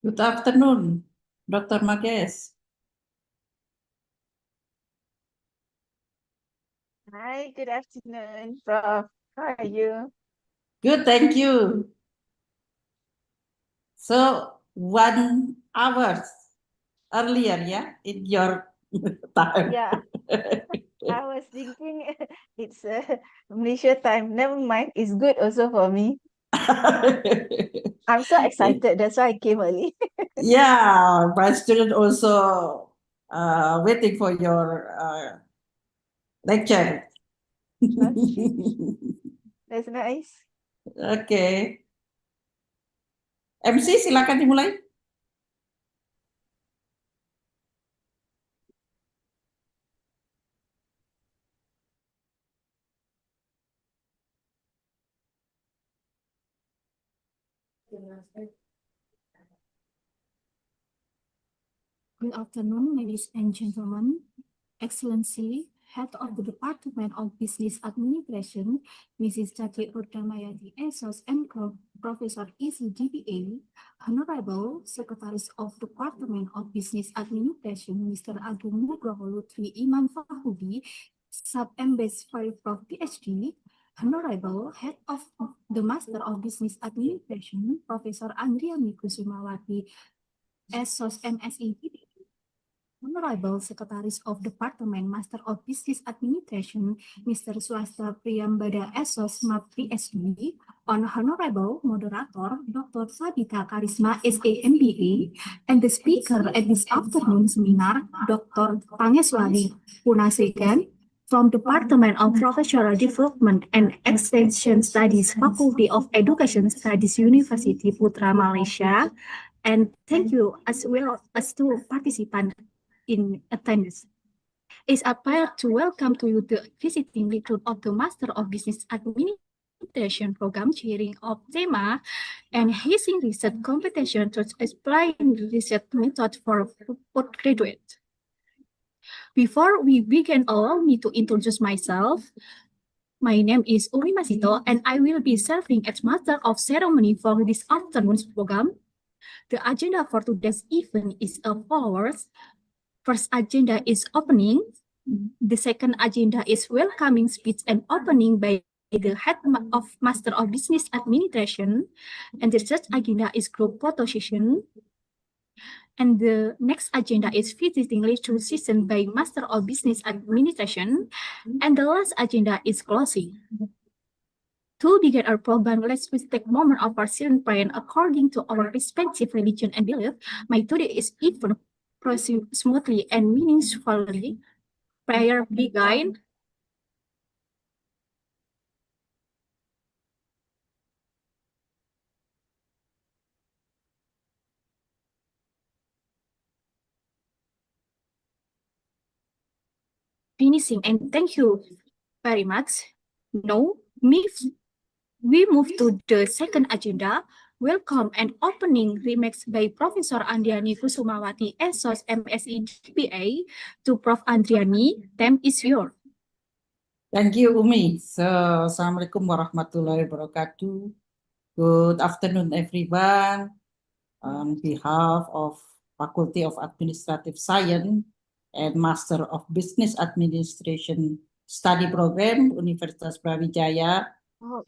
Good afternoon, Dr. Mages. Hi, good afternoon, Prof. How are you? Good, thank you. So 1 hour earlier, yeah, in your time. Yeah, I was thinking it's Malaysia time. Never mind, it's good also for me. I'm so excited. That's why I came early. Yeah, my student also waiting for your lecture. Okay, that's nice. Oke. MC silakan dimulai. Good afternoon, ladies and gentlemen. Excellency, Head of the Department of Business Administration, Mrs. Jati Urdamayati SOS and Professor Isi DBA, Honorable Secretaries of Department of Business Administration, Mr. Agung Nugroho Lutfi Iman Fahudi, Sub-MBAS 5 Prof PhD, Honorable Head of the Master of Business Administration, Professor Andriani Kusumawati, SOS MSE DBA, Honorable Secretaries of Department Master of Business Administration, Mr. Swasta Priyambada SOS MAB PhD, Honorable Moderator, Dr. Sabita Karisma SA MBA, and the speaker at this afternoon seminar, Dr. Pangeswari Punasegan, from Department of Professional Development and Extension Studies, Faculty of Education Studies, University Putra Malaysia, and thank you as well as to participants in attendance. It's a pleasure to welcome to you the visiting recruit of the Master of Business Administration program chairing of TEMA and his research competition to explain research method for postgraduate. Before we begin, allow me to introduce myself. My name is Umi Masito, and I will be serving as Master of Ceremony for this afternoon's program. The agenda for today's event is as follows. First agenda is opening. The second agenda is welcoming speech and opening by the head of Master of Business Administration. And the third agenda is group photo session. And the next agenda is visiting lecture session by Master of Business Administration. And the last agenda is closing. To begin our program, let's take a moment of our silent prayer according to our respective religion and belief. My today is event proceed smoothly and meaningfully. Prayer begin. Finishing, and thank you very much. Now, we move to the second agenda. Welcome and opening remarks by Professor Andriani Kusumawati, SOS MSE GPA, to Prof. Andriani. Time is yours. Thank you, Umi. So, Assalamualaikum warahmatullahi wabarakatuh. Good afternoon, everyone. On behalf of Faculty of Administrative Science and Master of Business Administration Study Program, Universitas Brawijaya,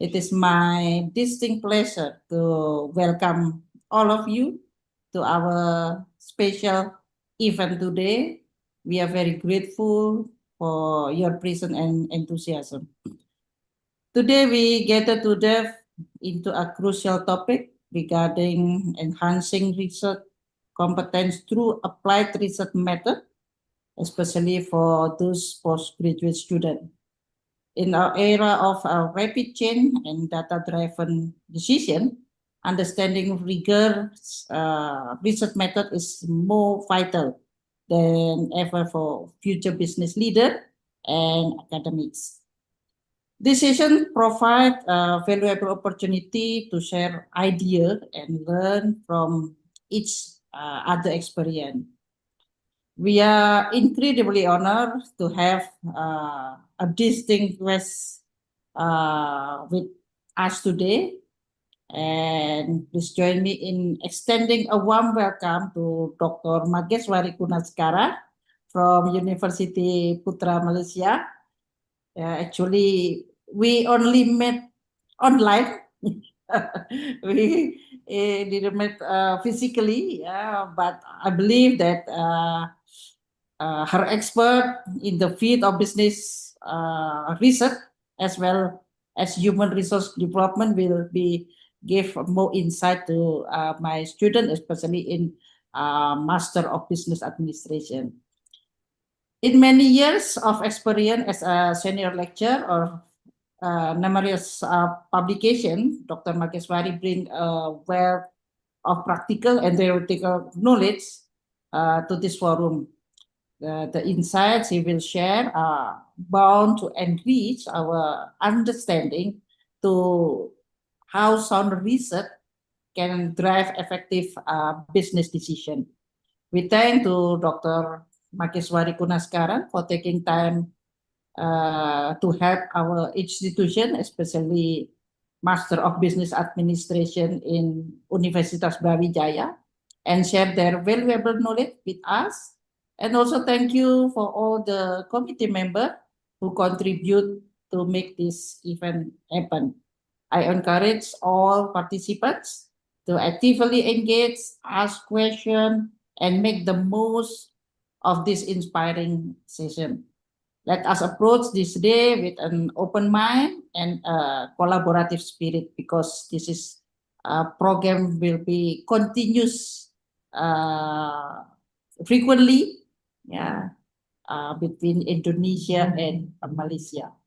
it is my distinct pleasure to welcome all of you to our special event today. We are very grateful for your presence and enthusiasm. Today we gather to delve into a crucial topic regarding enhancing research competence through applied research method, especially for those postgraduate students. In our era of rapid change and data-driven decision, understanding rigorous research method is more vital than ever for future business leaders and academics. This session provides a valuable opportunity to share ideas and learn from each other experience. We are incredibly honored to have a distinct guest with us today. And please join me in extending a warm welcome to Dr. Mageswari Kunaskara from University Putra Malaysia. Actually, we only met online. We didn't meet physically, but I believe that her expert in the field of business research as well as human resource development will be give more insight to my student, especially in Master of Business Administration. In many years of experience as a senior lecturer or numerous publication, Dr. Mageswari bring a wealth of practical and theoretical knowledge to this forum. The insights he will share are bound to enrich our understanding to how sound research can drive effective business decision. We thank to Dr. Mageswari Kunaskaran for taking time to help our institution, especially Master of Business Administration in Universitas Brawijaya, and share their valuable knowledge with us. And also thank you for all the committee members who contribute to make this event happen. I encourage all participants to actively engage, ask questions, and make the most of this inspiring session. Let us approach this day with an open mind and a collaborative spirit, because this is program will be continuous frequently, yeah, between Indonesia and Malaysia.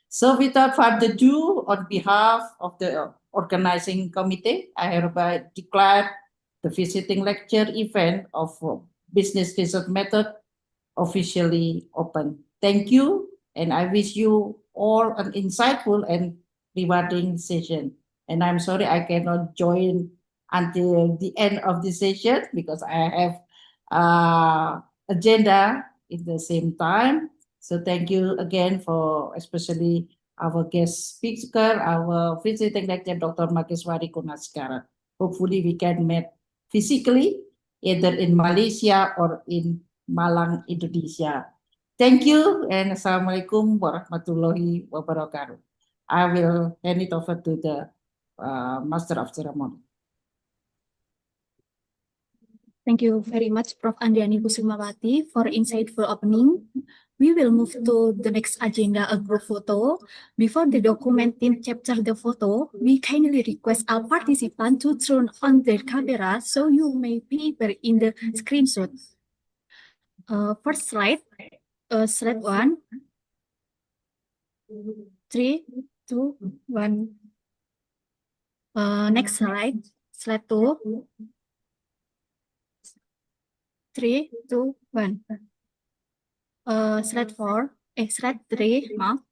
So without further ado, on behalf of the organizing committee, I hereby declare the visiting lecture event of Business Research Method officially open. Thank you, and I wish you all an insightful and rewarding session. And I'm sorry I cannot join until the end of the session because I have agenda in the same time. So thank you again for especially our guest speaker, our visiting lecturer, Dr. Mageswari Kunaskara. Hopefully we can meet physically either in Malaysia or in Malang, Indonesia. Thank you, and Assalamualaikum warahmatullahi wabarakatuh. I will hand it over to the Master of Ceremony. Thank you very much, Prof. Andriani Kusumawati, for insightful opening. We will move to the next agenda, a group photo. Before the document team capture the photo, we kindly request our participants to turn on their camera so you may be in the screenshot. First slide, slide 1. 3, 2, 1. Next slide, slide 2. 3, 2, 1. Slide 4. Slide 3. Maaf.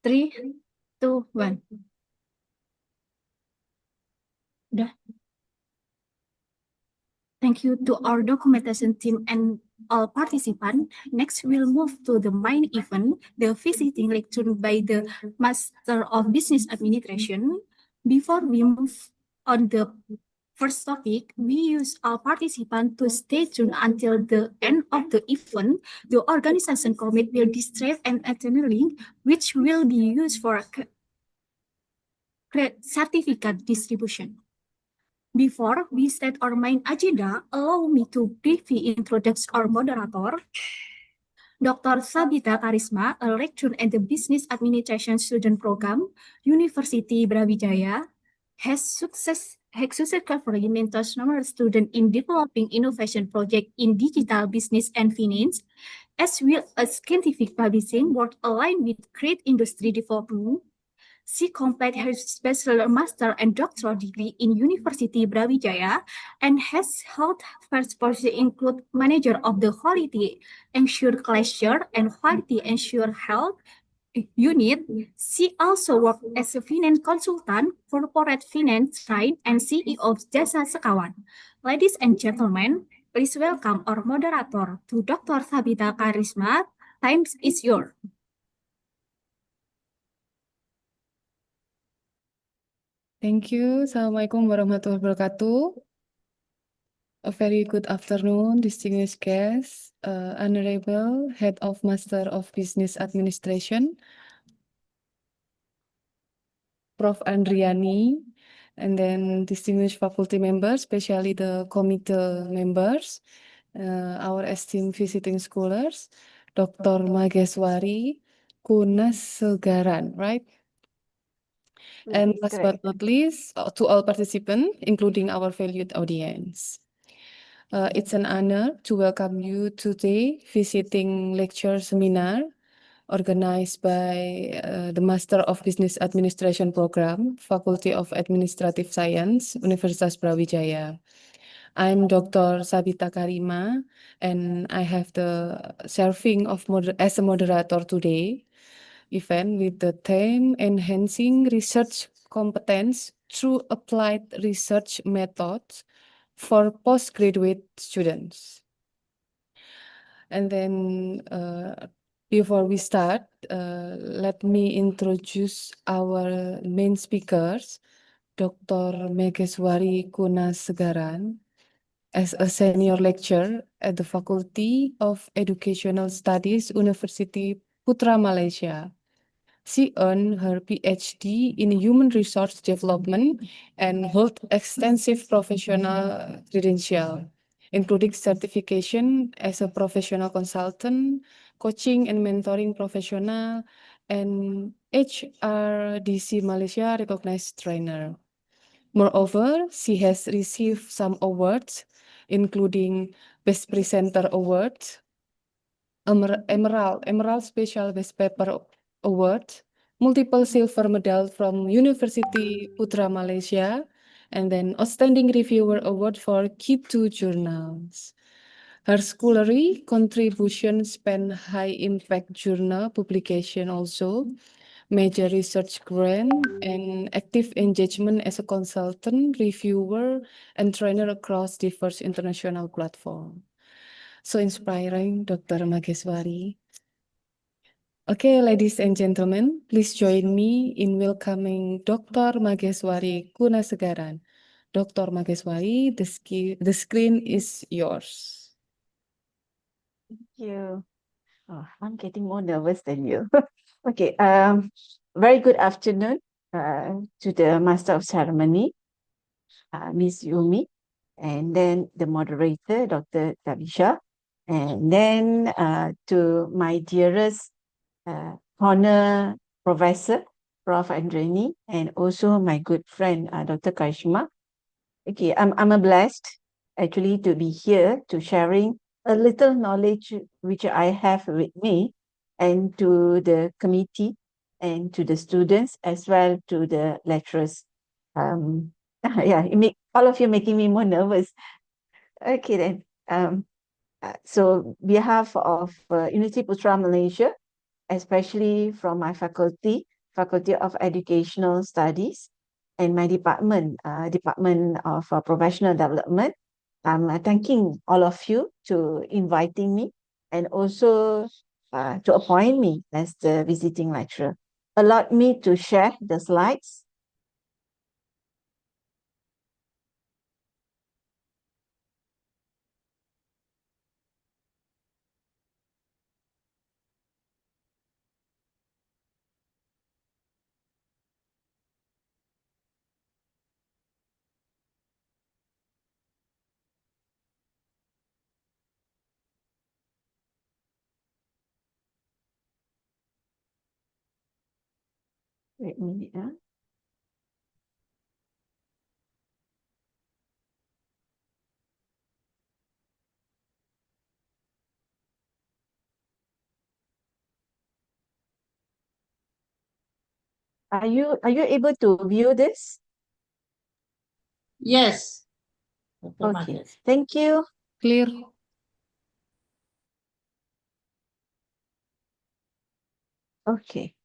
3, 2, 1. Udah. Thank you to our documentation team and all participants. Next, we'll move to the main event, the visiting lecture by the Master of Business Administration. Before we move on the first topic, we use our participants to stay tuned until the end of the event. The organization commit will distribute an itinerary link, which will be used for certificate distribution. Before we start our main agenda, allow me to briefly introduce our moderator, Dr. Sabita Karisma, a lecturer at the Business Administration Student Program, University Brawijaya, has successfully mentored numerous students in developing innovation projects in digital business and finance, as well as scientific publishing work aligned with great industry development. She completed her bachelor, master, and doctoral degree in University Brawijaya and has held first positions include manager of the Quality Ensure Culture and Quality Ensure Health unit. She also worked as a finance consultant, corporate finance trained, and CEO of Jasa Sekawan. Ladies and gentlemen, please welcome our moderator to Dr. Sabita Karisma. Time is yours. Thank you. Assalamualaikum warahmatullahi wabarakatuh. A very good afternoon, distinguished guests, Honorable Head of Master of Business Administration, Prof. Andriani, and then distinguished faculty members, especially the committee members, our esteemed visiting scholars, Dr. Mageswari Kunasegaran, right? And Yes, last correct. but not least, to all participants, including our valued audience. It's an honor to welcome you today visiting lecture seminar organized by the Master of Business Administration Program, Faculty of Administrative Science, Universitas Brawijaya. I'm Dr. Sabita Karima, and I have the serving of as a moderator today event with the theme Enhancing Research Competence through Applied Research Methods for Postgraduate Students. And then before we start, let me introduce our main speakers, Dr. Megeswari Kunasegaran, as a senior lecturer at the Faculty of Educational Studies, University Putra Malaysia. She earned her PhD in Human Resource Development and hold extensive professional credentials, including certification as a professional consultant, coaching and mentoring professional, and HRDC Malaysia recognized trainer. Moreover, she has received some awards, including Best Presenter Award, Emerald Special Best Paper Award, multiple silver medal from University Putra Malaysia, and then Outstanding Reviewer Award for Q2 journals. Her scholarly contribution span high impact journal publication also, major research grant, and active engagement as a consultant, reviewer, and trainer across diverse international platforms. So inspiring, Dr. Mageswari. Okay, ladies and gentlemen, please join me in welcoming Dr. Mageswari Kunasegaran. Dr. Mageswari, the screen is yours. Thank you. Oh, I'm getting more nervous than you. Okay, very good afternoon to the Master of Ceremony, Miss Yumi, and then the moderator, Dr. Tabisha, and then to my dearest honor professor, Prof. Andreni, and also my good friend, Dr. Karishma. Okay, I'm a blessed actually to be here to sharing a little knowledge which I have with me and to the committee and to the students as well to the lecturers. Yeah, all of you making me more nervous. Okay then. So behalf of University Putra Malaysia, especially from my faculty, Faculty of Educational Studies, and my department, Department of Professional Development. I'm thanking all of you to inviting me and also to appoint me as the visiting lecturer. Allow me to share the slides. Wait a minute. Are you able to view this? Yes. Dr. Okay, Mages. thank you. Clear. Okay.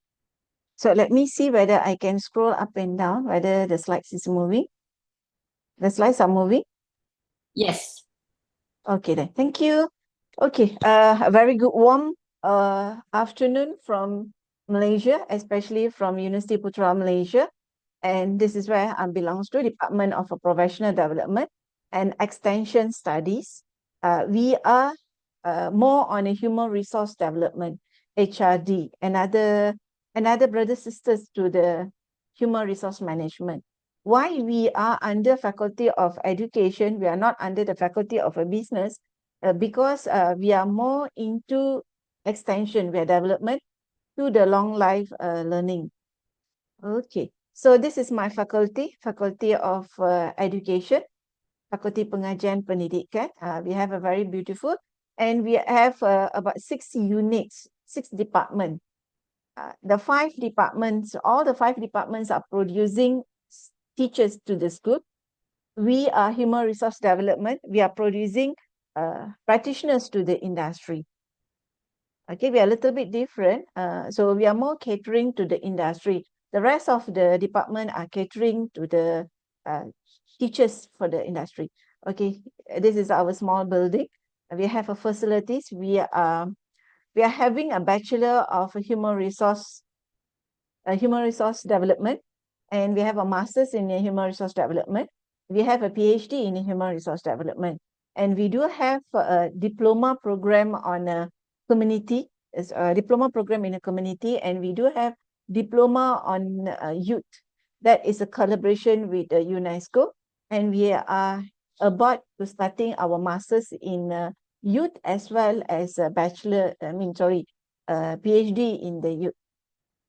So let me see whether I can scroll up and down, whether the slides is moving. The slides are moving. Yes. Okay then, thank you. Okay, a very good warm afternoon from Malaysia, especially from University Putra Malaysia. And this is where I belongs to, Department of Professional Development and Extension Studies. We are more on a human resource development, HRD, another brothers sisters to the human resource management. Why we are under Faculty of Education, we are not under the Faculty of a Business, because we are more into extension, we are development to the long life learning. Okay, so this is my faculty, Faculty of Education, Fakulti Pengajian Pendidikan. We have a very beautiful, and we have about 6 units, 6 departments. The 5 departments, all the 5 departments are producing teachers to the school. We are human resource development. We are producing practitioners to the industry. Okay, we are a little bit different. So we are more catering to the industry. The rest of the department are catering to the teachers for the industry. Okay, this is our small building. We have a facilities. We are having a Bachelor of Human Resource Development, and we have a Master's in Human Resource Development. We have a PhD in Human Resource Development, and we do have a diploma program on community, is a diploma program in a community, and we do have diploma on youth. That is a collaboration with UNESCO, and we are about to starting our masters in youth as well as a bachelor, PhD in the youth.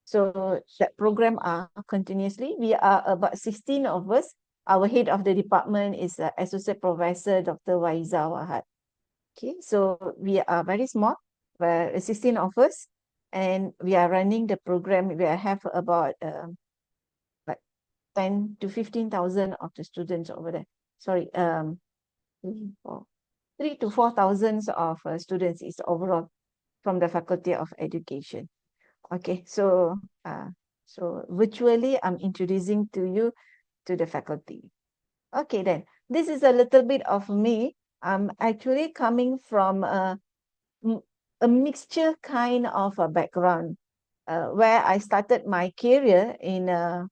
So that program are continuously. We are about 16 of us. Our head of the department is Associate Professor Dr. Waiza Wahad. Okay, so we are very small, 16 of us, and we are running the program. We have about like 10 to 15,000 of the students over there. Sorry, 3 to 4,000 of students is overall from the Faculty of Education. Okay, so virtually I'm introducing to you to the faculty. Okay, then this is a little bit of me. I'm actually coming from a mixture kind of a background where I started my career in a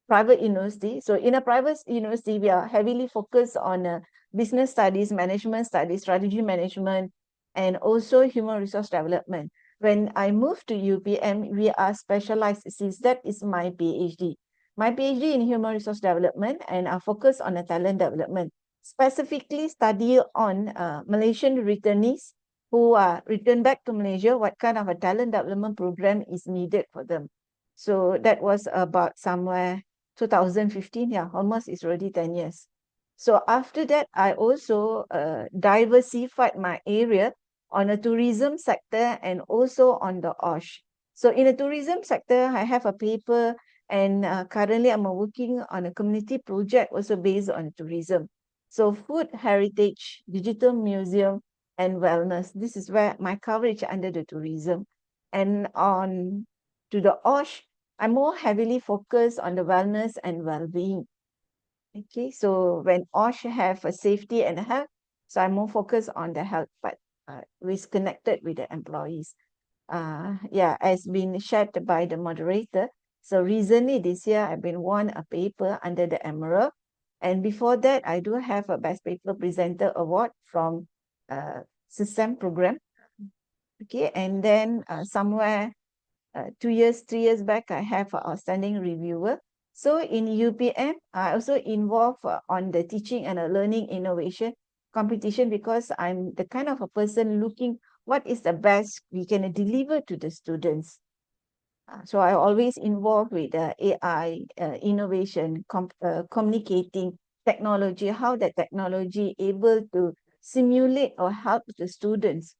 private university. So in a private university, we are heavily focused on business studies, management studies, strategy management, and also human resource development. When I moved to UPM, we are specialized, since that is my PhD. My PhD in human resource development, and I focus on a talent development, specifically study on Malaysian returnees who are returned back to Malaysia, what kind of a talent development program is needed for them. So that was about somewhere 2015, yeah, almost it's already 10 years. So after that, I also diversified my area on a tourism sector and also on the OSH. So in the tourism sector, I have a paper, and currently I'm working on a community project also based on tourism. So food, heritage, digital museum, and wellness. This is where my coverage under the tourism. And on to the OSH, I'm more heavily focused on the wellness and well-being. Okay, so when OSH have a safety and health, so I'm more focused on the health part, which is connected with the employees. Yeah, as been shared by the moderator. So recently this year, I've been won a paper under the Emerald. And before that, I do have a Best Paper Presenter Award from SISEM program. Okay, and then somewhere 3 years back, I have an outstanding reviewer. So in UPM, I also involved on the teaching and learning innovation competition, because I'm the kind of a person looking what is the best we can deliver to the students. So I always involved with AI, innovation, communicating technology, how that technology able to simulate or help the students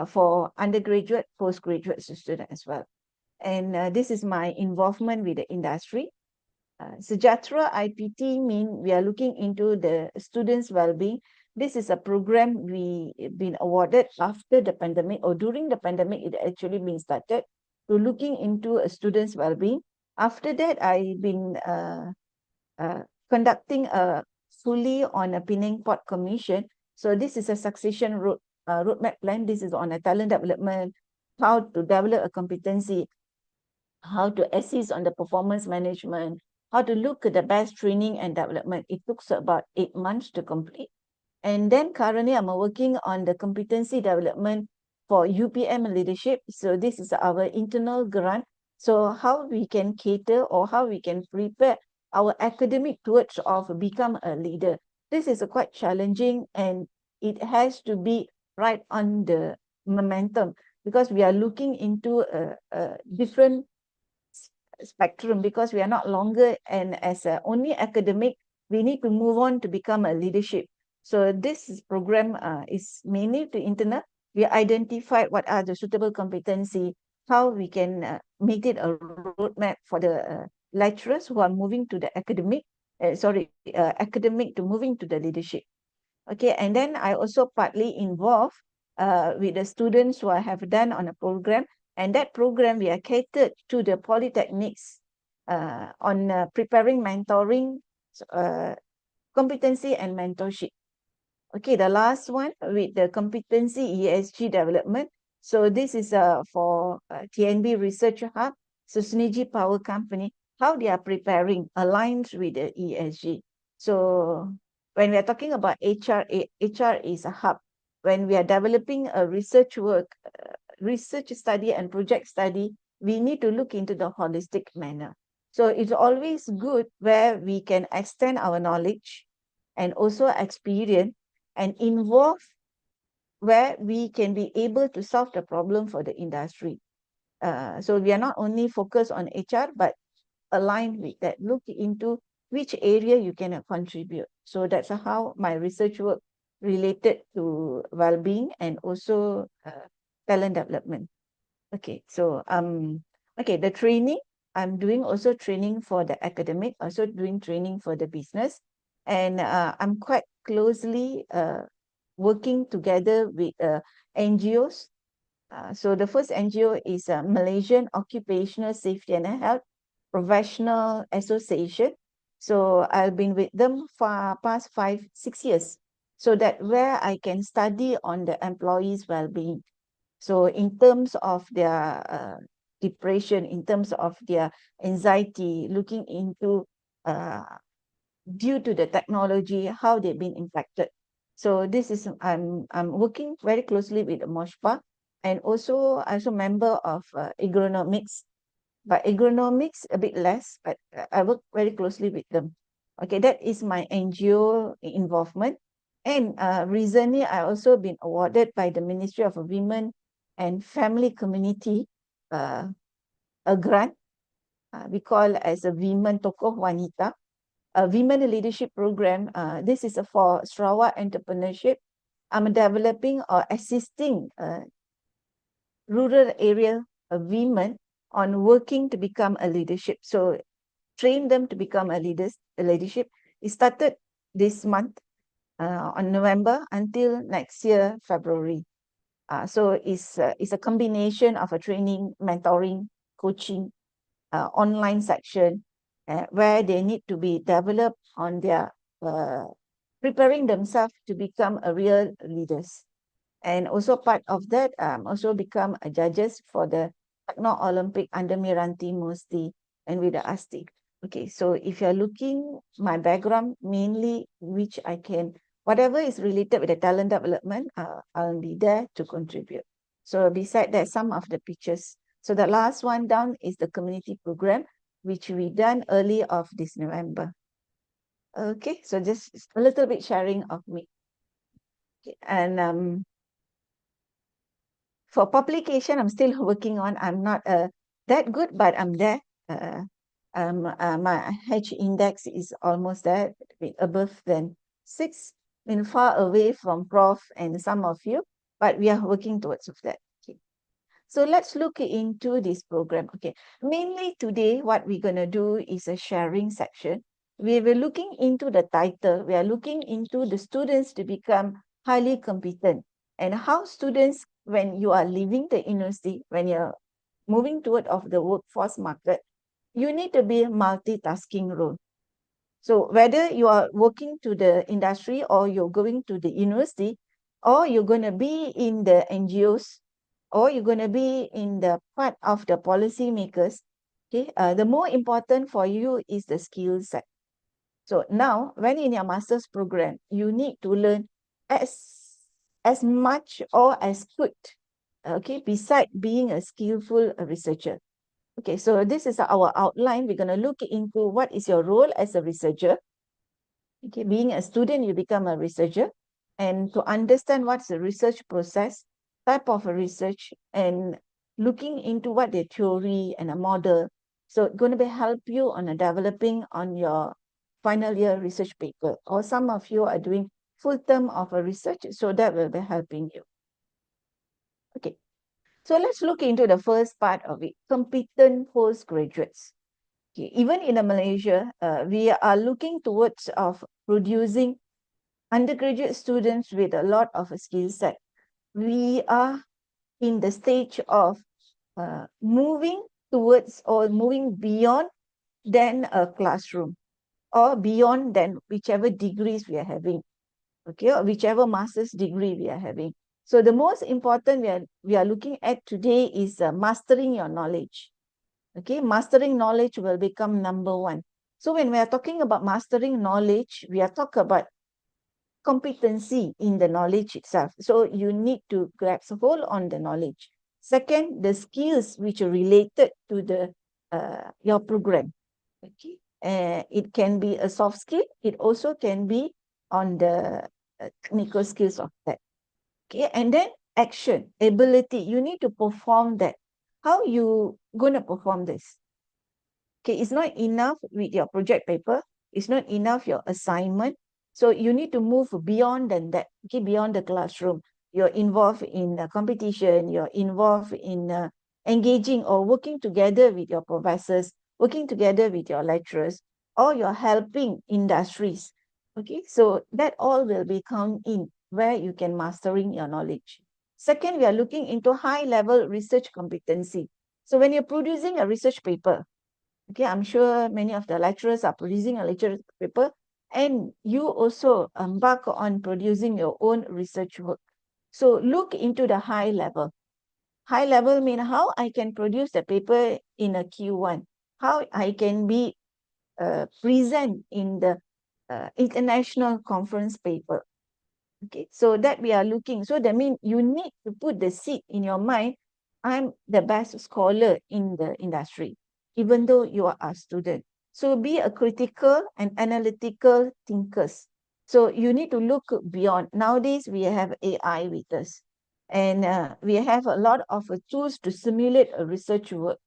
for undergraduate, postgraduate students as well. And this is my involvement with the industry. Sejahtera IPT mean we are looking into the students' well-being. This is a program we been awarded after the pandemic, or during the pandemic, it actually been started to looking into a student's well-being. After that, I've been conducting a fully on a Penang Port Commission. So this is a succession roadmap plan. This is on a talent development, how to develop a competency, how to assist on the performance management, how to look at the best training and development. It took about 8 months to complete. And then currently I'm working on the competency development for UPM leadership. So this is our internal grant. So how we can cater, or how we can prepare our academic towards of become a leader. This is a quite challenging, and it has to be right on the momentum, because we are looking into a different spectrum, because we are not longer and as a only academic, we need to move on to become a leadership. So this program is mainly to internal. We identified what are the suitable competency, how we can make it a roadmap for the lecturers who are moving to the academic, academic to moving to the leadership. Okay, and then I also partly involved with the students who I have done on a program, and that program we are catered to the polytechnics on preparing mentoring, competency and mentorship. Okay, the last one with the competency ESG development. So this is for TNB Research Hub, so Synergy Power Company, how they are preparing aligned with the ESG. So when we are talking about HR, HR is a hub. When we are developing a research work, research study and project study, we need to look into the holistic manner. So it's always good where we can extend our knowledge and also experience and involve where we can be able to solve the problem for the industry. So we are not only focused on HR, but aligned with that, look into which area you can contribute. So that's how my research work related to well-being and also talent development. Okay, so okay, the training, I'm doing also training for the academic, also doing training for the business. And I'm quite closely working together with NGOs. So the first NGO is Malaysian Occupational Safety and Health Professional Association. So I've been with them for past 5-6 years. So that where I can study on the employees' well-being. So in terms of their depression, in terms of their anxiety, looking into due to the technology, how they've been impacted. So this is, I'm working very closely with the MOSPA, and also member of agronomics, but agronomics a bit less, but I work very closely with them. Okay, that is my NGO involvement. And recently, I also been awarded by the Ministry of Women and Family Community a grant, we call as a Women Tokoh Wanita, a Women Leadership Program. This is for Sarawak entrepreneurship. I'm developing or assisting rural area women on working to become a leadership. So train them to become a leadership. It started this month on November until next year, February. So it's a combination of a training, mentoring, coaching, online section, where they need to be developed on their preparing themselves to become a real leaders. And also part of that, also become a judges for the Techno Olympic under Miranti Musti and with the ASTI. Okay, so if you're looking my background, mainly which I can, whatever is related with the talent development, I'll be there to contribute. So beside that, some of the pictures. So the last one down is the community program, which we done early of this November. Okay, so just a little bit sharing of me. Okay, and for publication, I'm still working on. I'm not that good, but I'm there. My H index is almost there, above than 6, far away from Prof and some of you, but we are working towards of that. Okay. So let's look into this program. Okay, mainly today, what we're gonna do is a sharing section. We were looking into the title. We are looking into the students to become highly competent, and how students, when you are leaving the university, when you're moving toward of the workforce market, you need to be a multitasking role. So whether you are working to the industry or you're going to the university, or you're going to be in the NGOs, or you're going to be in the part of the policy makers, okay, the more important for you is the skill set. So now, when in your master's program, you need to learn as much or as good, okay, beside being a skillful researcher. Okay, so this is our outline. We're going to look into what is your role as a researcher. Okay, being a student, you become a researcher. and to understand what's the research process, type of a research, and looking into what the theory and a model. So it's going to be help you on developing on your final year research paper, or some of you are doing full term of a research, so that will be helping you. Okay, so let's look into the first part of it, competent postgraduates. Okay, even in Malaysia, we are looking towards of producing undergraduate students with a lot of a skill set. We are in the stage of moving towards or moving beyond than a classroom, or beyond than whichever degrees we are having, okay, or whichever master's degree we are having. So the most important we are looking at today is mastering your knowledge. Okay, mastering knowledge will become number one. So when we are talking about mastering knowledge, we are talking about competency in the knowledge itself. So you need to grasp a hold on the knowledge. Second, the skills which are related to the your program. Okay, it can be a soft skill. It also can be on the technical skills of that. Okay, and then action, ability. You need to perform that. How you gonna perform this? Okay, it's not enough with your project paper. It's not enough your assignment. So you need to move beyond than that. Okay, beyond the classroom. You're involved in a competition. You're involved in engaging or working together with your professors, working together with your lecturers, or you're helping industries. Okay, so that all will be count in where you can mastering your knowledge. Second, we are looking into high level research competency. So when you're producing a research paper, okay, I'm sure many of the lecturers are producing a lecture paper, and you also embark on producing your own research work. So look into the high level. High level mean how I can produce the paper in a Q1, how I can be present in the international conference paper. Okay, so that we are looking. So that means you need to put the seed in your mind, I'm the best scholar in the industry, even though you are a student. So be a critical and analytical thinkers. So you need to look beyond. Nowadays, we have AI with us. And we have a lot of tools to simulate a research work.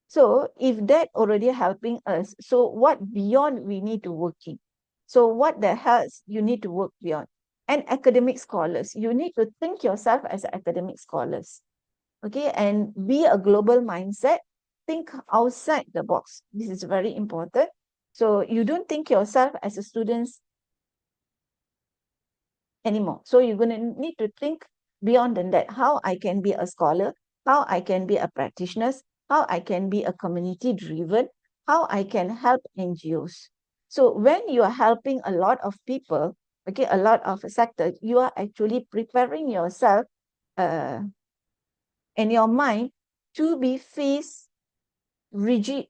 So if that already helping us, so what beyond we need to work in? So what the hell you need to work beyond? And academic scholars, you need to think yourself as academic scholars. Okay, and be a global mindset. Think outside the box. This is very important. So you don't think yourself as a student anymore. So you're going to need to think beyond than that. How I can be a scholar, how I can be a practitioner, how I can be a community driven, how I can help NGOs. So when you are helping a lot of people, okay, a lot of sectors, you are actually preparing yourself and your mind to be face rigid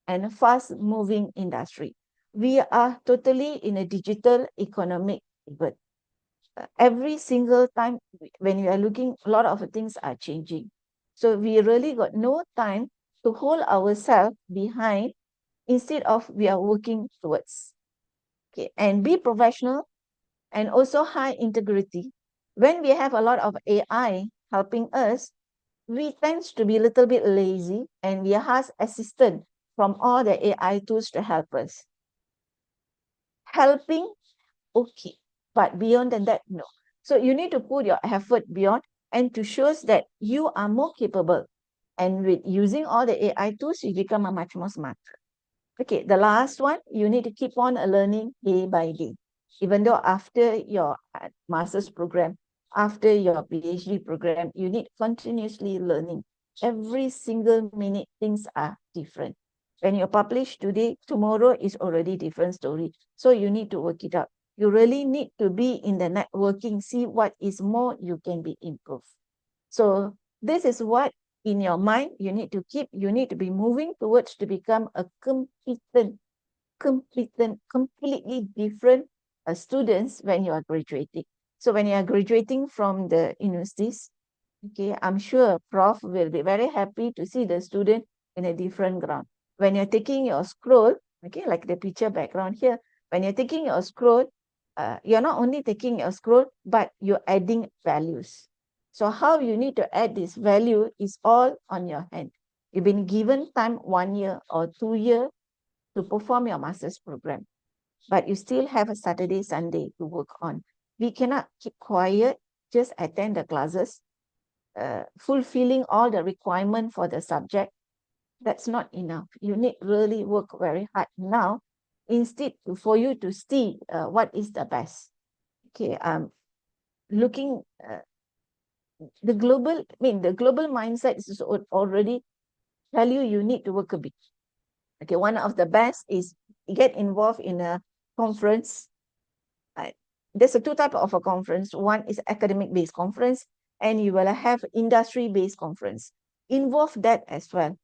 and fast moving industry. We are totally in a digital economic pivot. Every single time when you are looking, a lot of things are changing. So we really got no time to hold ourselves behind, instead of we are working towards. Okay, and be professional and also high integrity. When we have a lot of AI helping us, we tend to be a little bit lazy, and we ask assistance from all the AI tools to help us. Helping, okay, but beyond than that, no. So you need to put your effort beyond, and to show that you are more capable. And with using all the AI tools, you become a much more smarter. Okay, the last one, you need to keep on learning day by day. Even though after your master's program, after your PhD program, you need continuously learning. Every single minute, things are different. When you publish today, tomorrow is already different story. So you need to work it out. You really need to be in the networking, see what is more you can be improved. So this is what in your mind you need to keep. You need to be moving towards to become a completely different students when you are graduating. So when you are graduating from the universities, okay, I'm sure Prof will be very happy to see the student in a different ground. When you're taking your scroll, okay, like the picture background here, when you're taking your scroll, you're not only taking a scroll, but you're adding values. So how you need to add this value is all on your hand. You've been given time 1 year or 2 years to perform your master's program, but you still have a Saturday, Sunday to work on. We cannot keep quiet, just attend the classes, fulfilling all the requirement for the subject. That's not enough. You need really work very hard now, instead for you to see what is the best. Okay, looking the global mindset is already tell you need to work a bit. Okay, one of the best is get involved in a conference. There's a two type of a conference. One is academic based conference, and you will have industry based conference. Involve that as well.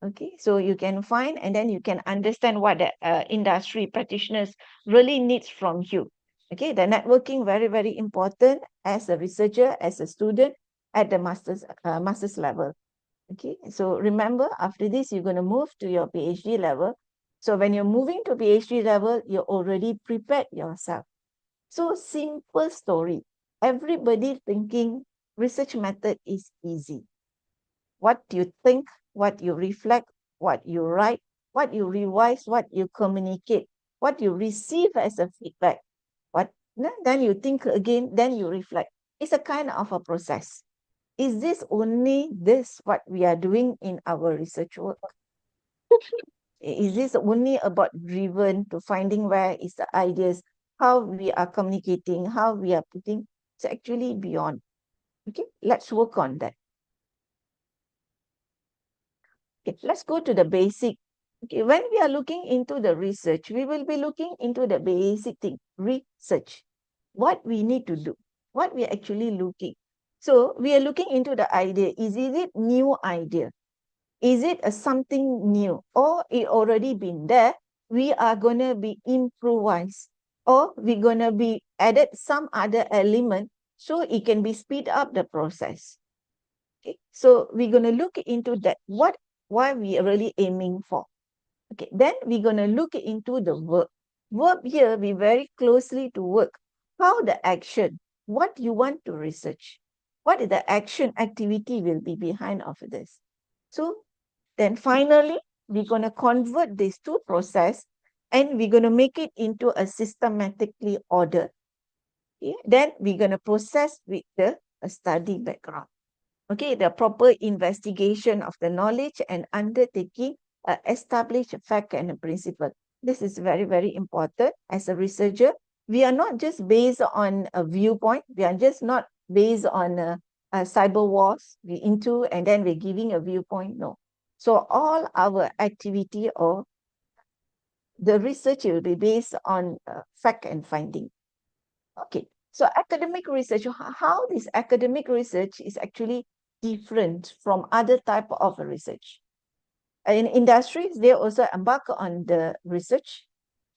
Okay, so you can find and then you can understand what the industry practitioners really needs from you. Okay, the networking very, very important as a researcher, as a student at the master's level. Okay, so remember after this, you're going to move to your PhD level. So when you're moving to PhD level, you're already prepared yourself. So simple story. Everybody thinking research method is easy. What you think, what you reflect, what you write, what you revise, what you communicate, what you receive as a feedback, then you think again, then you reflect. It's a kind of a process. Is this only this what we are doing in our research work? Is this only about driven to finding where is the ideas, how we are communicating, how we are putting? It's actually beyond. Okay, let's work on that. Okay, let's go to the basic. Okay, when we are looking into the research, we will be looking into the basic thing, research. What we need to do, what we are actually looking. So we are looking into the idea. Is it new idea? Is it a something new? Or it already been there? We are going to be improvised. Or we're going to be added some other element so it can be speed up the process. Okay, so we're going to look into that. Why we are really aiming for. Okay, then we're going to look into the verb. Verb here, we very closely to work. How the action, what you want to research, what is the action activity will be behind of this. So then finally, we're going to convert these two process and we're going to make it into a systematically ordered. Okay? Then we're going to process with the study background. Okay, the proper investigation of the knowledge and undertaking established fact and a principle. This is very, very important. As a researcher, we are not just based on a viewpoint. We are just not based on a cyber wars. We into and then we're giving a viewpoint. No. So all our activity or the research will be based on fact and finding. Okay. So academic research, how this academic research is actually different from other type of research. In industries, they also embark on the research.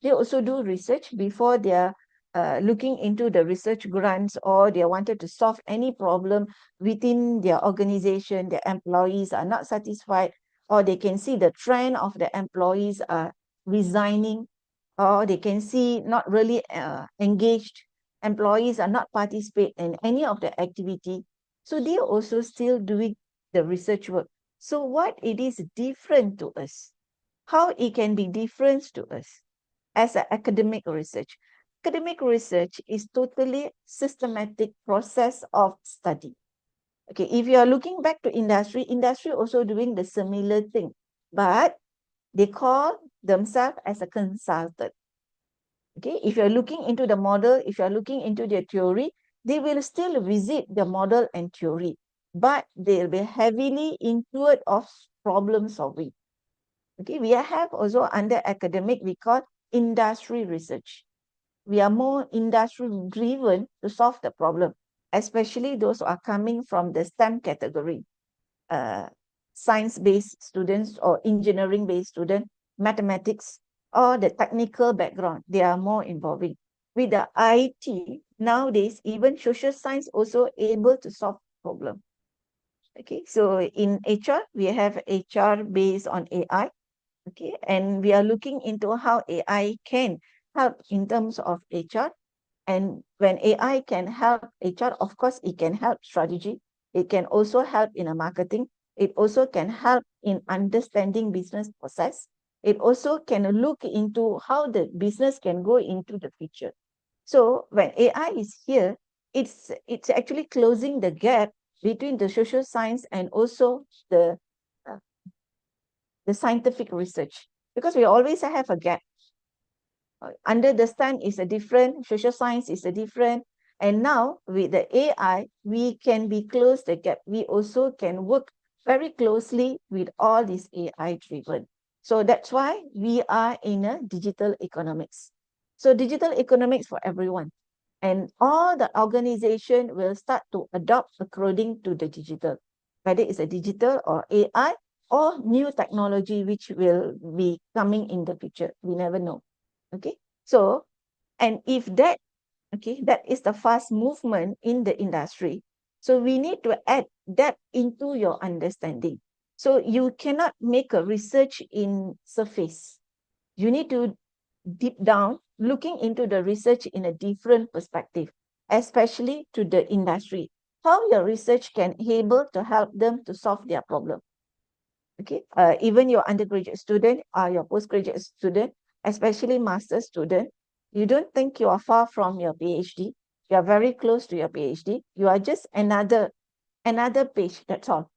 They also do research before they are looking into the research grants or they wanted to solve any problem within their organization. Their employees are not satisfied or they can see the trend of the employees are resigning or they can see not really engaged. Employees are not participate in any of the activity. So they are also still doing the research work. So what it is different to us? How it can be different to us as an academic research? Academic research is totally systematic process of study. Okay, if you are looking back to industry also doing the similar thing, but they call themselves as a consultant. Okay, if you're looking into the model, if you're looking into their theory, they will still visit the model and theory, but they'll be heavily into it of problem solving. Okay, we have also under academic, we call industry research. We are more industry driven to solve the problem, especially those who are coming from the STEM category, science-based students or engineering-based students, mathematics, or the technical background, they are more involving. With the IT, nowadays, even social science also able to solve problem. Okay, so in HR, we have HR based on AI. Okay, and we are looking into how AI can help in terms of HR. And when AI can help HR, of course, it can help strategy. It can also help in a marketing. It also can help in understanding business process. It also can look into how the business can go into the future. So when AI is here, it's actually closing the gap between the social science and also the scientific research, because we always have a gap. Under the sun is a different, social science is a different, and now with the AI, we can be close the gap. We also can work very closely with all this AI driven. So that's why we are in a digital economics. So digital economics for everyone. And all the organization will start to adopt according to the digital, whether it's a digital or AI or new technology which will be coming in the future. We never know. Okay, so, and if that, okay, that is the fast movement in the industry. So we need to add that into your understanding. So you cannot make a research in surface. You need to deep down, looking into the research in a different perspective, especially to the industry. How your research can able to help them to solve their problem. Okay, even your undergraduate student or your postgraduate student, especially master's student, you don't think you are far from your PhD. You are very close to your PhD. You are just another page, that's all.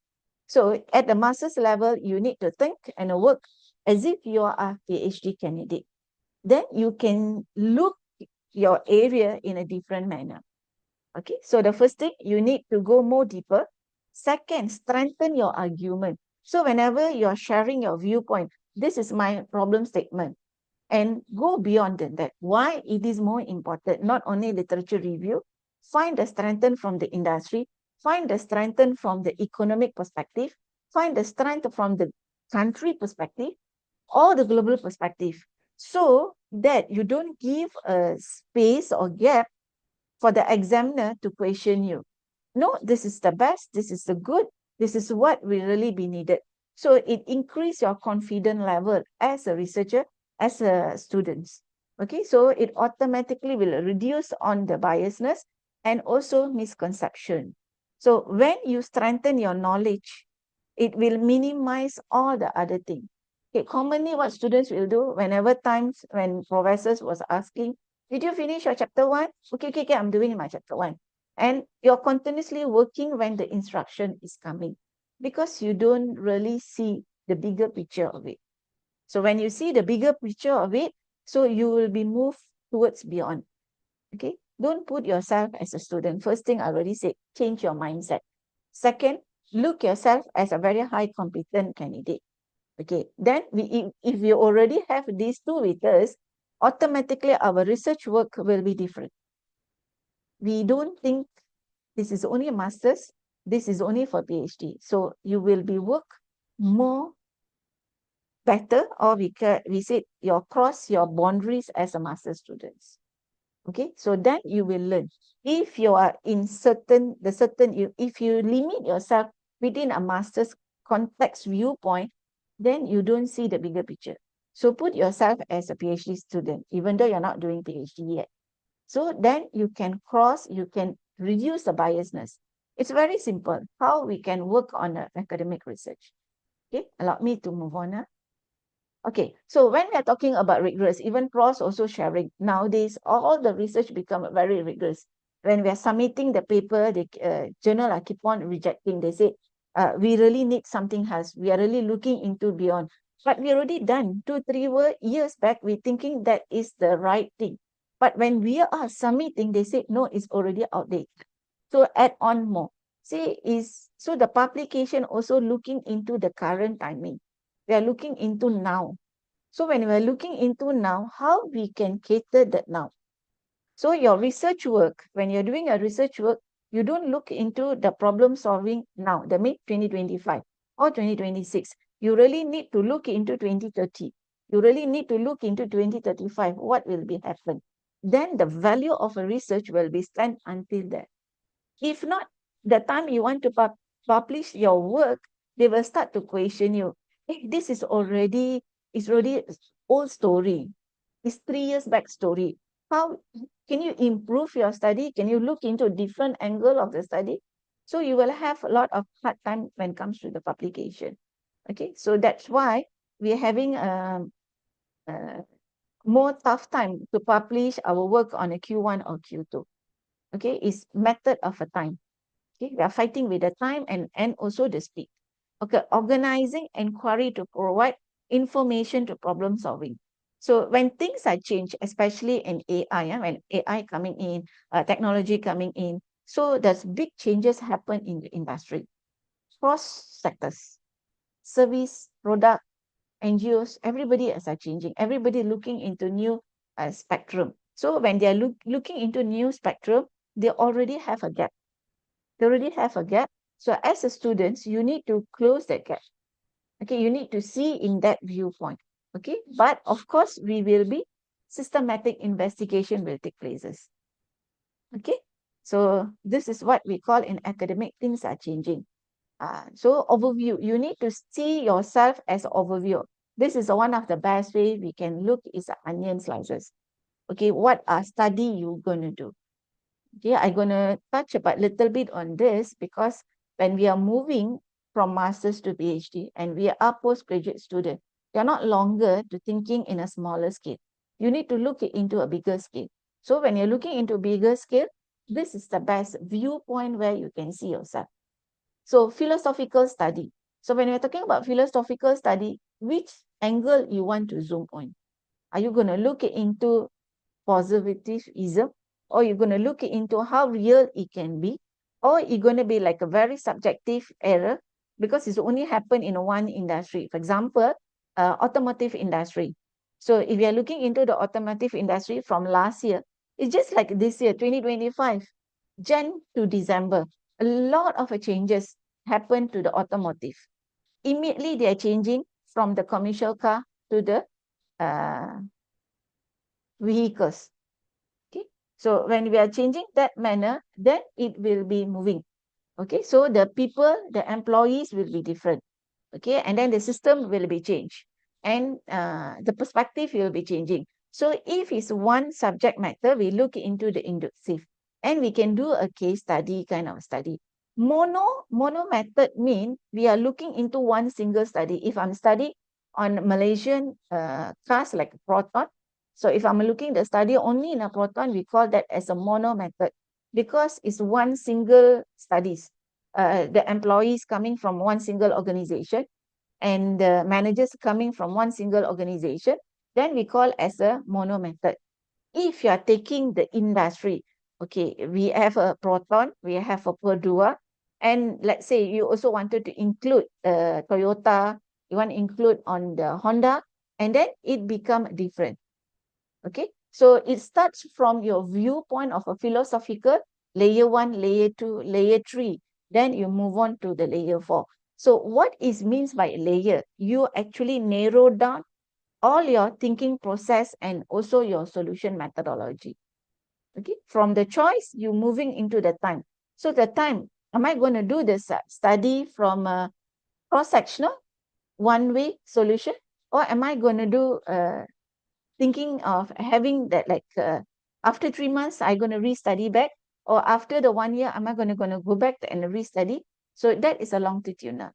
So at the master's level, you need to think and work as if you are a PhD candidate. Then you can look your area in a different manner. Okay, so the first thing, you need to go more deeper. Second, strengthen your argument. So whenever you're sharing your viewpoint, this is my problem statement, and go beyond that. Why it is more important, not only literature review, find the strength from the industry, find the strength from the economic perspective, find the strength from the country perspective, or the global perspective, so that you don't give a space or gap for the examiner to question you. No, this is the best, this is the good, this is what will really be needed. So it increase your confidence level as a researcher, as a student. Okay, so it automatically will reduce on the biasness and also misconception. So when you strengthen your knowledge, it will minimize all the other things. Okay, commonly what students will do whenever times when professors was asking, did you finish your chapter 1? Okay, I'm doing my chapter 1. And you're continuously working when the instruction is coming, because you don't really see the bigger picture of it. So when you see the bigger picture of it, so you will be moved towards beyond. Okay, don't put yourself as a student. First thing I already said, change your mindset. Second, look yourself as a very high competent candidate. Okay, then if you already have these two with us, automatically our research work will be different. We don't think this is only a master's, this is only for PhD. So you will be work more better, or we say you cross your boundaries as a master's students. Okay, so then you will learn. If you are in if you limit yourself within a master's context viewpoint, then you don't see the bigger picture. So put yourself as a PhD student, even though you're not doing PhD yet. So then you can reduce the biasness. It's very simple how we can work on academic research. Okay, allow me to move on. Okay, so when we are talking about rigorous, even pros also sharing. Nowadays, all the research become very rigorous. When we are submitting the paper, the journal keep on rejecting. They say, we really need something else. We are really looking into beyond. But we already done 2-3 years back, we thinking that is the right thing. But when we are submitting, they say, no, it's already outdated. So add on more. So the publication also looking into the current timing. We are looking into now. So when we are looking into now, how we can cater that now. So your research work, when you're doing a research work, you don't look into the problem solving now, the mid 2025 or 2026. You really need to look into 2030. You really need to look into 2035. What will be happen? Then the value of a research will be stand until that. If not, the time you want to publish your work, they will start to question you. Hey, this is already old story. is 3 years backstory. How can you improve your study? Can you look into a different angle of the study? So you will have a lot of hard time when it comes to the publication. Okay, so that's why we're having more tough time to publish our work on a Q1 or Q2. Okay, it's method of a time. Okay, we are fighting with the time and also the speed. Okay, organizing inquiry to provide information to problem solving. So when things are changed, especially in AI, when AI coming in, technology coming in, so there's big changes happen in the industry, cross sectors, service, product, NGOs, everybody is changing. Everybody looking into new spectrum. So when they are looking into new spectrum, they already have a gap. They already have a gap. So as a student, you need to close that gap. Okay, you need to see in that viewpoint. Okay, but of course, we will be systematic investigation will take places. Okay, so this is what we call in academic things are changing. So overview, you need to see yourself as overview. This is one of the best way we can look is onion slices. Okay, what study you going to do? Okay, I'm going to touch about little bit on this because when we are moving from master's to PhD and we are postgraduate student, they are not longer to thinking in a smaller scale. You need to look into a bigger scale. So when you're looking into bigger scale, this is the best viewpoint where you can see yourself. So philosophical study. So when we're talking about philosophical study, which angle you want to zoom on? Are you going to look into positivism, or you're going to look into how real it can be, or you're going to be like a very subjective error because it's only happened in one industry. For example, automotive industry. So if you're looking into the automotive industry from last year, it's just like this year, 2025, Jan to December, a lot of changes happened to the automotive. Immediately, they are changing from the commercial car to the vehicles. Okay, so when we are changing that manner, then it will be moving. Okay, so the people, the employees will be different. Okay, and then the system will be changed, and the perspective will be changing. So if it's one subject matter, we look into the inductive, and we can do a case study kind of study. Mono method mean we are looking into one single study. If I'm studying on Malaysian cars like Proton, so if I'm looking the study only in a Proton, we call that as a mono method because it's one single studies. The employees coming from one single organization and the managers coming from one single organization, then we call as a mono method. If you are taking the industry, okay, we have a Proton, we have a Perdua, and let's say you also wanted to include Toyota, you want to include on the Honda, and then it become different. Okay, so it starts from your viewpoint of a philosophical, layer 1, layer 2, layer 3, then you move on to the layer 4. So what is means by layer? You actually narrow down all your thinking process and also your solution methodology. Okay, from the choice, you moving into the time. So the time, am I going to do this study from a cross-sectional, one-way solution, or am I going to do thinking of having that like after 3 months, I'm going to restudy back, or after the 1 year, am I going to go back and restudy? So that is a longitudinal.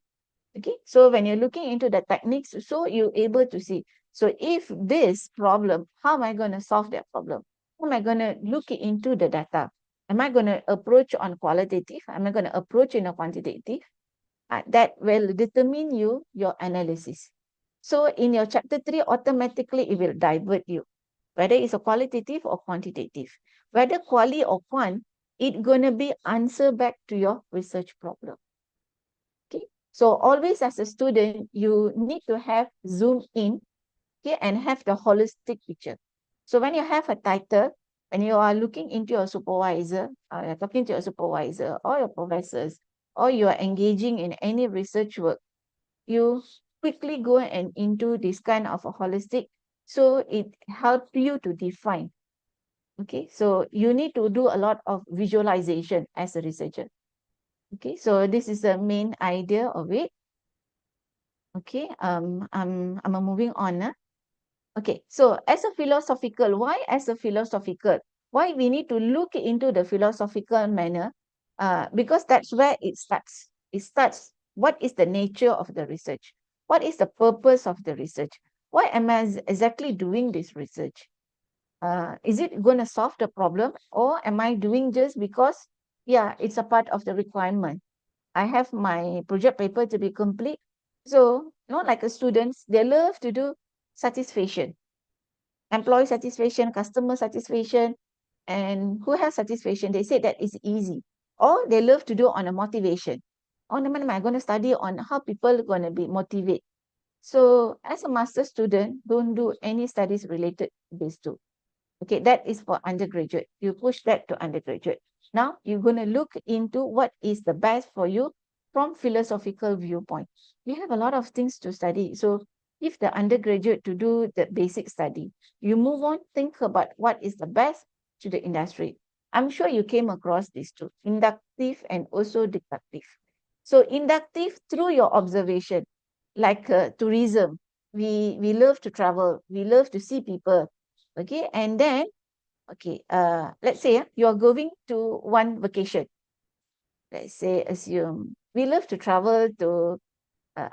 Okay, so when you're looking into the techniques, so you're able to see. So if this problem, how am I going to solve that problem? How am I going to look into the data? Am I going to approach on qualitative? Am I going to approach in a quantitative? That will determine your analysis. So in your chapter 3, automatically it will divert you, whether it's a qualitative or quantitative. Whether quali or quant, it's going to be answer back to your research problem. Okay, so always as a student, you need to have zoom in, okay, and have the holistic picture. So when you have a title, when you are looking into your supervisor, you're talking to your supervisor or your professors, or you are engaging in any research work, you quickly go and into this kind of a holistic, so it helps you to define. Okay, so you need to do a lot of visualization as a researcher. Okay, so this is the main idea of it. Okay, I'm moving on. Okay, so as a philosophical, why as a philosophical? Why we need to look into the philosophical manner? Because that's where it starts. It starts, what is the nature of the research? What is the purpose of the research? Why am I exactly doing this research? Is it going to solve the problem, or am I doing just because, yeah, it's a part of the requirement? I have my project paper to be complete. So, like a students, they love to do satisfaction, employee satisfaction, customer satisfaction, and who has satisfaction, they say that is easy. Or they love to do on a motivation. Oh, no, I'm going to study on how people are going to be motivated. So as a master student, don't do any studies related to these two. Okay, that is for undergraduate. You push that to undergraduate. Now you're going to look into what is the best for you from philosophical viewpoint. We have a lot of things to study. So if the undergraduate to do the basic study, you move on, think about what is the best to the industry. I'm sure you came across these two, inductive and also deductive. So inductive through your observation, like tourism, we love to travel, we love to see people. Okay, and then, okay, let's say you are going to one vacation. Let's say, assume we love to travel to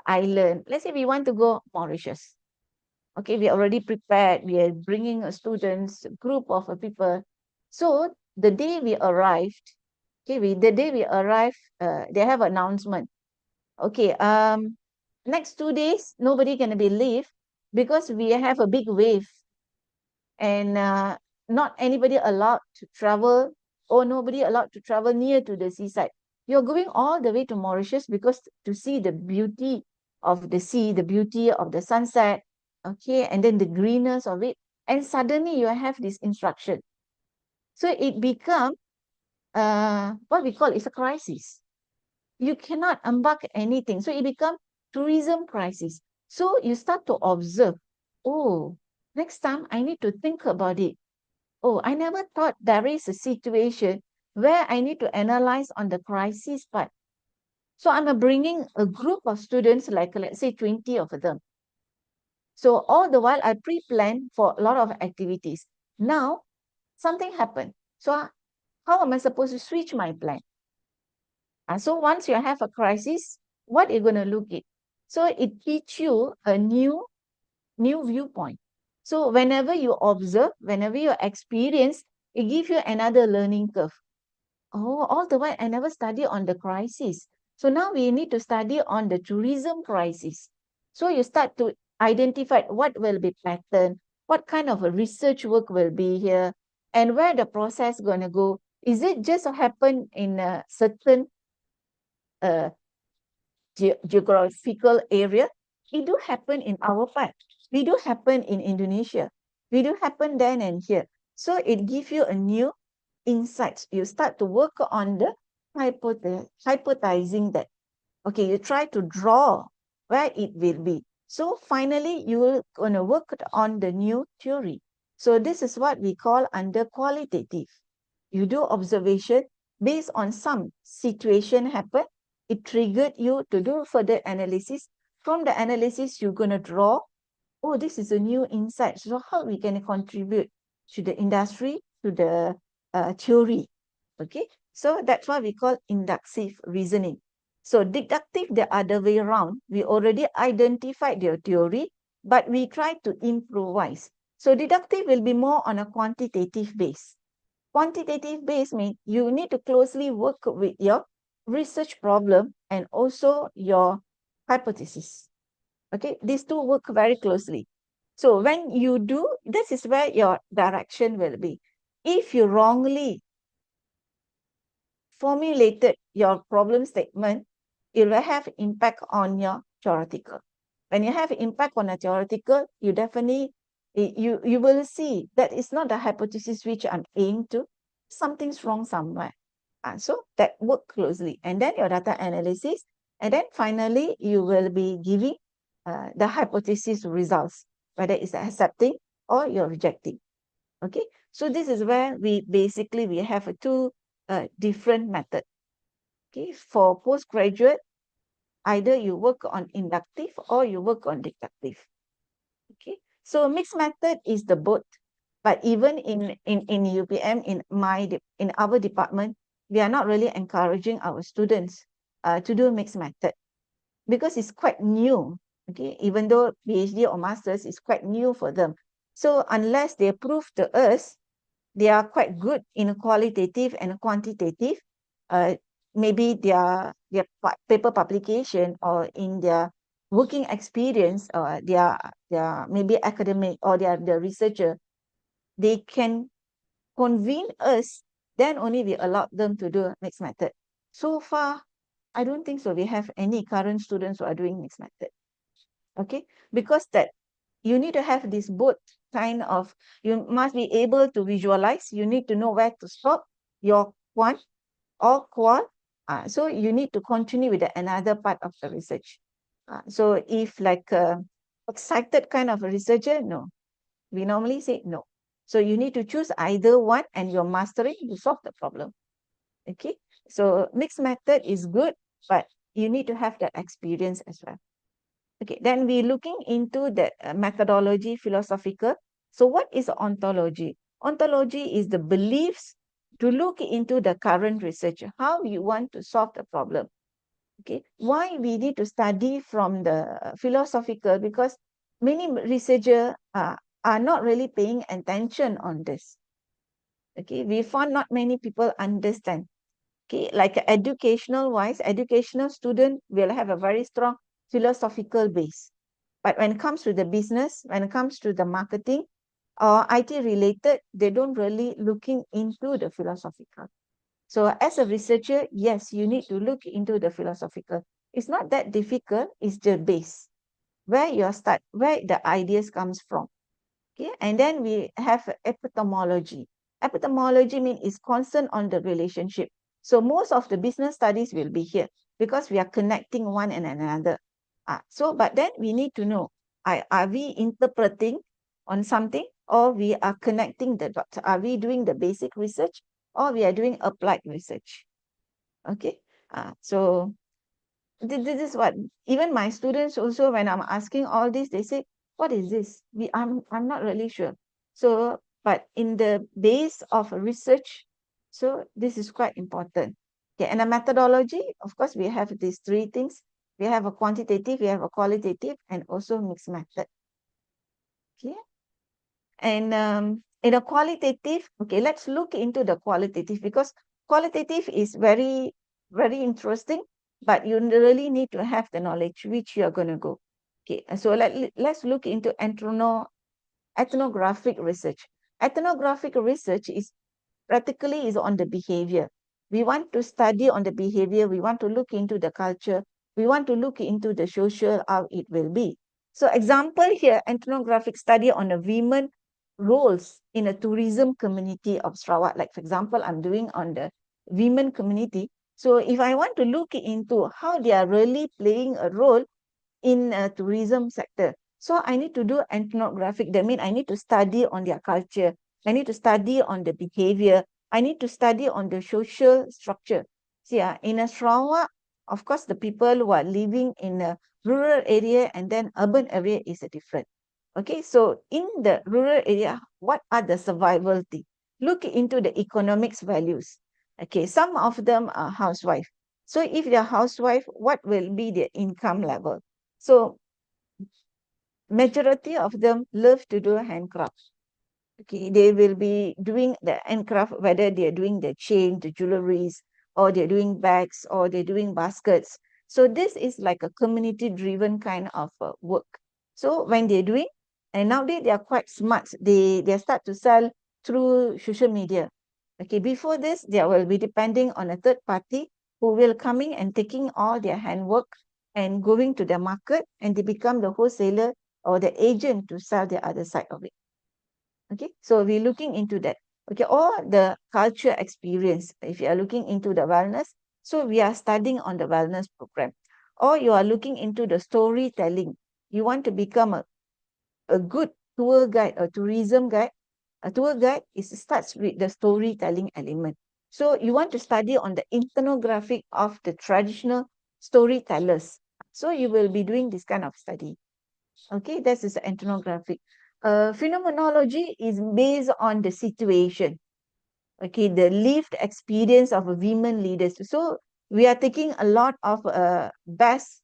island. Let's say we want to go Mauritius. Okay, we are already prepared. We are bringing a students, group of people. So the day we arrived, okay, the day we arrived, they have announcement. Okay, next 2 days nobody gonna be leave because we have a big wave, and not anybody allowed to travel, or nobody allowed to travel near to the seaside. You're going all the way to Mauritius because to see the beauty of the sea, the beauty of the sunset, okay, and then the greenness of it. And suddenly you have this instruction. So it become what we call is a crisis. You cannot embark anything. So it become tourism crisis. So you start to observe, oh, next time I need to think about it. Oh, I never thought there is a situation where I need to analyze on the crisis part. So I'm bringing a group of students, like let's say 20 of them. So all the while I pre-plan for a lot of activities. Now something happened. So how am I supposed to switch my plan? So once you have a crisis, what you're going to look at? So it teach you a new viewpoint. So whenever you observe, whenever you experience, it gives you another learning curve. Oh, all the while I never study on the crisis. So now we need to study on the tourism crisis. So you start to identify what will be pattern, what kind of a research work will be here, and where the process going to go. Is it just happen in a certain uh, geographical area? It do happen in our part. We do happen in Indonesia. We do happen then and here. So it gives you a new insights. You start to work on the hypothesizing that. Okay, you try to draw where it will be. So finally, you will gonna work on the new theory. So this is what we call under qualitative. You do observation based on some situation happen. It triggered you to do further analysis. From the analysis, you're gonna draw, oh, this is a new insight. So how we can contribute to the industry, to the theory. Okay, so that's why we call inductive reasoning. So deductive, the other way around. We already identified your theory, but we try to improvise. So deductive will be more on a quantitative base. Quantitative base means you need to closely work with your research problem and also your hypothesis. Okay, these two work very closely. So when you do, this is where your direction will be. If you wrongly formulated your problem statement, it will have impact on your theoretical. When you have impact on a theoretical, you definitely, you will see that it's not the hypothesis which I'm aiming to. Something's wrong somewhere. So that work closely. And then your data analysis. And then finally, you will be giving the hypothesis results, whether it's accepting or you're rejecting. Okay, so this is where we have two different method. Okay, for postgraduate, either you work on inductive or you work on deductive. Okay, So mixed method is the both. But even in UPM, in our department, we are not really encouraging our students to do mixed method because it's quite new. Okay, even though PhD or masters is quite new for them. So unless they prove to us they are quite good in a qualitative and quantitative, maybe their paper publication or in their working experience or their maybe academic or the researcher, they can convince us, then only we allow them to do mixed method. So far, I don't think so. We have any current students who are doing mixed method. Okay, because that you need to have this both kind of, you must be able to visualize, you need to know where to stop your quant or qual. So you need to continue with another part of the research. So if like a excited kind of a researcher, no, we normally say no. So you need to choose either one and you're mastering to solve the problem. Okay, so mixed method is good, but you need to have that experience as well. Okay, then we're looking into the methodology, philosophical. So what is ontology? Ontology is the beliefs to look into the current research, how you want to solve the problem. Okay, why we need to study from the philosophical? Because many researchers are not really paying attention on this. Okay, we found not many people understand. Okay, like educational wise, educational student will have a very strong philosophical base. But when it comes to the business, when it comes to the marketing or IT related, they don't really looking into the philosophical. So as a researcher, yes, you need to look into the philosophical. It's not that difficult, it's the base, where where the ideas comes from. Okay, and then we have epistemology. Epistemology means is concerned on the relationship. So most of the business studies will be here because we are connecting one and another. But then we need to know, are we interpreting on something or we are connecting the dots? Are we doing the basic research or we are doing applied research? Okay, so this is what even my students also, when I'm asking all this, they say, what is this? I'm not really sure. So but in the base of research, so this is quite important. Okay, and a methodology, of course, we have these three things. We have a quantitative, we have a qualitative, and also mixed method. Okay, and in a qualitative, okay, let's look into the qualitative, because qualitative is very, very interesting, but you really need to have the knowledge which you are going to go. Okay, so let's look into ethnographic research. Ethnographic research is practically is on the behavior. We want to study on the behavior, we want to look into the culture, we want to look into the social, how it will be. So example here, ethnographic study on the women roles in a tourism community of Sarawak. Like for example, I'm doing on the women community. So if I want to look into how they are really playing a role in a tourism sector, so I need to do ethnographic. That means I need to study on their culture. I need to study on the behavior. I need to study on the social structure. See, in a Sarawak, of course, the people who are living in a rural area and then urban area is different. Okay, so in the rural area, what are the survival things? Look into the economics values. Okay, some of them are housewife. So if they're housewife, what will be their income level? So majority of them love to do handcraft. Okay, they will be doing the handcraft, whether they're doing the chain, the jewelries, or they're doing bags, or they're doing baskets. So this is like a community-driven kind of work. So when they're doing, and nowadays they are quite smart. They start to sell through social media. Okay, before this, they will be depending on a third party who will coming and taking all their handwork and going to the market, and they become the wholesaler or the agent to sell the other side of it. Okay, so we're looking into that. Okay, or the culture experience. If you are looking into the wellness, so we are studying on the wellness program. Or you are looking into the storytelling. You want to become a good tour guide, a tourism guide. A tour guide starts with the storytelling element. So you want to study on the ethnographic of the traditional storytellers. So you will be doing this kind of study. Okay, this is ethnographic. Phenomenology is based on the situation, okay, the lived experience of women leaders. So we are taking a lot of best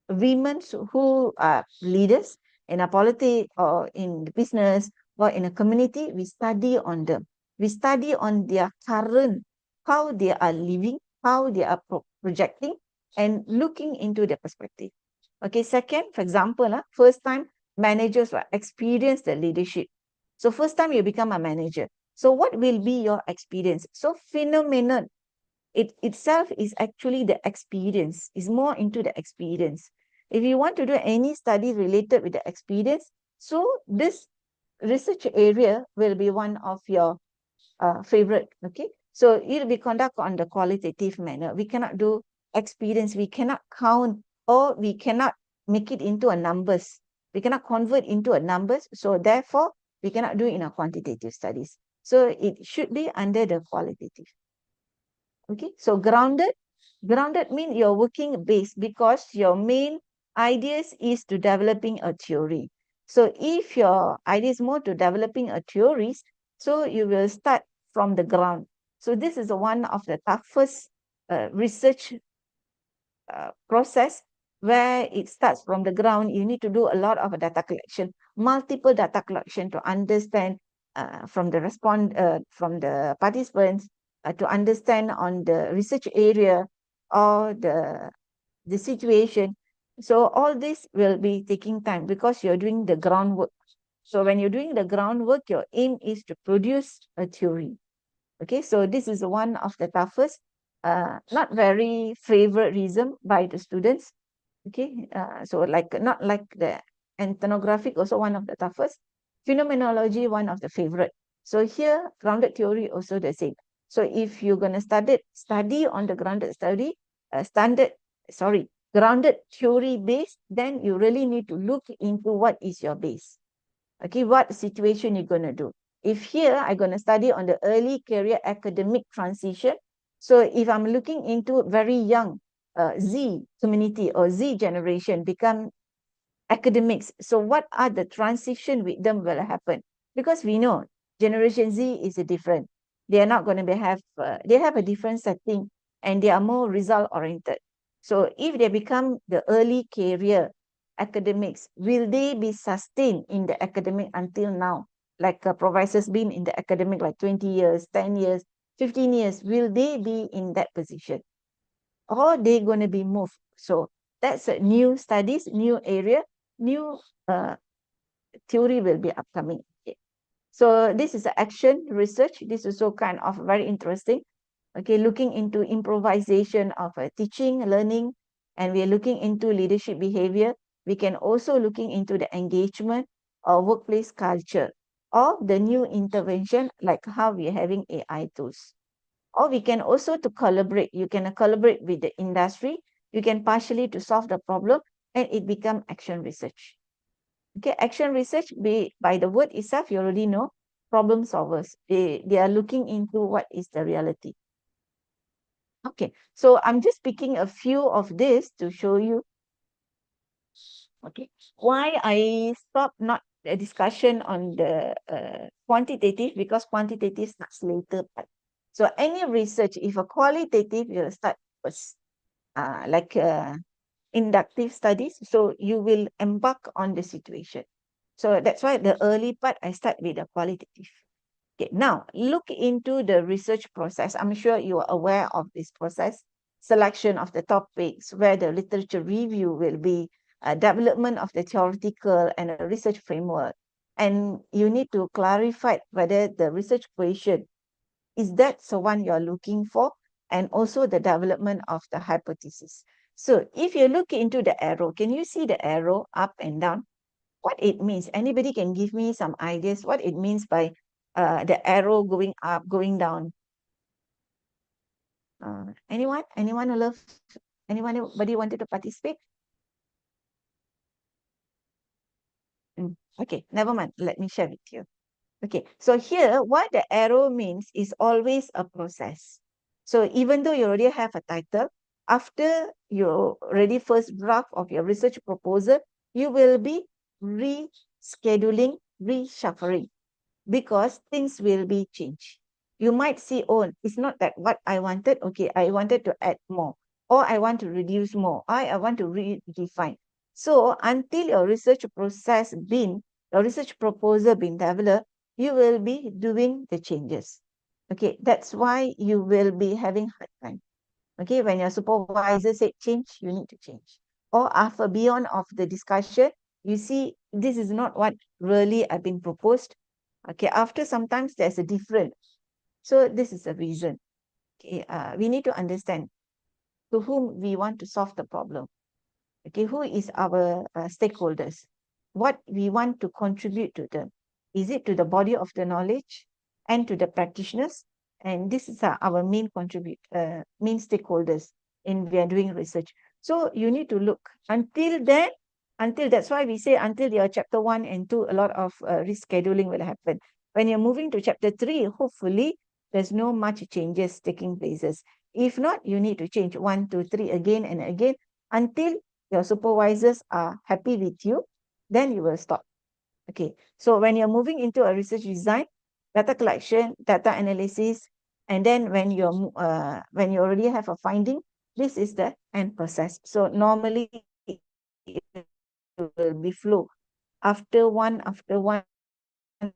women who are leaders in a politics or in the business or in a community. We study on them. We study on their current, how they are living, how they are projecting, and looking into their perspective. Okay, second, for example, first time managers will experience the leadership. So first time you become a manager. So what will be your experience? So phenomenon, it itself is actually the experience, is more into the experience. If you want to do any study related with the experience, so this research area will be one of your favorite, okay? So it will be conducted on the qualitative manner. We cannot do experience, we cannot count, or we cannot make it into a numbers. We cannot convert into a numbers, so therefore, we cannot do it in a quantitative studies. So it should be under the qualitative. Okay, so grounded means you're working base because your main ideas is to developing a theory. So if your idea is more to developing a theories, so you will start from the ground. So this is one of the toughest research process where it starts from the ground. You need to do a lot of data collection, multiple data collection to understand from the participants, to understand on the research area or the situation. So all this will be taking time because you're doing the groundwork. So when you're doing the groundwork, your aim is to produce a theory. Okay, so this is one of the toughest, not very favorite reason by the students. Okay, so like not like the ethnographic, also one of the toughest. Phenomenology, one of the favorite. So here, grounded theory also the same. So if you're gonna study on the grounded study, grounded theory base, then you really need to look into what is your base. Okay, what situation you're gonna do. If here I'm gonna study on the early career academic transition, so if I'm looking into very young Z community or Z generation become academics, so what are the transition with them will happen? Because we know Generation Z is a different. They are not going to have, they have a different setting and they are more result oriented. So if they become the early career academics, will they be sustained in the academic until now? Like professors been in the academic like 20 years, 10 years, 15 years, will they be in that position? Or they going to be moved? So that's a new studies, new area, new theory will be upcoming. Okay. So this is action research. This is also kind of very interesting. Okay, looking into improvisation of teaching, learning, and we are looking into leadership behavior. We can also looking into the engagement or workplace culture or the new intervention like how we are having AI tools. Or we can also to collaborate. You can collaborate with the industry. You can partially to solve the problem and it become action research. Okay, action research by the word itself, you already know, problem solvers. They are looking into what is the reality. Okay, so I'm just picking a few of this to show you. Okay, why I stop not a discussion on the quantitative, because quantitative starts later part. So any research, if a qualitative, you'll start first, like inductive studies. So you will embark on the situation. So that's why the early part, I start with the qualitative. Okay, now look into the research process. I'm sure you are aware of this process. Selection of the topics, where the literature review will be, development of the theoretical and a research framework. And you need to clarify whether the research question, is that the one you're looking for? And also the development of the hypothesis. So if you look into the arrow, can you see the arrow up and down? What it means? Anybody can give me some ideas what it means by the arrow going up, going down? Anyone? Anyone who loves? Anybody wanted to participate? Okay, never mind. Let me share with you. Okay, so here what the arrow means is always a process. So even though you already have a title, after you already first draft of your research proposal, you will be rescheduling reshuffling because things will be changed. You might see, oh, it's not that what I wanted. Okay, I wanted to add more, or I want to reduce more, I want to redefine. So until your research your research proposal been developed, you will be doing the changes. Okay, that's why you will be having hard time. Okay, when your supervisor said change, you need to change. Or after beyond of the discussion, you see this is not what really I've been proposed. Okay, after sometimes there's a difference. So this is a reason. Okay, we need to understand to whom we want to solve the problem. Okay, who is our stakeholders? What we want to contribute to them? Is it to the body of the knowledge and to the practitioners? And this is our main main stakeholders in we are doing research. So you need to look until then, until that's why we say until your chapter 1 and 2, a lot of rescheduling will happen. When you're moving to chapter 3, hopefully there's no much changes taking places. If not, you need to change 1, 2, 3 again and again until your supervisors are happy with you, then you will stop. Okay, so when you're moving into a research design, data collection, data analysis, and then when you already have a finding, this is the end process. So normally it will be flow after one, after one, after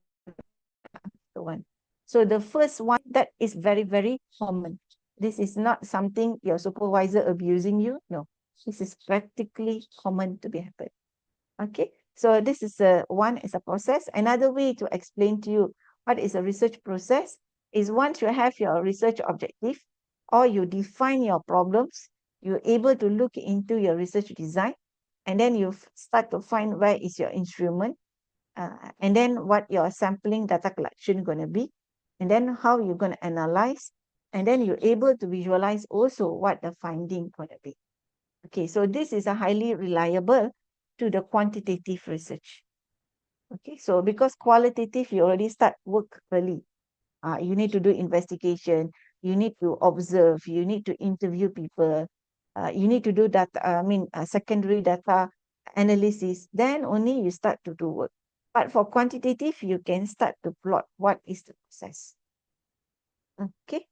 one. So the first one, that is very, very common. This is not something your supervisor abusing you. No, this is practically common to be happen. Okay, so this is one is a process. Another way to explain to you what is a research process is once you have your research objective or you define your problems, you're able to look into your research design, and then you start to find where is your instrument, and then what your sampling data collection going to be, and then how you're going to analyze, and then you're able to visualize also what the finding going to be. Okay, so this is a highly reliable to the quantitative research. Okay, so because qualitative, you already start work early. You need to do investigation, you need to observe, you need to interview people, you need to do data, secondary data analysis, then only you start to do work. But for quantitative, you can start to plot what is the process. Okay.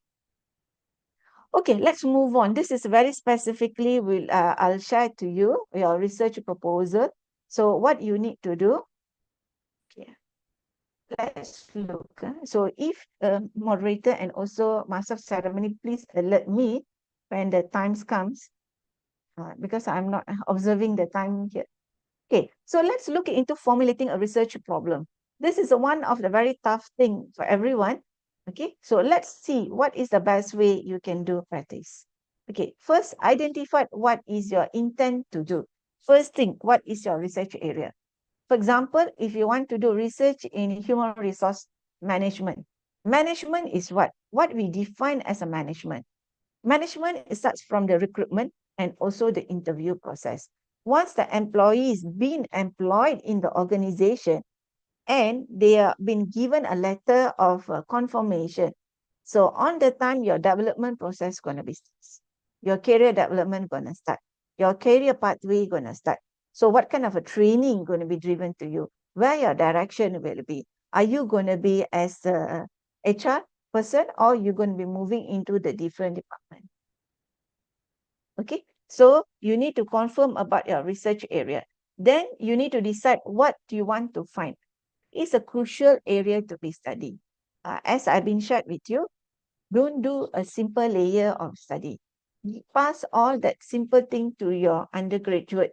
Okay, let's move on. This is very specifically, I'll share to you your research proposal. So what you need to do, okay, let's look. So if moderator and also master of ceremony, please alert me when the times comes, because I'm not observing the time here. Okay, so let's look into formulating a research problem. This is one of the very tough thing for everyone. Okay, so let's see what is the best way you can do practice. Okay, first identify what is your intent to do. First thing, what is your research area? For example, if you want to do research in human resource management, management is what? What we define as a management. Management starts from the recruitment and also the interview process. Once the employee is being employed in the organization and they are been given a letter of confirmation, so on the time your development process going to be starts. Your career development going to start. Your career pathway going to start. So what kind of a training going to be driven to you? Where your direction will be? Are you going to be as a HR person or you going to be moving into the different department? Okay, so you need to confirm about your research area. Then you need to decide what you want to find. It's a crucial area to be studied. As I've been shared with you, don't do a simple layer of study. Pass all that simple thing to your undergraduate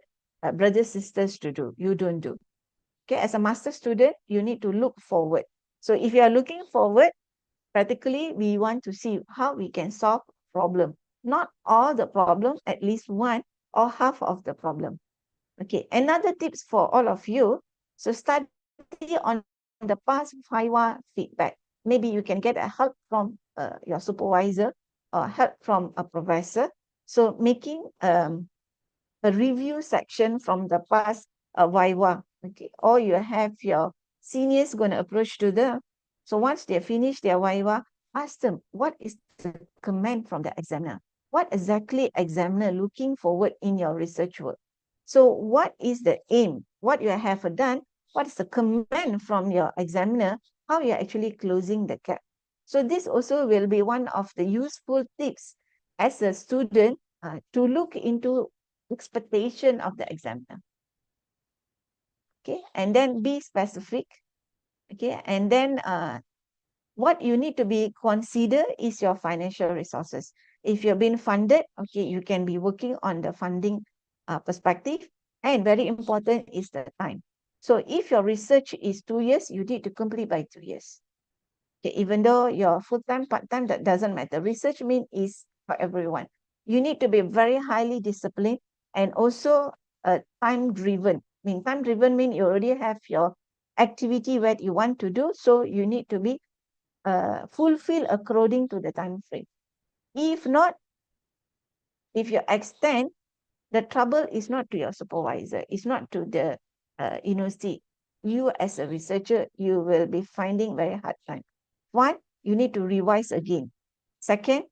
brothers, sisters to do. You don't do. Okay, as a master student, you need to look forward. So if you are looking forward, practically we want to see how we can solve problem. Not all the problems, at least one or half of the problem. Okay, another tips for all of you. So study on the past FIWA feedback. Maybe you can get a help from your supervisor or help from a professor. So making a review section from the past Viva. Okay, or you have your seniors going to approach to them. So once they finish their Viva, ask them what is the comment from the examiner. What exactly examiner looking forward in your research work? So what is the aim? What you have done, what is the comment from your examiner, how you're actually closing the gap. So this also will be one of the useful tips as a student to look into expectation of the examiner. Okay, and then be specific. Okay, and then what you need to be consider is your financial resources. If you're being funded, okay, you can be working on the funding perspective. And very important is the time. So if your research is 2 years, you need to complete by 2 years. Okay, even though you're full-time, part-time, that doesn't matter. Research is for everyone. You need to be very highly disciplined and also time-driven. Time-driven means you already have your activity what you want to do, so you need to be fulfill according to the time frame. If not, if you extend, the trouble is not to your supervisor, it's not to the university. You as a researcher, you will be finding very hard time. One, you need to revise again. Second,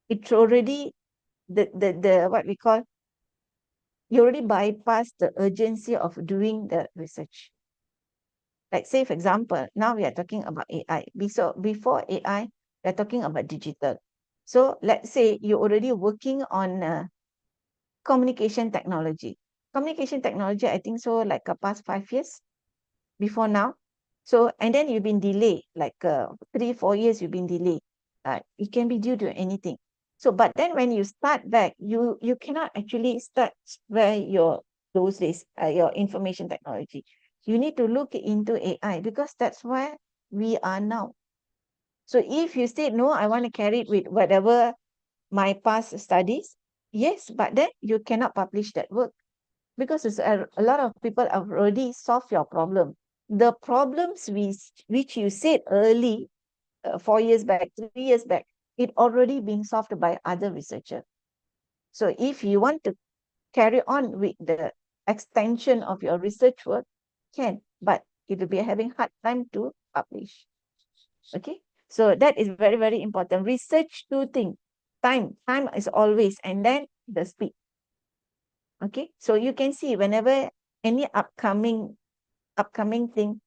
it's already the what we call, you already bypass the urgency of doing the research. Like say, for example, now we are talking about AI. Before AI, we are talking about digital. So let's say you're already working on communication technology. Communication technology, I think so, like past 5 years before now. So, and then you've been delayed, like 3-4 years you've been delayed. It can be due to anything. So, but then when you start back, you cannot actually start where those days, your information technology. You need to look into AI because that's where we are now. So if you say, no, I want to carry it with whatever my past studies, yes, but then you cannot publish that work because it's a lot of people have already solved your problem. The problems which you said early, 4 years back, 3 years back, it already been solved by other researchers. So if you want to carry on with the extension of your research work, can, but it will be having hard time to publish. Okay, so that is very, very important. Research, two things. Time is always, and then the speed. Okay, so you can see whenever any upcoming thing,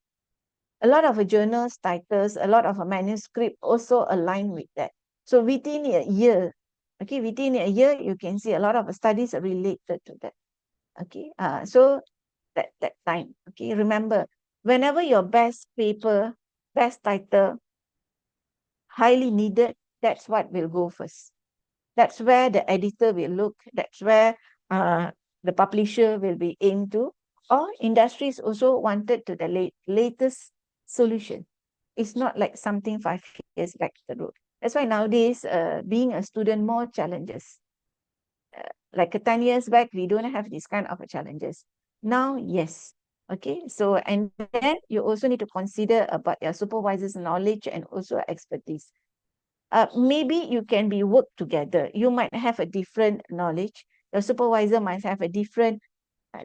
a lot of journals, titles, a lot of a manuscript also align with that. So within a year, okay, within a year, you can see a lot of studies are related to that. Okay, so that time, okay, remember, whenever your best paper, best title, highly needed, that's what will go first. That's where the editor will look. That's where the publisher will be aimed to. Or industries also wanted to the latest solution. It's not like something 5 years back the road. That's why nowadays, being a student, more challenges. Like 10 years back, we don't have this kind of challenges. Now, yes. Okay, so and then you also need to consider about your supervisor's knowledge and also expertise. Maybe you can be work together. You might have a different knowledge. Your supervisor might have a different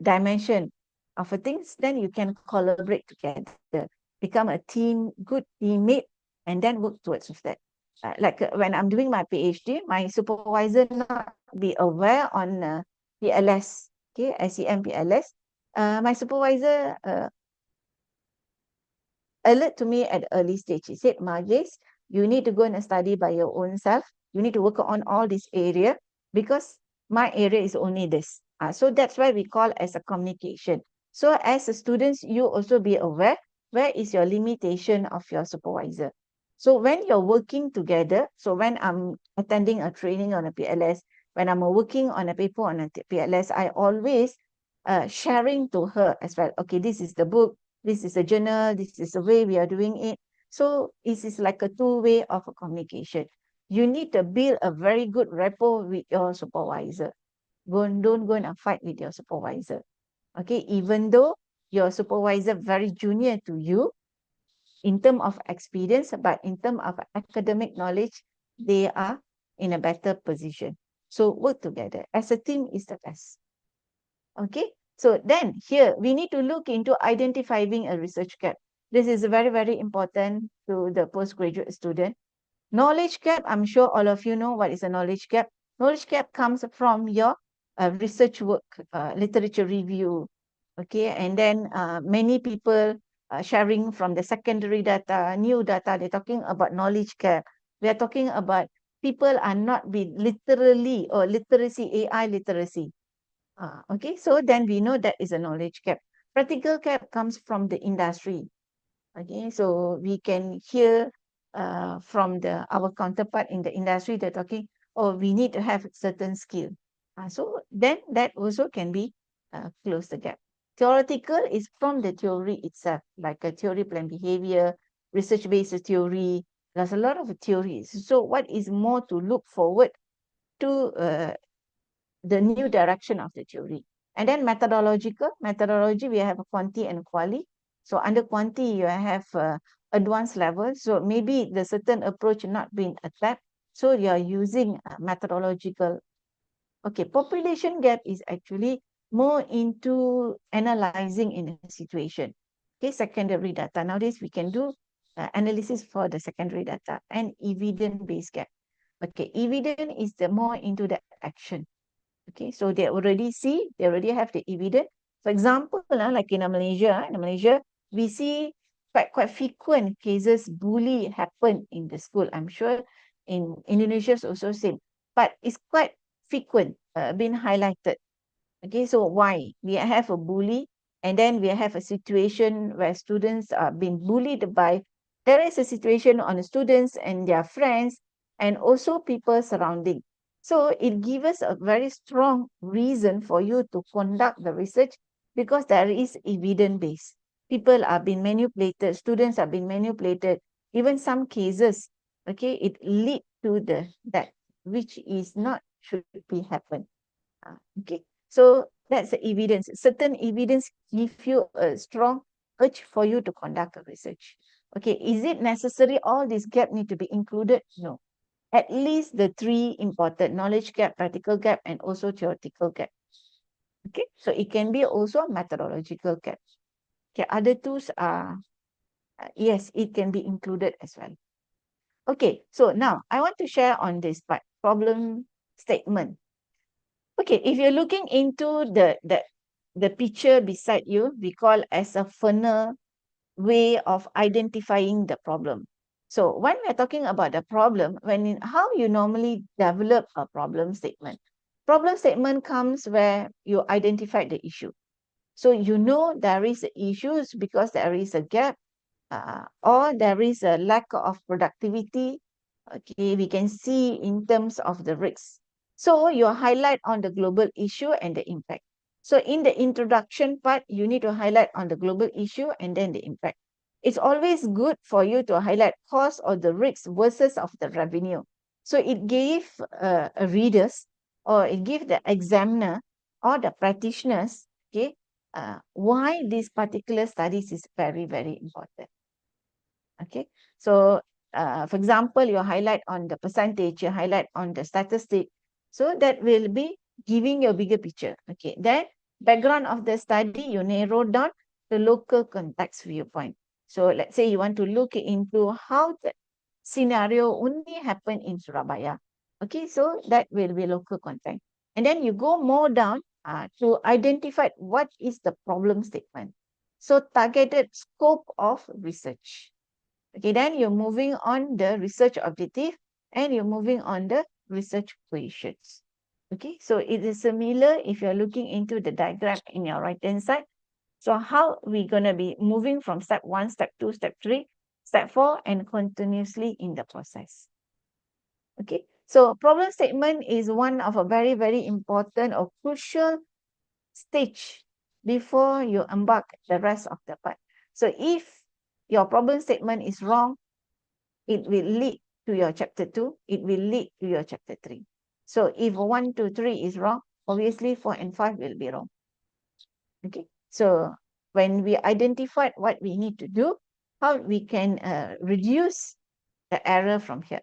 dimension of things. Then you can collaborate together, become a team, good teammate, and then work towards with that. Like when I'm doing my PhD, my supervisor not be aware on PLS, okay, SEM PLS. My supervisor alert to me at early stage. He said, Marjis, you need to go and study by your own self. You need to work on all this area because my area is only this. So that's why we call as a communication. So as a students, you also be aware where is your limitation of your supervisor. So when you're working together, so when I'm attending a training on a PLS, when I'm working on a paper on a PLS, I always sharing to her as well. Okay, this is the book, this is a journal, this is the way we are doing it. So it is like a two-way of a communication. You need to build a very good rapport with your supervisor. Don't go and fight with your supervisor. Okay, even though your supervisor very junior to you in terms of experience, but in terms of academic knowledge, they are in a better position. So work together. As a team is the best. Okay, so then here we need to look into identifying a research gap. This is very, very important to the postgraduate student. Knowledge gap, I'm sure all of you know what is a knowledge gap. Knowledge gap comes from your research work, literature review, Okay, and then many people sharing from the secondary data, new data, they're talking about knowledge gap. We are talking about people are not be literally or literacy, AI literacy. Okay, so then we know that is a knowledge gap. Practical gap comes from the industry. Okay, so we can hear from our counterpart in the industry, they're talking, oh, we need to have certain skill. So then that also can be close the gap. Theoretical is from the theory itself, like a theory plan behavior, research-based theory. There's a lot of theories. So what is more to look forward to the new direction of the theory. And then methodology, we have a quanti and quali. So under quanti, you have advanced level. So maybe the certain approach not being adapted. So you are using methodological. Okay, population gap is actually more into analyzing in a situation. Okay, secondary data. Nowadays, we can do analysis for the secondary data and evidence-based gap. Okay, evidence is the more into the action. Okay, so they already see, they already have the evidence. For example, like in Malaysia, we see quite frequent cases bully happen in the school. I'm sure in Indonesia is also same, but it's quite frequent, being highlighted. Okay, so why? We have a bully, and then we have a situation where students are being bullied by, there is a situation on the students and their friends, and also people surrounding. So it gives us a very strong reason for you to conduct the research because there is evidence base. People are being manipulated, students are being manipulated, even some cases, okay, it lead to that which is not should be happen. Okay. So that's the evidence. Certain evidence give you a strong urge for you to conduct a research. Okay, is it necessary all this gap need to be included? No. At least the three important: knowledge gap, practical gap, and also theoretical gap. Okay, so it can be also a methodological gap. Okay, other tools are, yes, it can be included as well. Okay, so now I want to share on this part, problem statement. Okay, if you're looking into the picture beside you, we call as a funnel way of identifying the problem. So when we're talking about the problem, how you normally develop a problem statement. Problem statement comes where you identify the issue. So you know there is issues because there is a gap or there is a lack of productivity. Okay, we can see in terms of the risks. So you highlight on the global issue and the impact. So in the introduction part, you need to highlight on the global issue and then the impact. It's always good for you to highlight cost or the risks versus of the revenue. So it gave readers or it gave the examiner or the practitioners, okay, why this particular studies is very, very important. Okay, so for example, you highlight on the percentage, you highlight on the statistic. So that will be giving you a bigger picture. Okay, then background of the study, you narrow down the local context viewpoint. So let's say you want to look into how the scenario only happen in Surabaya. Okay, so that will be local context. And then you go more down to identify what is the problem statement. So targeted scope of research. Okay, then you're moving on the research objective and you're moving on the research questions. Okay, so it is similar if you're looking into the diagram in your right-hand side. So how we going to be moving from step 1, step 2, step 3, step 4, and continuously in the process. Okay, so problem statement is one of a very, very important or crucial stage before you embark the rest of the part. So if your problem statement is wrong, it will lead to your chapter 2, it will lead to your chapter 3. So if 1, 2, 3 is wrong, obviously 4 and 5 will be wrong. Okay, so when we identified what we need to do, how we can reduce the error from here.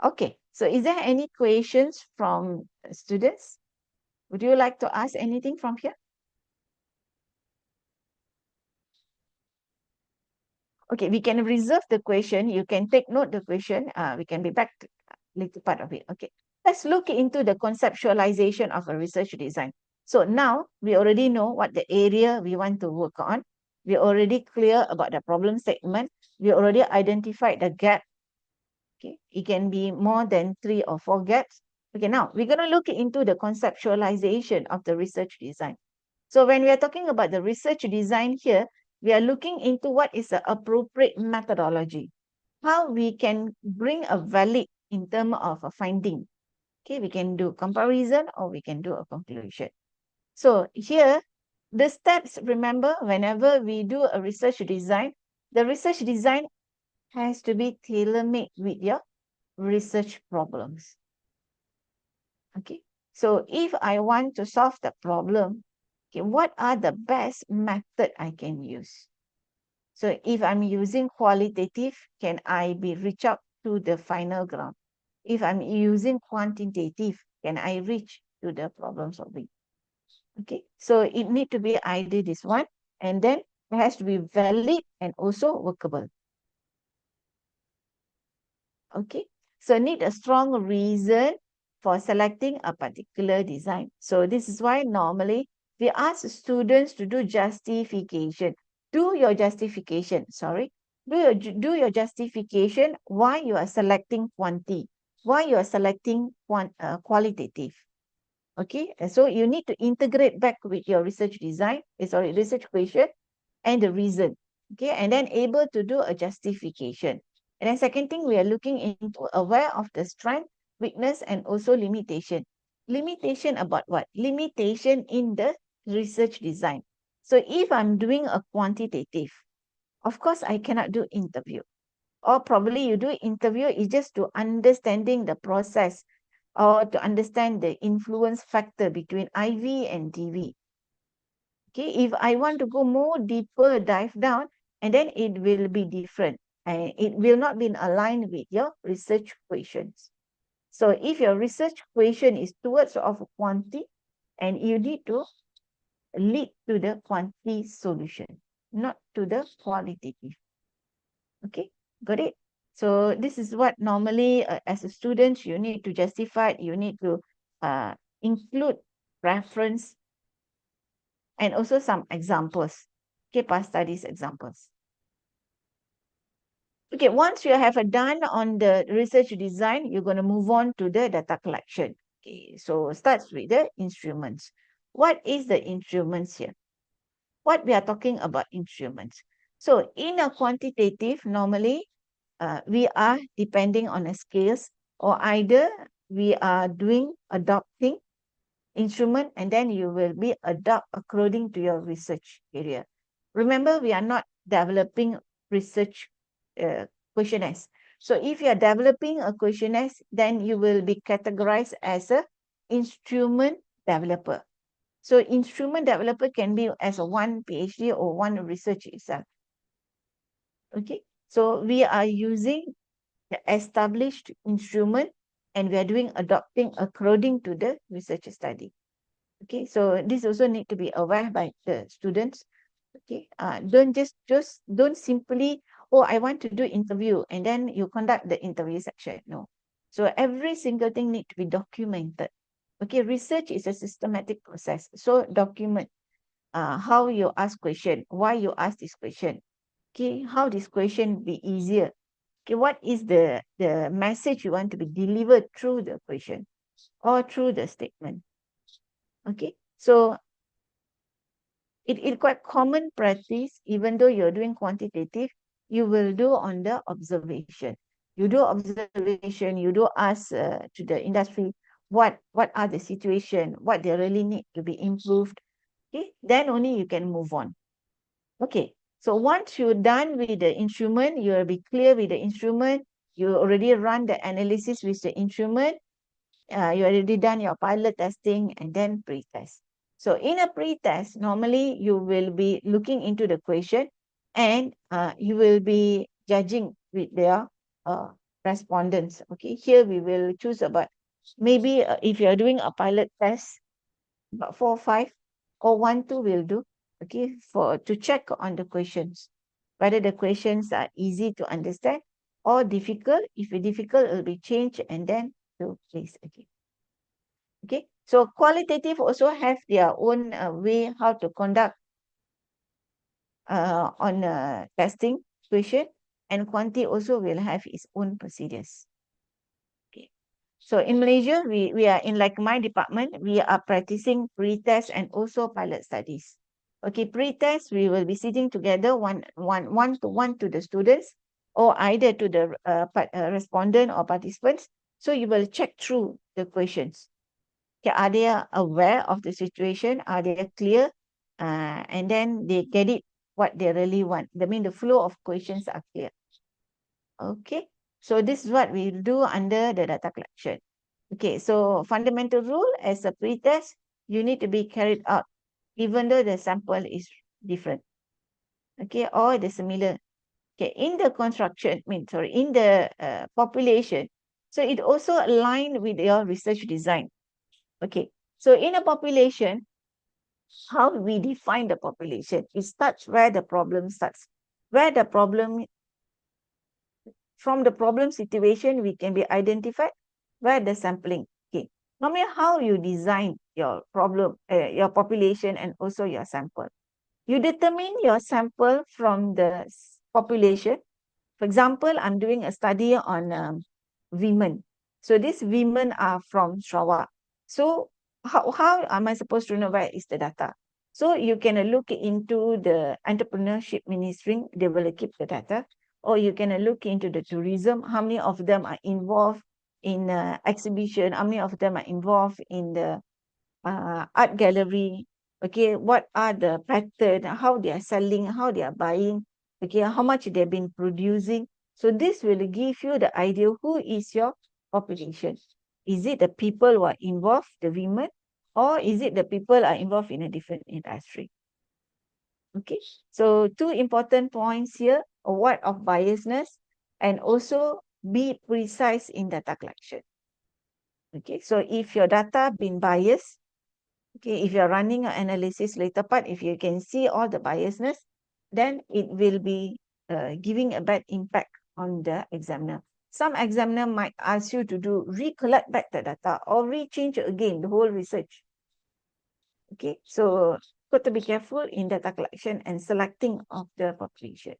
Okay, so is there any questions from students? Would you like to ask anything from here? Okay, we can reserve the question. You can take note the question. We can be back to later part of it. Okay, let's look into the conceptualization of a research design. So now we already know what the area we want to work on. We're already clear about the problem statement. We already identified the gap. Okay, it can be more than 3 or 4 gaps. Okay, now we're going to look into the conceptualization of the research design. So when we are talking about the research design here, we are looking into what is the appropriate methodology, how we can bring a valid in terms of a finding. Okay, we can do comparison or we can do a conclusion. So here, the steps, remember, whenever we do a research design, the research design has to be tailor-made with your research problems. Okay, so if I want to solve the problem, okay, what are the best method I can use? So if I'm using qualitative, can I be reach up to the final ground? If I'm using quantitative, can I reach to the problem solving? Okay, so it need to be either this one, and then it has to be valid and also workable. Okay, so need a strong reason for selecting a particular design. So this is why normally we ask students to do justification. Do your justification, sorry. Do your justification why you are selecting quantity, why you are selecting qualitative. Okay, and so you need to integrate back with your research design, research question and the reason. Okay, and then able to do a justification. And then second thing, we are looking into aware of the strength, weakness, and also limitation. Limitation about what? Limitation in the research design. So if I'm doing a quantitative, of course, I cannot do interview. Or probably you do interview is just to understanding the process or to understand the influence factor between IV and DV. Okay, if I want to go more deeper, dive down, and then it will be different. And it will not be aligned with your research questions. So if your research question is towards of quantity, and you need to lead to the quantity solution, not to the qualitative. Okay, got it? So this is what normally as a student, you need to justify, you need to include reference and also some examples. Okay, past studies examples. Okay, once you have done on the research design, you're going to move on to the data collection. Okay, so starts with the instruments. What is the instruments here? What we are talking about instruments. So in a quantitative, normally we are depending on a scales, or either we are doing adopting instrument and then you will be adopt according to your research area. Remember, we are not developing research questionnaires. So if you are developing a questionnaire, then you will be categorized as a instrument developer. So instrument developer can be as a one PhD or one research itself. Okay, so we are using the established instrument and we are doing adopting according to the research study. Okay, so this also need to be aware by the students. Okay, don't simply, oh, I want to do interview and then you conduct the interview section. No. So every single thing need to be documented. Okay, research is a systematic process. So document how you ask question, why you ask this question. Okay, how this question be easier. Okay, what is the message you want to be delivered through the question or through the statement. Okay, so it quite common practice, even though you're doing quantitative, you will do on the observation. You do observation, you do ask to the industry, what are the situation, what they really need to be improved. Okay, then only you can move on. Okay, so once you're done with the instrument, you will be clear with the instrument, you already run the analysis with the instrument, you already done your pilot testing and then pre-test. So in a pre-test, normally you will be looking into the question and you will be judging with their respondents. Okay, here we will choose about, maybe if you are doing a pilot test, about 4 or 5 or 1, 2 will do. Okay, to check on the questions, whether the questions are easy to understand or difficult. If it's difficult, it will be changed and then to place again. Okay, So qualitative also have their own way how to conduct on testing question, and quanti also will have its own procedures. Okay. So in Malaysia, we are in, like my department, we are practicing pre-test and also pilot studies. Okay, pre-test, we will be sitting together one-to-one to the students, or either to the respondent or participants. So you will check through the questions. Okay, are they aware of the situation? Are they clear? And then they get it what they really want. I mean, the flow of questions are clear. Okay, so this is what we do under the data collection. Okay, so fundamental rule as a pre-test, you need to be carried out even though the sample is different. Okay, or the similar. Okay, in the construction, in the population, so it also aligned with your research design. Okay, so in a population, how we define the population, it starts where the problem starts. Where the problem, from the problem situation, we can be identified where the sampling. Okay, no matter how you design your problem, your population and also your sample. You determine your sample from the population. For example, I'm doing a study on women. So these women are from Sarawak. So how am I supposed to know where is the data? So you can look into the entrepreneurship ministry, they will keep the data. Or you can look into the tourism, how many of them are involved in exhibition, how many of them are involved in the art gallery. Okay, what are the pattern, how they are selling, how they are buying, okay, how much they've been producing. So this will give you the idea who is your population. Is it the people who are involved, the women, or is it the people are involved in a different industry? Okay, so two important points here, what of biasness, and also be precise in data collection. Okay, so if your data been biased, okay, if you're running an analysis later part, if you can see all the biasness, then it will be giving a bad impact on the examiner. Some examiner might ask you to recollect back the data or rechange again the whole research. Okay, so got to be careful in data collection and selecting of the population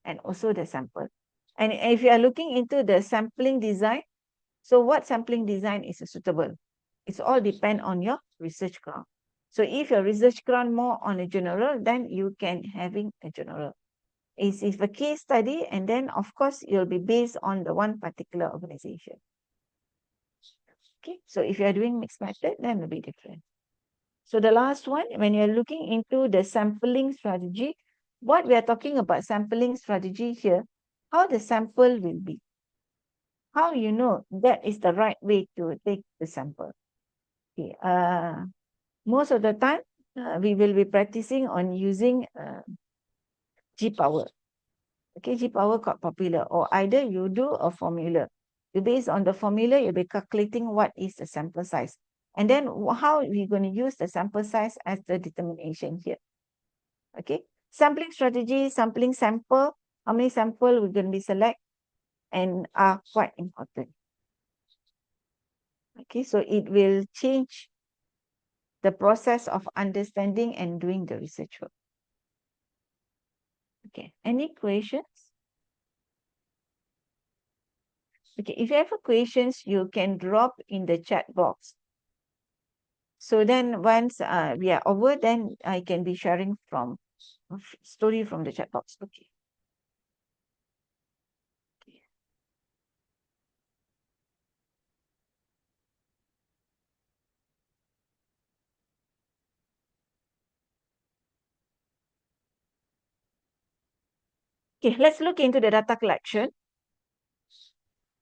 and also the sample. And if you are looking into the sampling design, so what sampling design is suitable? It's all depend on your research ground. So if your research ground more on a general, then you can having a general. It's a case study, and then of course you'll be based on the one particular organization. Okay, so if you're doing mixed method, then it'll be different. So the last one, when you're looking into the sampling strategy, what we are talking about sampling strategy here, how the sample will be. How you know that is the right way to take the sample. Okay, most of the time, we will be practicing on using G power. Okay, G power got popular, or either you do a formula. You based on the formula, you'll be calculating what is the sample size. And then how we're going to use the sample size as the determination here. Okay, sampling strategy, sampling sample, how many sample we're going to be select, and are quite important. Okay, so it will change the process of understanding and doing the research work. Okay, any questions? Okay, if you have questions, you can drop in the chat box. So then once we are over, then I can be sharing from story from the chat box. Okay. Okay, let's look into the data collection.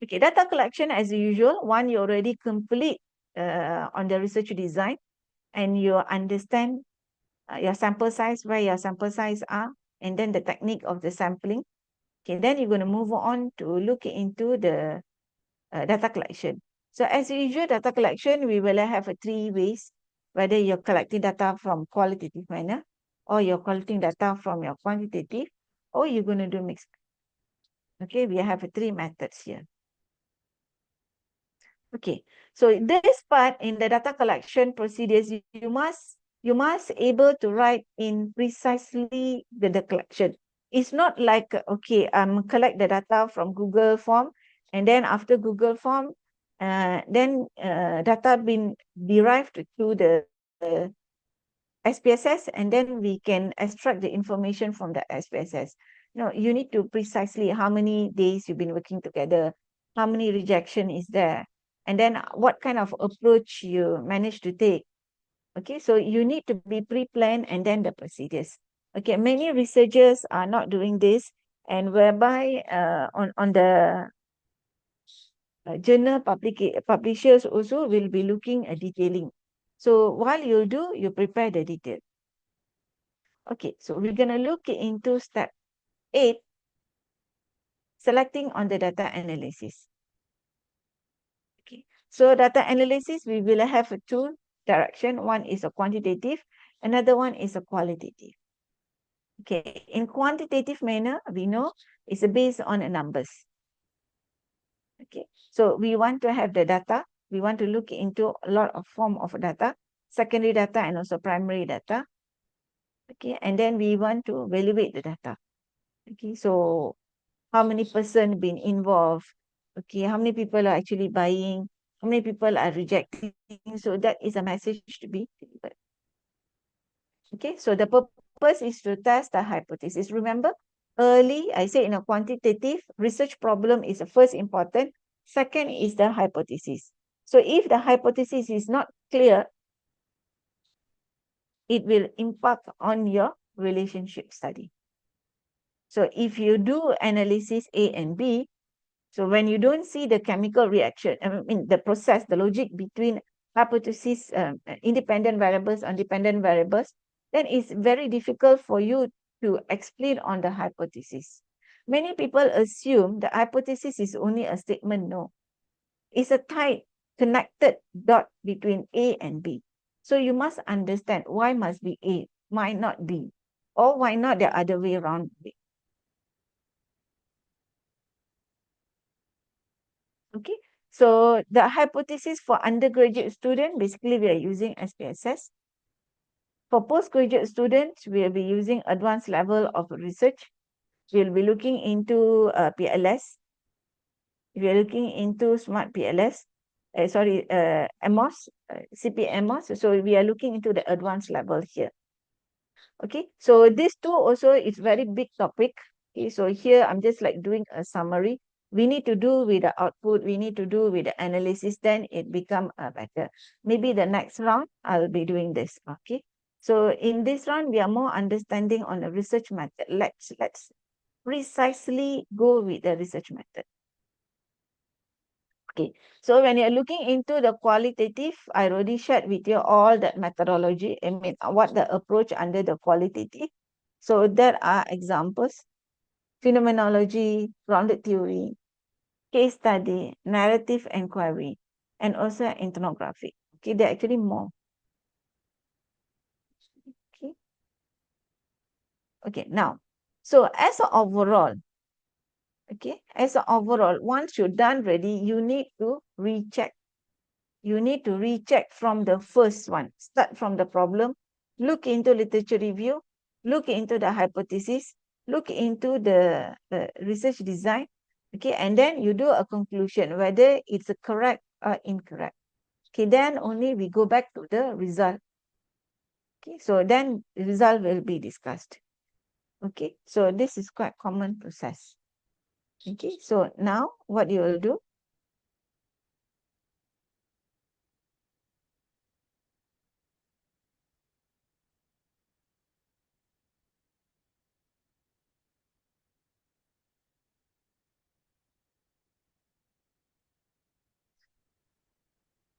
Okay, data collection as usual, one you already complete on the research design, and you understand your sample size, where your sample size are, and then the technique of the sampling. Okay, then you're going to move on to look into the data collection. So as usual, data collection, we will have three ways, whether you're collecting data from qualitative manner, or you're collecting data from your quantitative, or you're going to do mixed. Okay, we have three methods here. Okay, so this part in the data collection procedures, you must able to write in precisely the collection. It's not like, okay, collect the data from Google form, and then after Google form, then data been derived to the SPSS, and then we can extract the information from the SPSS. No, you need to precisely how many days you've been working together, how many rejection is there, and then what kind of approach you manage to take. Okay, so you need to be pre-planned and then the procedures. Okay, many researchers are not doing this, and whereby on the journal publishers also will be looking at detailing. So while you do, you prepare the detail. Okay, so we're going to look into step 8, selecting on the data analysis. Okay, so data analysis, we will have two directions. One is a quantitative, another one is a qualitative. Okay, in quantitative manner, we know it's based on numbers. Okay, so we want to have the data. We want to look into a lot of form of data, secondary data and also primary data. Okay, and then we want to evaluate the data. Okay, so how many person been involved? Okay, how many people are actually buying? How many people are rejecting? So that is a message to be delivered. Okay, so the purpose is to test the hypothesis. Remember, early, I said in a quantitative research problem is the first important. Second is the hypothesis. So if the hypothesis is not clear, it will impact on your relationship study. So if you do analysis A and B, so when you don't see the chemical reaction, I mean the process, the logic between hypothesis, independent variables and dependent variables, then it's very difficult for you to explain on the hypothesis. Many people assume the hypothesis is only a statement. No, it's a tight connected dot between A and B. So you must understand why must be A, why not B, or why not the other way around B. Okay, so the hypothesis for undergraduate student, basically we are using SPSS. For postgraduate students, we will be using advanced level of research. We'll be looking into PLS. We are looking into smart PLS. MOS, CPMOS. So we are looking into the advanced level here. Okay, so this too also is very big topic. Okay, so here I'm just like doing a summary. We need to do with the output, we need to do with the analysis, then it become better. Maybe the next round, I'll be doing this, okay? So in this round, we are more understanding on the research method. Let's precisely go with the research method. Okay, so when you're looking into the qualitative, I already shared with you all that methodology, I mean, what the approach under the qualitative. So there are examples, phenomenology, grounded theory, case study, narrative inquiry, and also ethnography. Okay, there are actually more. Okay, okay, now, so as an overall, okay, as an overall, once you're done ready, you need to recheck. You need to recheck from the first one. Start from the problem, look into literature review, look into the hypothesis, look into the research design, okay, and then you do a conclusion whether it's correct or incorrect. Okay, then only we go back to the result. Okay, so then the result will be discussed. Okay, so this is quite common process. Okay, so now what you will do,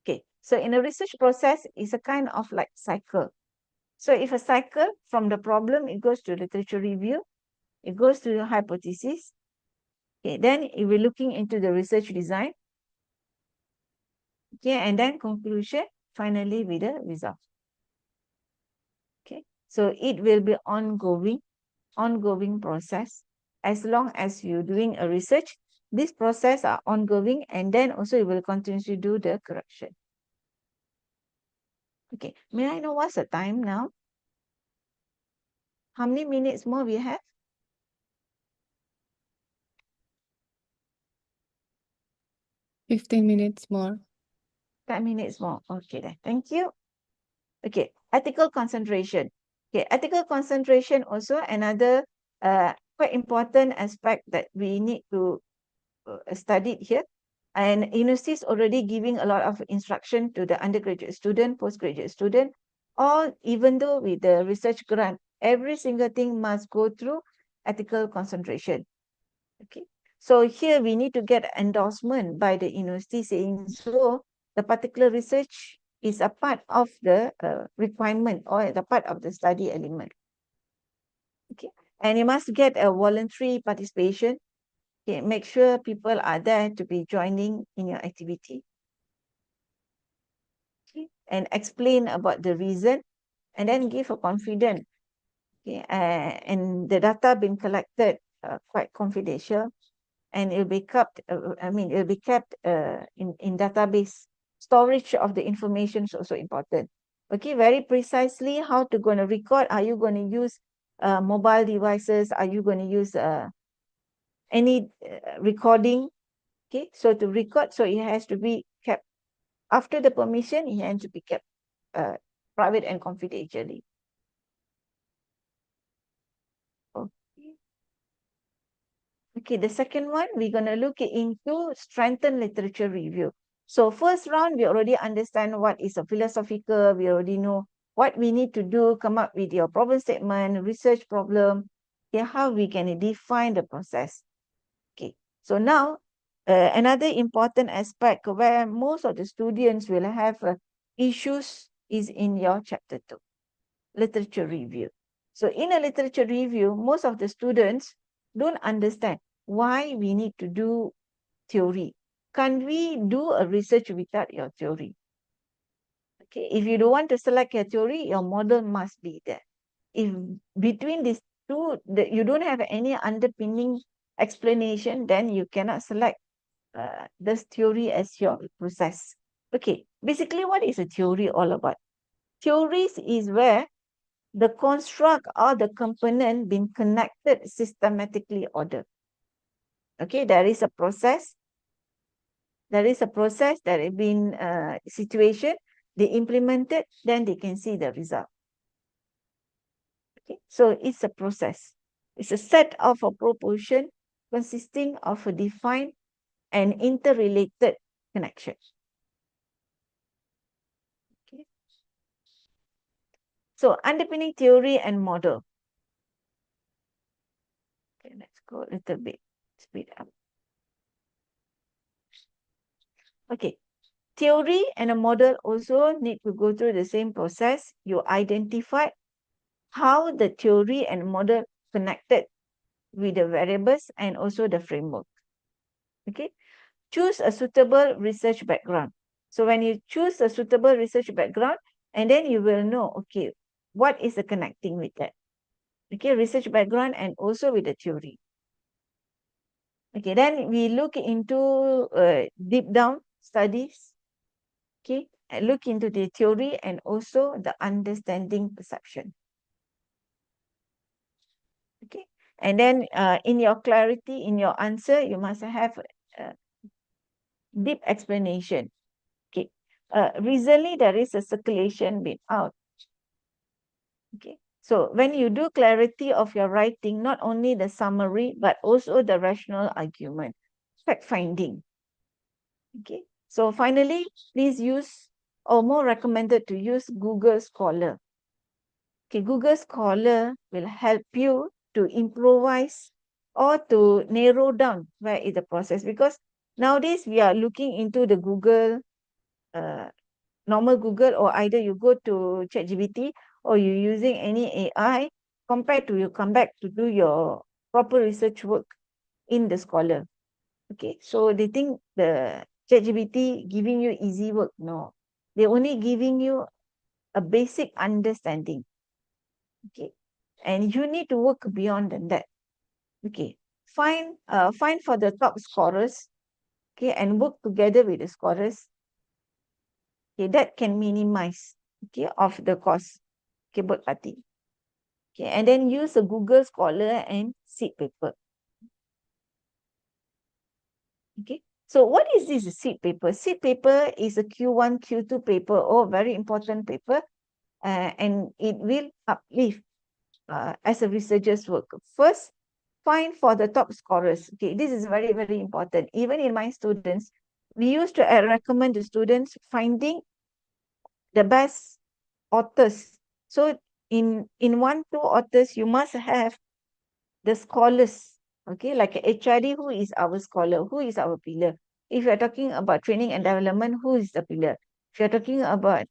okay, so in a research process, it's a kind of like cycle. So if a cycle from the problem, it goes to literature review, it goes to the hypothesis, okay, then it will looking into the research design, okay, and then conclusion, finally with the result. Okay, so it will be ongoing process. As long as you're doing a research, This process are ongoing, and then also you will continue to do the correction. Okay, may I know what's the time now? How many minutes more we have? 15 minutes more. 10 minutes more. Okay, then. Thank you. Okay, ethical concentration. Okay, ethical concentration also another quite important aspect that we need to study here. And universities already giving a lot of instruction to the undergraduate student, postgraduate student, or even though with the research grant, every single thing must go through ethical concentration. Okay, so here we need to get endorsement by the university saying so the particular research is a part of the requirement or the part of the study element. Okay, and you must get a voluntary participation. Okay, make sure people are there to be joining in your activity. Okay, and explain about the reason, and then give a confident. Okay, and the data being collected quite confidential, and it'll be kept. It'll be kept in database. Storage of the information is also important. Okay, very precisely how to going to record. Are you going to use mobile devices? Are you going to use any recording? Okay, so to record, so it has to be kept after the permission. It has to be kept private and confidentially. Okay. Okay, the second one, we're going to look into strengthen literature review. So first round, we already understand what is a philosophical, we already know what we need to do, come up with your problem statement, research problem, okay, how we can define the process. Okay, so now another important aspect where most of the students will have issues is in your chapter 2, literature review. So in a literature review, most of the students don't understand why we need to do theory. Can we do a research without your theory? Okay, if you don't want to select your theory, your model must be there. If between these two, you don't have any underpinning explanation, then you cannot select this theory as your process. Okay, basically what is a theory all about? Theories is where the construct or the component being connected systematically ordered. Okay, there is a process. There is a process that has been situation. They implement it, then they can see the result. Okay, so it's a process. It's a set of a proportion consisting of a defined and interrelated connection. Okay. So underpinning theory and model. Okay, let's go a little bit, speed up. Okay, theory and a model also need to go through the same process. You identify how the theory and model connected with the variables and also the framework. Okay, choose a suitable research background. So when you choose a suitable research background, and then you will know, okay, what is the connecting with that? Okay, research background and also with the theory. Okay, then we look into deep down studies. Okay, and look into the theory and also the understanding perception. Okay, and then in your clarity, in your answer, you must have deep explanation. Okay, recently there is a circulation been out. Okay, so when you do clarity of your writing, not only the summary, but also the rational argument, fact finding. Okay, so finally, please use or more recommended to use Google Scholar. Okay, Google Scholar will help you to improvise or to narrow down where is the process, because nowadays we are looking into the Google, normal Google, or either you go to ChatGPT or you're using any AI compared to you come back to do your proper research work in the Scholar. Okay, so they think the ChatGPT giving you easy work. No, they're only giving you a basic understanding. Okay, and you need to work beyond than that. Okay, find for the top scorers, okay, and work together with the scorers. Okay, that can minimize, okay, of the cost, okay, both party. Okay, and then use a Google Scholar and seed paper. Okay, so what is this seed paper? Seed paper is a Q1, Q2 paper, very important paper, and it will uplift as a researcher's work. First, find for the top scorers. Okay, this is very, very important. Even in my students, we used to recommend the students finding the best authors. So in one, two authors, you must have the scholars. Okay, like a HRD, who is our scholar, who is our pillar. If you're talking about training and development, who is the pillar? If you're talking about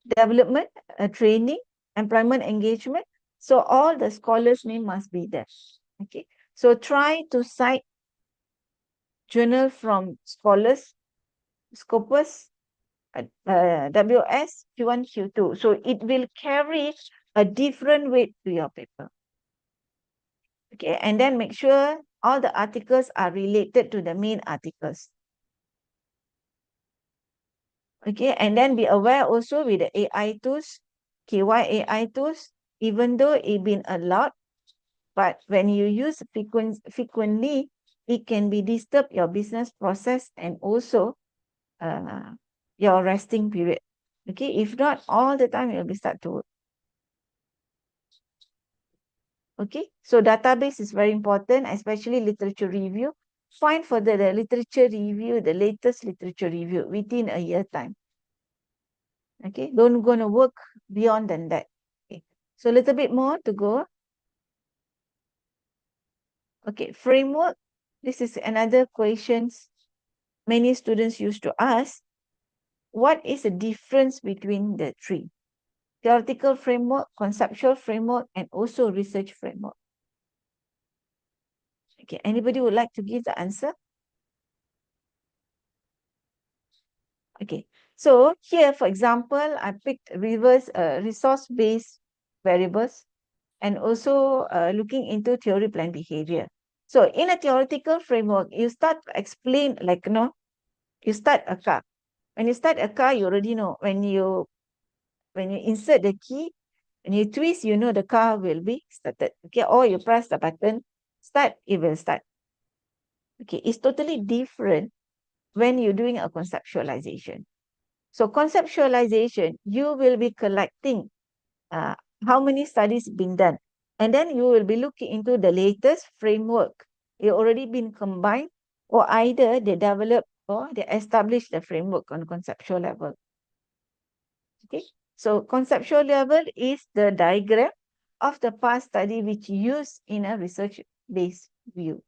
development, training, employment engagement, so all the scholars' name must be there. Okay, so try to cite journal from scholars, Scopus, WS, Q1, Q2. So it will carry a different weight to your paper. Okay, and then make sure all the articles are related to the main articles. Okay, and then be aware also with the AI tools, KY AI tools, even though it been allowed, but when you use frequently, it can be disturb your business process and also your resting period. Okay, if not, all the time it will be start to work. Okay, so database is very important, especially literature review. Find for the literature review, the latest literature review within a year time. Okay, don't gonna work beyond than that. Okay, so a little bit more to go. Okay, framework. This is another questions many students used to ask. What is the difference between the three? Theoretical framework, conceptual framework, and also research framework. Okay, anybody would like to give the answer? Okay, so here, for example, I picked resource-based variables and also looking into theory plan behavior. So in a theoretical framework, you start to explain like, you start a car. When you start a car, you already know when you insert the key, when you twist, you know the car will be started. Okay, or you press the button, start, it will start. Okay, it's totally different when you're doing a conceptualization. So conceptualization, you will be collecting how many studies being done. And then you will be looking into the latest framework. It already been combined, or either they develop or they establish the framework on conceptual level. Okay, so conceptual level is the diagram of the past study which used in a research-based view.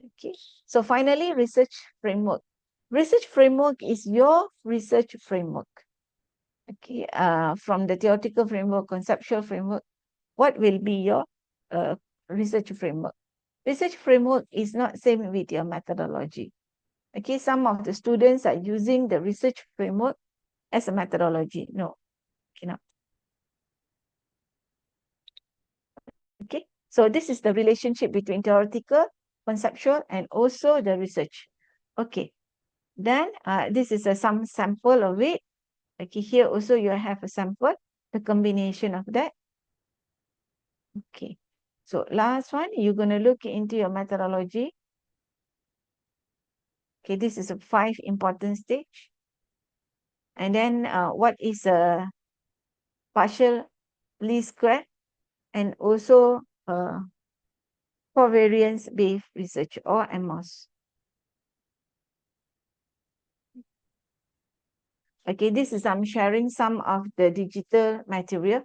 Okay, so finally, research framework. Research framework is your research framework. Okay, from the theoretical framework, conceptual framework, what will be your research framework? Research framework is not same with your methodology. Okay, some of the students are using the research framework as a methodology. No, cannot. Okay, so this is the relationship between theoretical, conceptual, and also the research. Okay, then this is some sample of it. Okay, here also you have a sample, the combination of that. Okay, so last one, you're going to look into your methodology. Okay, this is a 5 important stage. And then what is a partial least square and also covariance-based research or MOS. Okay, this is I'm sharing some of the digital material.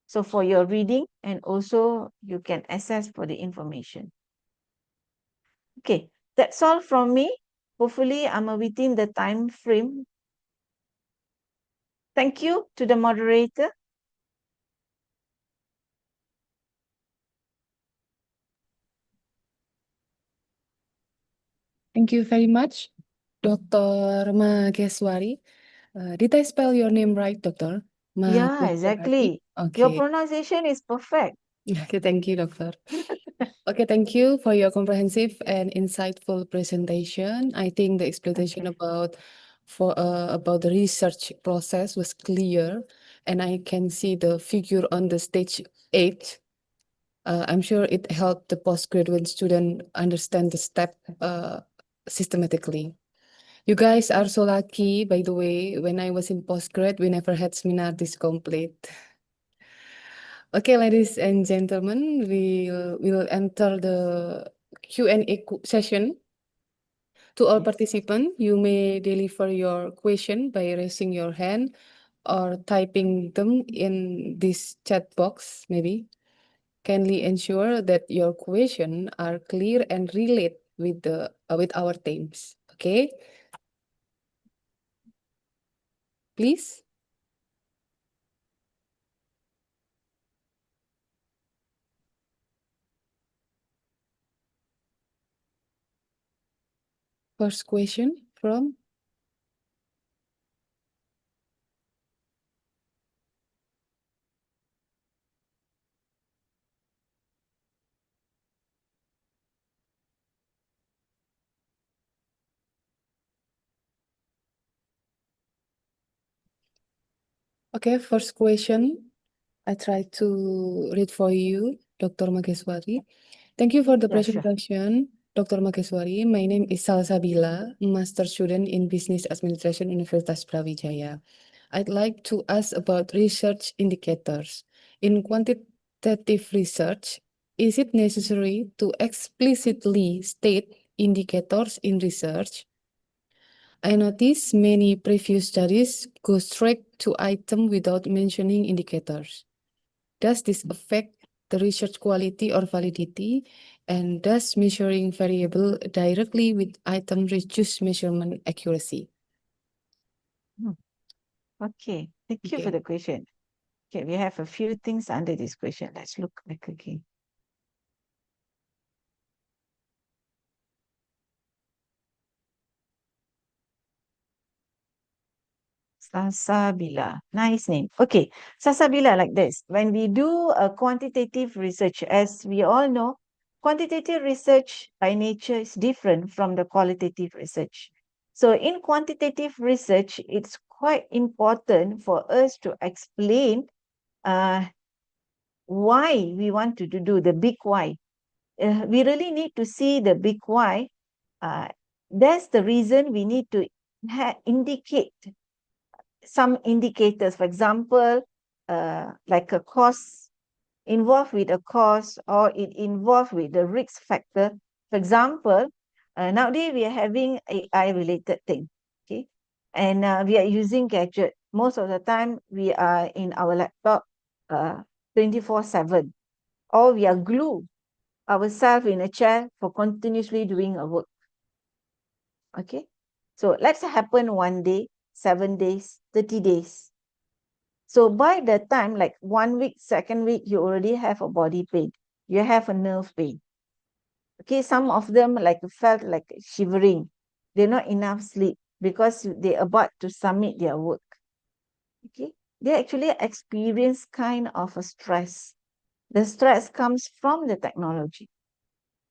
So for your reading and also you can access for the information. Okay, that's all from me. Hopefully I'm within the time frame. Thank you to the moderator. Thank you very much, Dr. Mageswari. Did I spell your name right, Doctor? Yeah, Mageswari? exactly. Your Okay. pronunciation is perfect. Okay, thank you, Doctor. Okay, thank you for your comprehensive and insightful presentation. I think the explanation Okay. about the research process was clear, and I can see the figure on the stage 8. I'm sure it helped the postgraduate student understand the step systematically. You guys are so lucky, by the way. When I was in postgrad, we never had seminar this complete. Okay, ladies and gentlemen, we will enter the Q&A session. To all Yes. participants, you may deliver your question by raising your hand or typing them in this chat box, maybe. Kindly ensure that your question are clear and relate with our themes. Okay, please. First question from Okay, first question. I try to read for you, Dr. Mageswari. Thank you for the Yeah, sure. presentation, Dr. Mageswari. My name is Salsabila, master student in Business Administration, Universitas Brawijaya. I'd like to ask about research indicators. In quantitative research, is it necessary to explicitly state indicators in research? I notice many previous studies go straight to item without mentioning indicators. Does this affect the research quality or validity? And does measuring variable directly with item reduce measurement accuracy? Okay. Thank you for Okay. the question. Okay, we have a few things under this question. Let's look back again. Salsabila. Nice name. Okay. Salsabila like this. When we do a quantitative research, as we all know, quantitative research by nature is different from the qualitative research. So in quantitative research, it's quite important for us to explain why we want to do the big why. We really need to see the big why. That's the reason we need to indicate some indicators. For example, like a cost involved with a cost, or it involved with the risk factor. For example, nowadays we are having AI related thing, okay, and we are using gadget. Most of the time we are in our laptop 24/7, or we are glued ourselves in a chair for continuously doing a work. Okay, so let's happen one day, 7 days, 30 days. So by the time, like 1 week, 2nd week, you already have a body pain. You have a nerve pain. Okay, some of them like felt like shivering. They're not enough sleep because they're about to submit their work. Okay, they actually experience kind of a stress. The stress comes from the technology.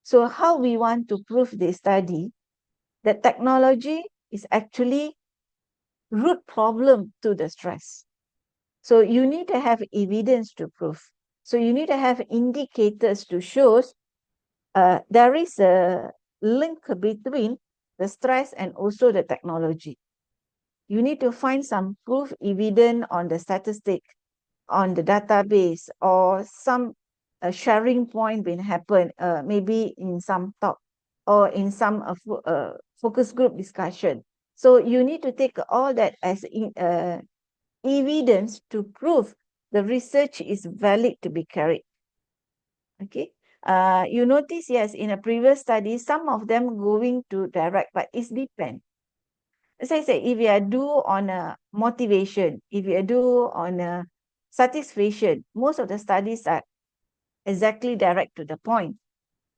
So how we want to prove this study that technology is actually root problem to the stress. So you need to have evidence to prove. So you need to have indicators to show there is a link between the stress and also the technology. You need to find some proof evidence on the statistic, on the database, or some sharing point will happen, maybe in some talk or in some focus group discussion. So you need to take all that as evidence to prove the research is valid to be carried. Okay. You notice, yes, in a previous study, some of them going to direct, but it's depend. As I said, if you are do on a motivation, if you do on a satisfaction, most of the studies are exactly direct to the point.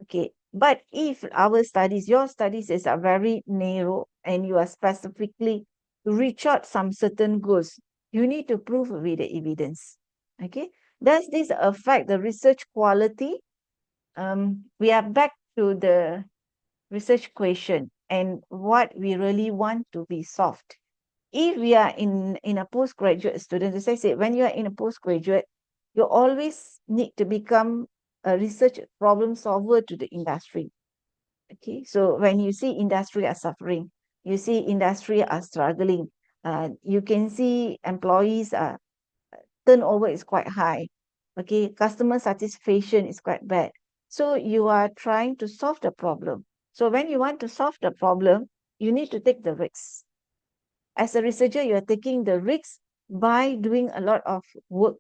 Okay. But if our studies, your studies are very narrow and you are specifically to reach out some certain goals, you need to prove with the evidence. Okay, does this affect the research quality? We are back to the research question and what we really want to be solved. If we are in a postgraduate student, as I said, when you are in a postgraduate, you always need to become a research problem solver to the industry. Okay, so when you see industry are suffering, you see industry are struggling, you can see employees are turnover is quite high. Okay, customer satisfaction is quite bad. So you are trying to solve the problem. So when you want to solve the problem, you need to take the risks. As a researcher, you are taking the risks by doing a lot of work.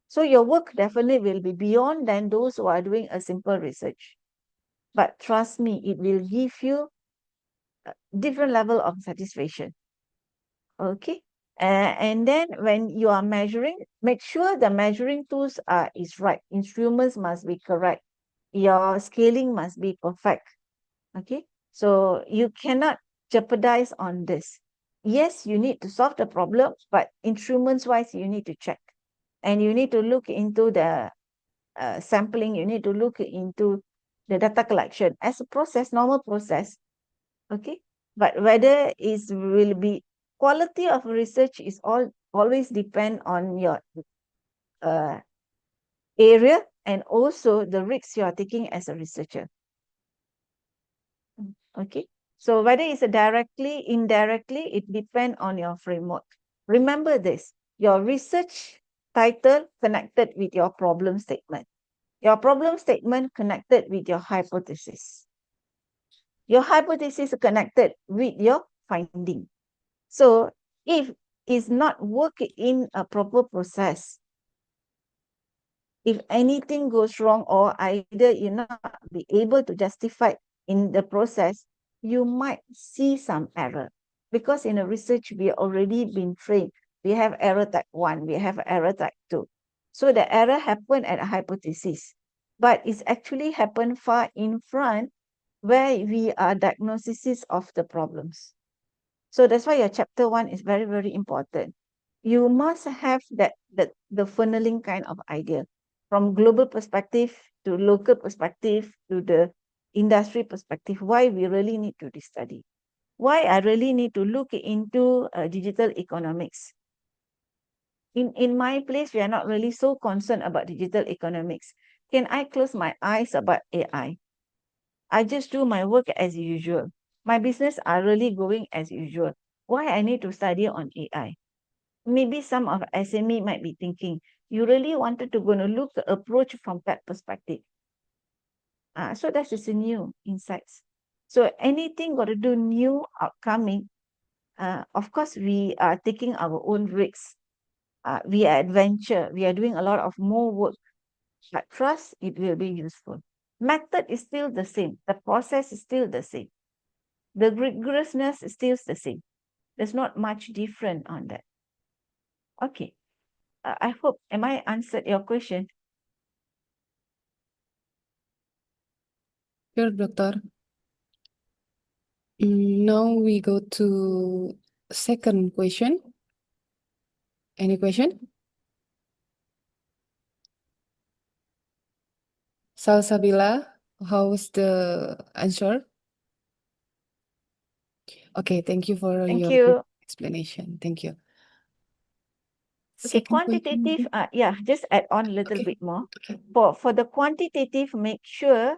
So your work definitely will be beyond than those who are doing a simple research. But trust me, it will give you a different level of satisfaction. Okay. And then when you are measuring, make sure the measuring tools is right. Instruments must be correct. Your scaling must be perfect. Okay. So you cannot jeopardize on this. Yes, you need to solve the problem, but instruments wise, you need to check. And you need to look into the sampling. You need to look into the data collection as a process, normal process. Okay. But whether it will be quality of research is always depend on your area and also the risks you are taking as a researcher. Okay, so whether it's directly, indirectly, it depends on your framework. Remember this, your research title connected with your problem statement. Your problem statement connected with your hypothesis. Your hypothesis connected with your finding. So if it's not working in a proper process, if anything goes wrong or either you not be able to justify in the process, you might see some error. Because in a research, we already been trained. We have error type 1, we have error type 2. So the error happened at a hypothesis, but it's actually happened far in front where we are diagnosis of the problems. So that's why your chapter 1 is very, very important. You must have the funneling kind of idea from global perspective to local perspective to the industry perspective, why we really need to study. Why I really need to look into digital economics. In my place, we are not really so concerned about digital economics. Can I close my eyes about AI? I just do my work as usual. My business are really going as usual. Why I need to study on AI? Maybe some of SME might be thinking, you really wanted to go to look the approach from that perspective. So that's just a new insights. So anything got to do new upcoming, of course, we are taking our own risks. We are adventure. We are doing a lot of more work. But trust, it will be useful. Method is still the same. The process is still the same. The rigorousness is still the same. There's not much different on that. Okay. I hope, am I answered your question? Sure, Doctor. Now we go to second question. Any question? Salsabila, how's the answer? Okay, thank you for Thank your you. explanation. Thank you. Okay, Second quantitative, question. yeah, just add on a little Okay. bit more. Okay. For the quantitative, make sure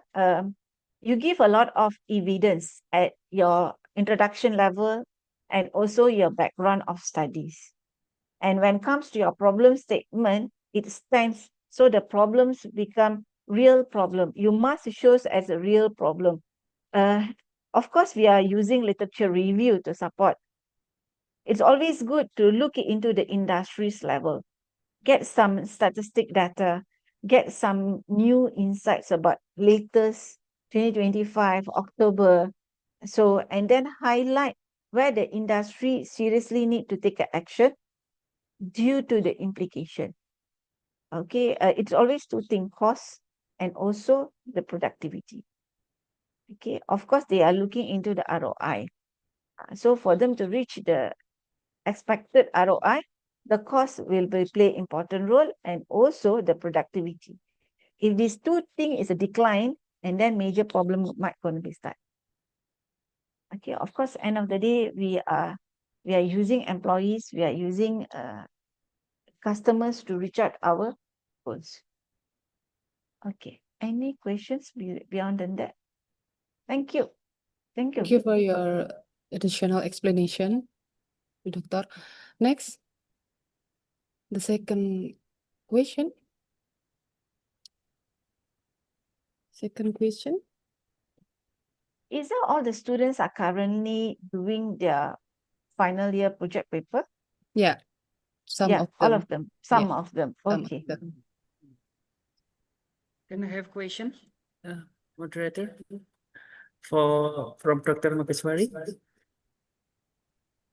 you give a lot of evidence at your introduction level and also your background of studies. And when it comes to your problem statement, it stands, so the problems become real problem. You must show as a real problem. Of course, we are using literature review to support. It's always good to look into the industry's level, get some statistic data, get some new insights about latest 2025 October. So, and then highlight where the industry seriously need to take action due to the implication. Okay, it's always two things, cost and also the productivity. Okay, of course, they are looking into the ROI. So for them to reach the expected ROI, the cost will play important role, and also the productivity. If these two things is a decline, and then major problem might going to be start. Okay, of course, end of the day, we are using employees, we are using customers to reach out our goals. Okay, any questions beyond that? Thank you. Thank Thank you. you for your additional explanation, Doctor. Next, the second question. Second question. Is that all the students are currently doing their final year project paper? Yeah, some Yeah, of all them. of them. Some Yeah, of them. some of Okay. them. Can I have question, moderator, from Dr. Mabeswari?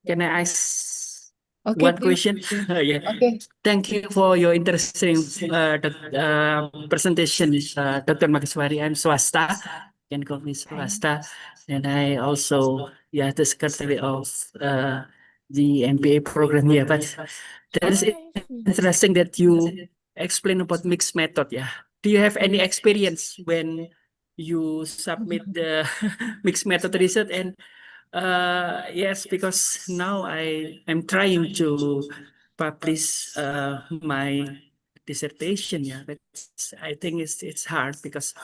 Can I ask Okay, one please. question? Yeah. Okay. Thank you for your interesting presentation, Dr. Mabeswari. I'm Swasta. You can call me Swasta. And I also, the secretary of the MBA program here. But that is interesting that you explain about mixed method. Yeah. Do you have any experience when you submit the mixed method research? And yes, because now I'm trying to publish my dissertation. Yeah, but I think it's hard because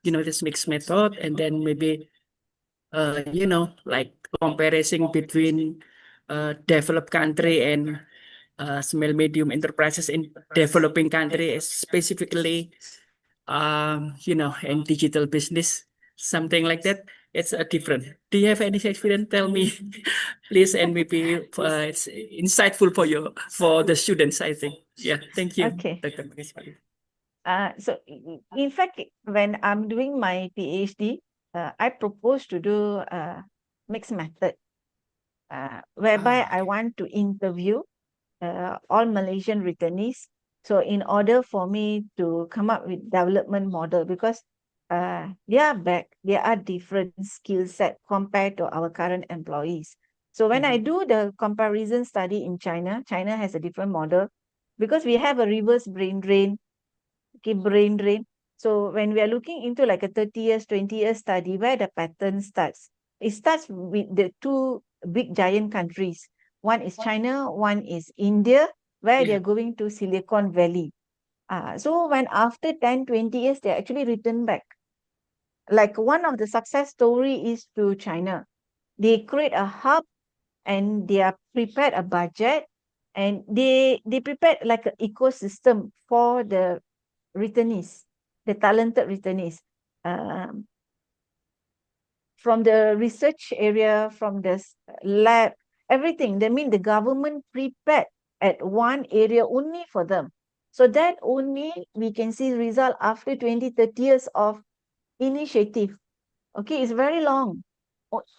this mixed method, and then maybe like comparison between developed country and small medium enterprises in developing country, specifically in digital business, something like that. It's a different. Do you have any experience? Tell me, please, and maybe it's insightful for the students, I think. Yeah, thank you, Okay. Dr. Mageswari. So in fact, when I'm doing my PhD, I propose to do a mixed method, whereby I want to interview all Malaysian returnees. So in order for me to come up with development model, because they are different skill set compared to our current employees. So when I do the comparison study in China, China has a different model because we have a reverse brain drain. Okay, brain drain. So when we are looking into like a 30 years, 20 years study, where the pattern starts, it starts with the two big giant countries. One is China, one is India, where they're going to Silicon Valley. So when after 10, 20 years, they actually return back. Like one of the success story is to China. They create a hub and they are prepared a budget, and they prepared like an ecosystem for the returnees, the talented returnees. From the research area, from the lab, everything. That means the government prepared at one area only for them. So that only we can see result after 20, 30 years of initiative. Okay, it's very long.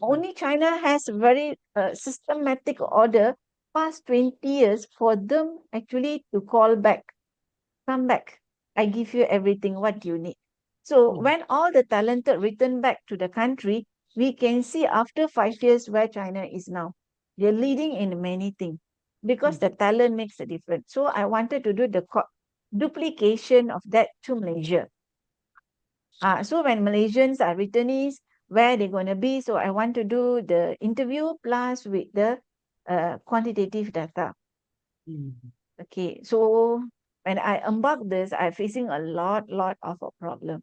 Only China has very systematic order past 20 years for them actually to call back, come back. I give you everything, what do you need? So when all the talented return back to the country, we can see after 5 years where China is now. They're leading in many things because the talent makes a difference. So I wanted to do the duplication of that to Malaysia. So when Malaysians are returnees, where they're going to be, so I want to do the interview plus with the quantitative data. Okay, so when I embark this, I'm facing a lot of a problem.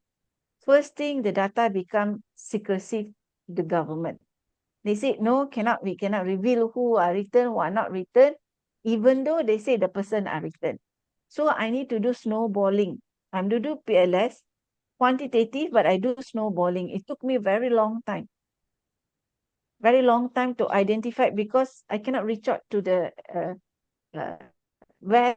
First thing, the data become secrecy to the government. They say, no, we cannot reveal who are returned, who are not returned, even though they say the person are returned. So I need to do snowballing. I'm to do PLS, quantitative, but I do snowballing. It took me very long time to identify, because I cannot reach out to the where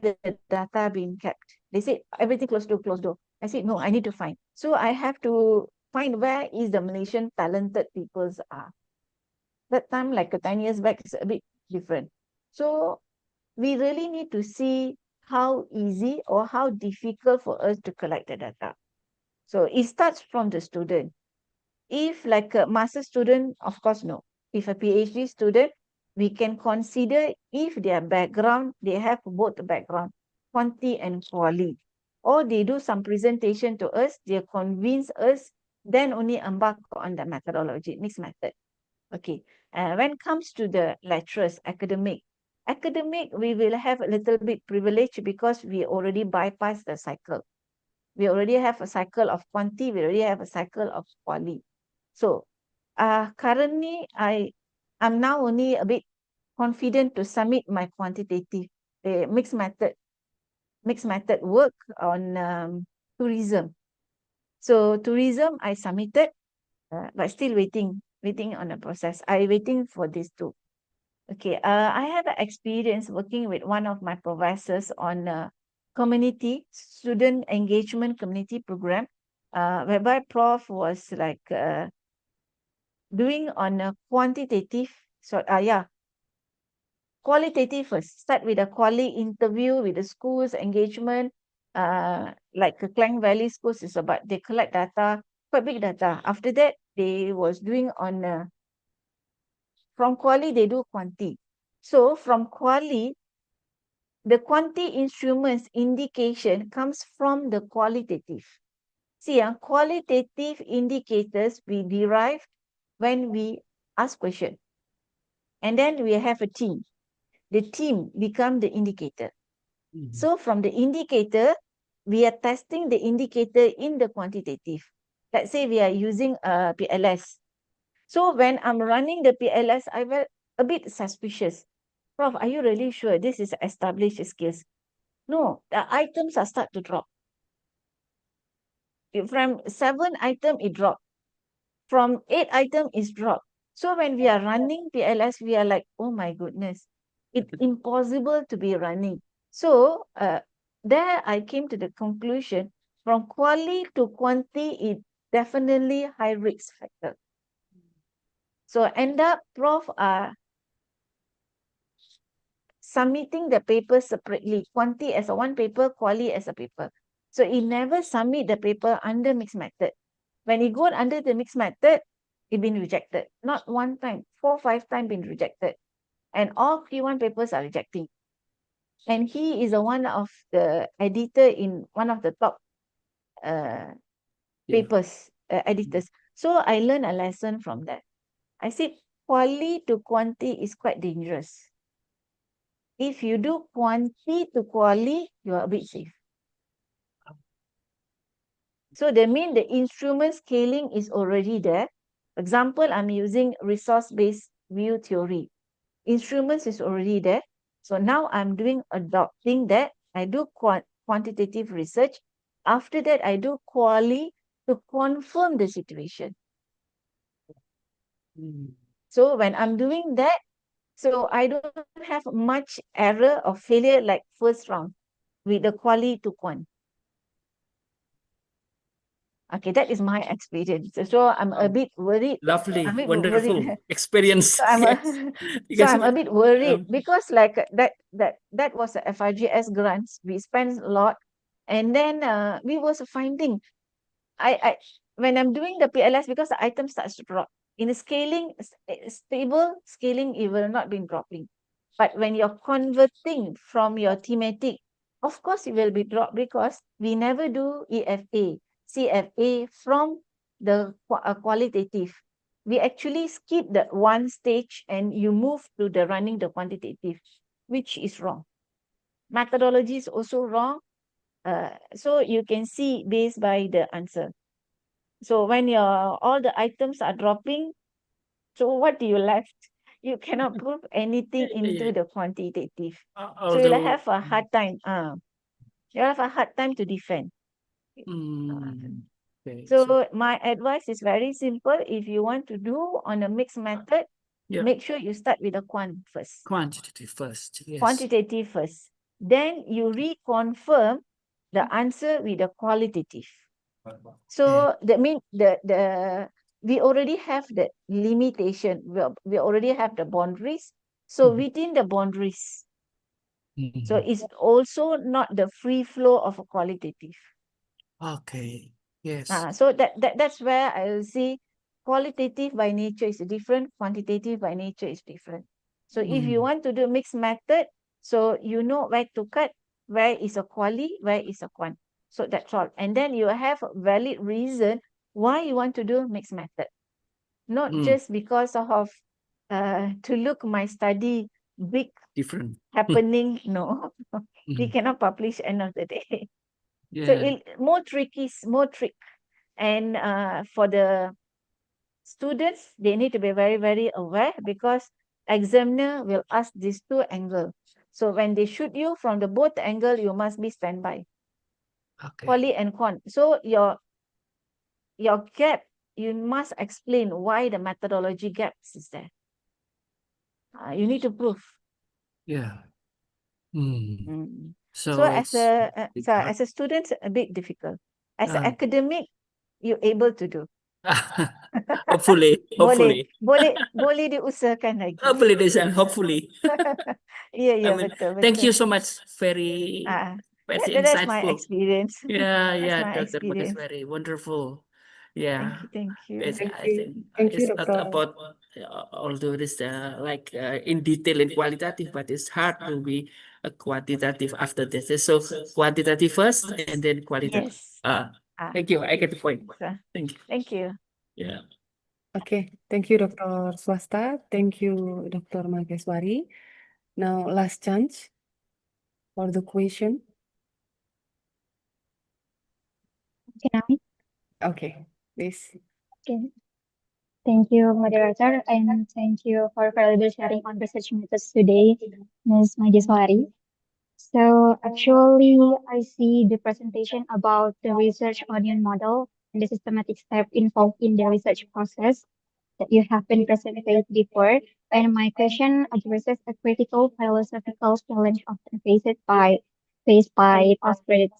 the data being kept. They said everything closed door. I said, no, I need to find. So I have to find where is the Malaysian talented peoples are. That time, like 10 years back, is a bit different. So we really need to see how easy or how difficult for us to collect the data. So it starts from the student. If like a master student, of course, no. If a PhD student, we can consider if their background, they have both background, quanti and quali, or they do some presentation to us, they convince us, then only embark on the methodology, mixed method. Okay, when it comes to the lecturers, academic, we will have a little bit privilege because we already bypassed the cycle. We already have a cycle of quanti, we already have a cycle of quali. So currently, I'm now only a bit confident to submit my quantitative mixed method work on tourism. So tourism, I submitted, but still waiting on the process. I waiting for this too. Okay, I have an experience working with one of my professors on community student engagement community program, whereby Prof was like doing on a quantitative, qualitative first. Start with a quali interview with the schools, engagement, like Klang Valley schools is about, they collect data, quite big data. After that, they was doing on, from quali, they do quanti. So from quali, the quanti instruments indication comes from the qualitative. See, qualitative indicators we derive when we ask question. And then we have a team. The team become the indicator. So from the indicator, we are testing the indicator in the quantitative. Let's say we are using a PLS. So when I'm running the PLS, I felt a bit suspicious. Prof, are you really sure this is established skills? No, the items are start to drop. From 7 item, it dropped. From 8 item, it's dropped. So when we are running PLS, we are like, oh my goodness, it's impossible to be running. So there I came to the conclusion, from quali to quanti, it definitely high risk factor. So end up Prof submitting the paper separately, quanti as a one paper, quali as a paper. So he never submit the paper under mixed method. When he go under the mixed method, it been rejected. Not one time, 4, 5 times been rejected. And all Q1 papers are rejecting. And he is one of the editor in one of the top papers, editors. So I learned a lesson from that. I said, quali to quanti is quite dangerous. If you do quanti to quali, you are a bit safe. So that means the instrument scaling is already there. Example, I'm using resource-based view theory. Instruments is already there. So now I'm adopting that. I do quantitative research. After that, I do quali to confirm the situation. So when I'm doing that, so I don't have much error or failure like first round with the quali to quant. Okay, that is my experience. So I'm a bit worried. Lovely, I'm a bit wonderful worried. experience. So I'm Because a bit worried um, because like that was a FRGS grants. We spent a lot, and then we was finding I when I'm doing the PLS, because the item starts to drop in the scaling, stable scaling, it will not be dropping. But when you're converting from your thematic, of course it will be dropped because we never do EFA, CFA from the qualitative. We actually skip that one stage and you move to the running the quantitative, which is wrong. Methodology is also wrong. So you can see based by the answer. So when all the items are dropping, so what do you left? You cannot prove anything into the quantitative. So you'll although have a hard time. You'll have a hard time to defend. okay, So my advice is very simple. If you want to do on a mixed method, yeah, make sure you start with the quant first. quantitative first. Yes. Quantitative first. Then you reconfirm the answer with the qualitative. So that means we already have the limitation. We already have the boundaries. So within the boundaries, so it's also not the free flow of a qualitative. Okay. Yes. So that's where I will see qualitative by nature is different, quantitative by nature is different. So if you want to do mixed method, so you know where to cut, where is a quali, where is a quant. So that's all. And then you have a valid reason why you want to do mixed method. Not just because of to look my study big Different. happening. No, we cannot publish end of the day. So Yeah. more trick. And for the students, they need to be very, very aware because examiner will ask these two angles. So when they shoot you from the both angle, you must be standby. Okay. Quali and quant. So your gap, you must explain why the methodology gaps is there. You need to prove. Yeah. So as a student, a bit difficult. As an academic, you're able to do. hopefully. Boleh diusahakan lagi. Hopefully, Desan. Hopefully. Yeah, I mean, betul. thank you so much. Very That's my insightful. experience. Yeah, That's my Dr. Mak is experience. very wonderful. Yeah. Thank you. It's, Thank I you. think Thank you, it's not Doctor. about although it's in detail and qualitative, but it's hard to be a quantitative after this. So quantitative first and then qualitative. Yes. Thank you. I get the point. Thank you. Thank you. Yeah. Okay, thank you, Dr. Swasta. Thank you, Dr. Maheswari. Now, last chance for the question. Can I? Okay, please. Okay. Thank you, moderator, and thank you for valuable sharing on research methods today, Ms. Maheswari. So actually, I see the presentation about the research audience model and the systematic step involved in the research process that you have been presented before. And my question addresses a critical philosophical challenge often faced by postgraduate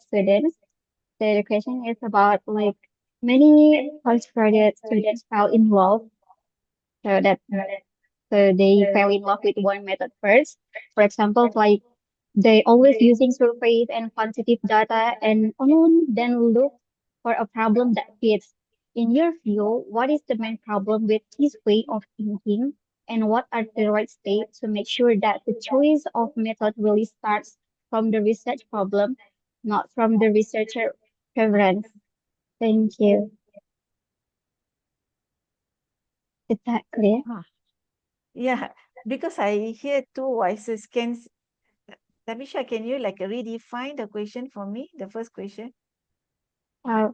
students. So the question is about like many postgraduate students fell in love, so they fell in love with one method first. For example, like they always using surveys and quantitative data and only then look for a problem that fits. In your view, what is the main problem with this way of thinking? And what are the right steps to make sure that the choice of method really starts from the research problem, not from the researcher preference? Thank you. Is that clear? Yeah, because I hear two voices. Tamisha, can you like redefine the question for me? The first question. Uh,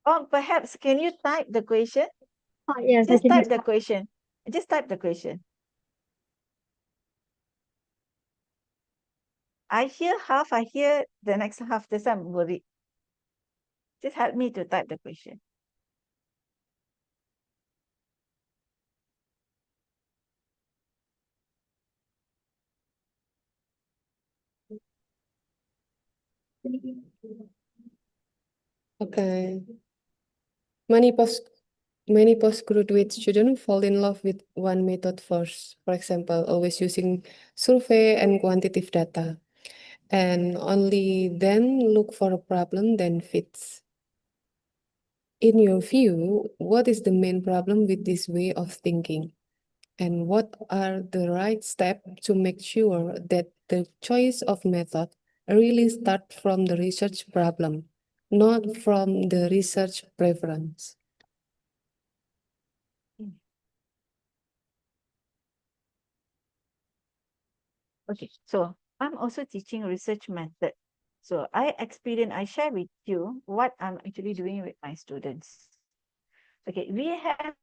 Or perhaps can you type the question? yes, Just I type can. the question. Just type the question. I hear half, I hear the next half. That's why I'm worried. Just help me to type the question. Okay. Many postgraduate students fall in love with one method first. For example, always using survey and quantitative data, and only then look for a problem that fits. In your view, what is the main problem with this way of thinking? And what are the right steps to make sure that the choice of method really starts from the research problem, not from the research preference? Okay, so I'm also teaching research method. So I share with you what I'm actually doing with my students. Okay, we have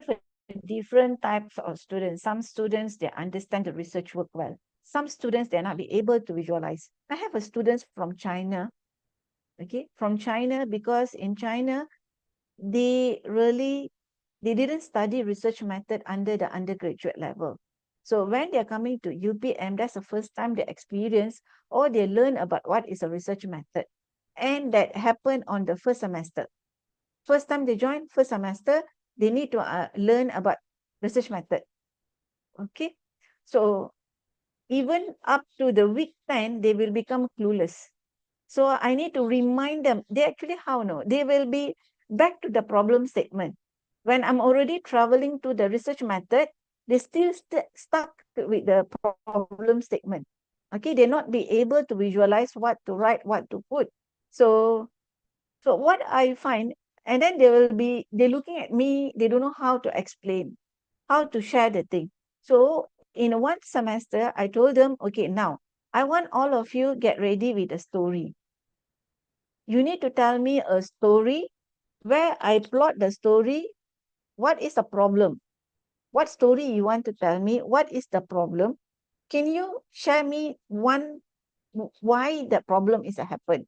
different types of students. Some students, they understand the research work well. Some students, they're not be able to visualize. I have a students from China, okay, from China, because in China, they didn't study research method under the undergraduate level. So when they're coming to UPM, that's the first time they experience or they learn about what is a research method. And that happened on the first semester. First time they join, first semester, they need to learn about research method. Okay. So even up to the week 10, they will become clueless. So I need to remind them. They actually how no? They will be back to the problem statement. When I'm already traveling to the research method, they still stuck with the problem statement. Okay, they not be able to visualize what to write, what to put. So what I find, and then they looking at me, they don't know how to explain, how to share the thing. So in one semester, I told them, okay, now I want all of you get ready with a story. You need to tell me a story where I plot the story. What is the problem? What story you want to tell me? What is the problem? Can you share me one why the problem is happen?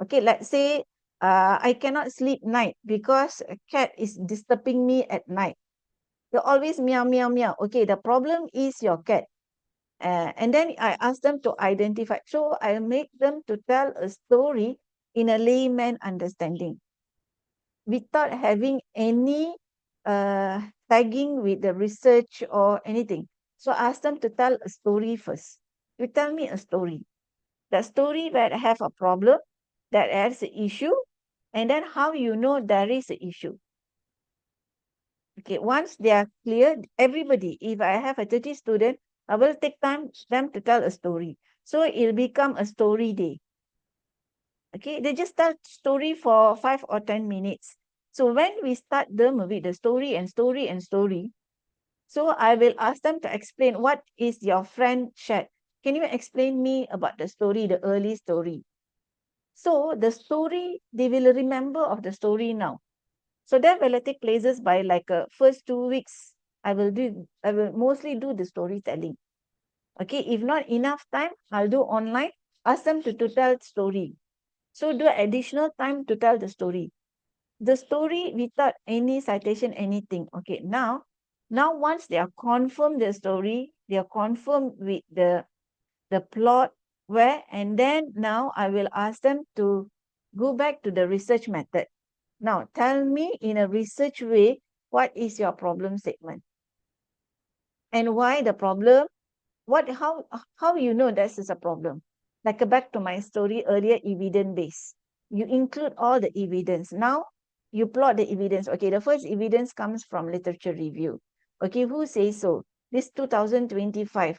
Okay, let's say I cannot sleep night because a cat is disturbing me at night. They always meow, meow, meow. Okay, the problem is your cat. And then I ask them to identify. So I make them to tell a story in a layman understanding without having any tagging with the research or anything. So I ask them to tell a story first. You tell me a story. The story that have a problem, that has an issue, and then how you know there is an issue. Okay, once they are clear, everybody, if I have a 30 student, I will take time them to tell a story. So it'll become a story day. Okay, they just tell story for 5 or 10 minutes. So when we start them with the story and story and story, so I will ask them to explain what is your friend shared. Can you explain me about the story, the early story? So the story, they will remember of the story now. So that will take places by like first 2 weeks. I will mostly do the storytelling. Okay, if not enough time, I'll do online. Ask them to tell story. So do additional time to tell the story. The story without any citation, anything. Okay, now once they are confirmed the story, they are confirmed with the plot, where, and then now I will ask them to go back to the research method. Now, tell me in a research way, what is your problem statement? And why the problem? How you know this is a problem? Like back to my story earlier, evidence base. You include all the evidence. Now, you plot the evidence. Okay, the first evidence comes from literature review. Okay, who says so? This 2025.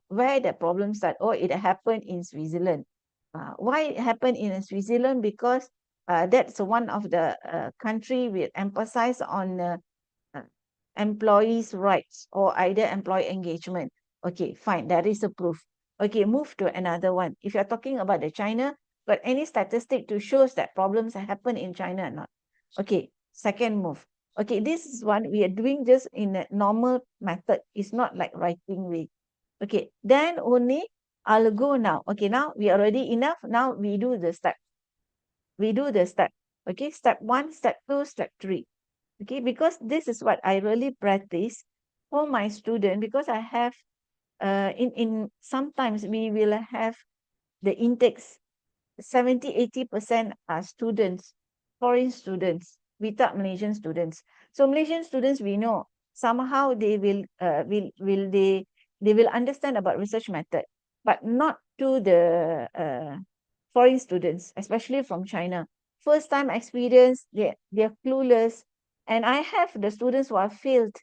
Where the problem start? Oh, it happened in Switzerland. Why it happened in Switzerland? Because that's one of the country we emphasize on employees' rights or either employee engagement. Okay, fine, that is a proof. Okay, move to another one. If you're talking about the China, but any statistic to shows that problems happen in China or not? Okay, second move. Okay, this is one we are doing just in a normal method. It's not like writing way. Okay, then only I'll go now. Okay, now we are already enough. Now we do the step. We do the step. Okay, step 1, step 2, step 3. Okay, because this is what I really practice for my student, because I have in sometimes we will have the intakes 70-80% are students, foreign students, without Malaysian students. So Malaysian students, we know somehow they will they will understand about research method, but not to the foreign students, especially from China. First time experience, they're clueless. And I have the students who are failed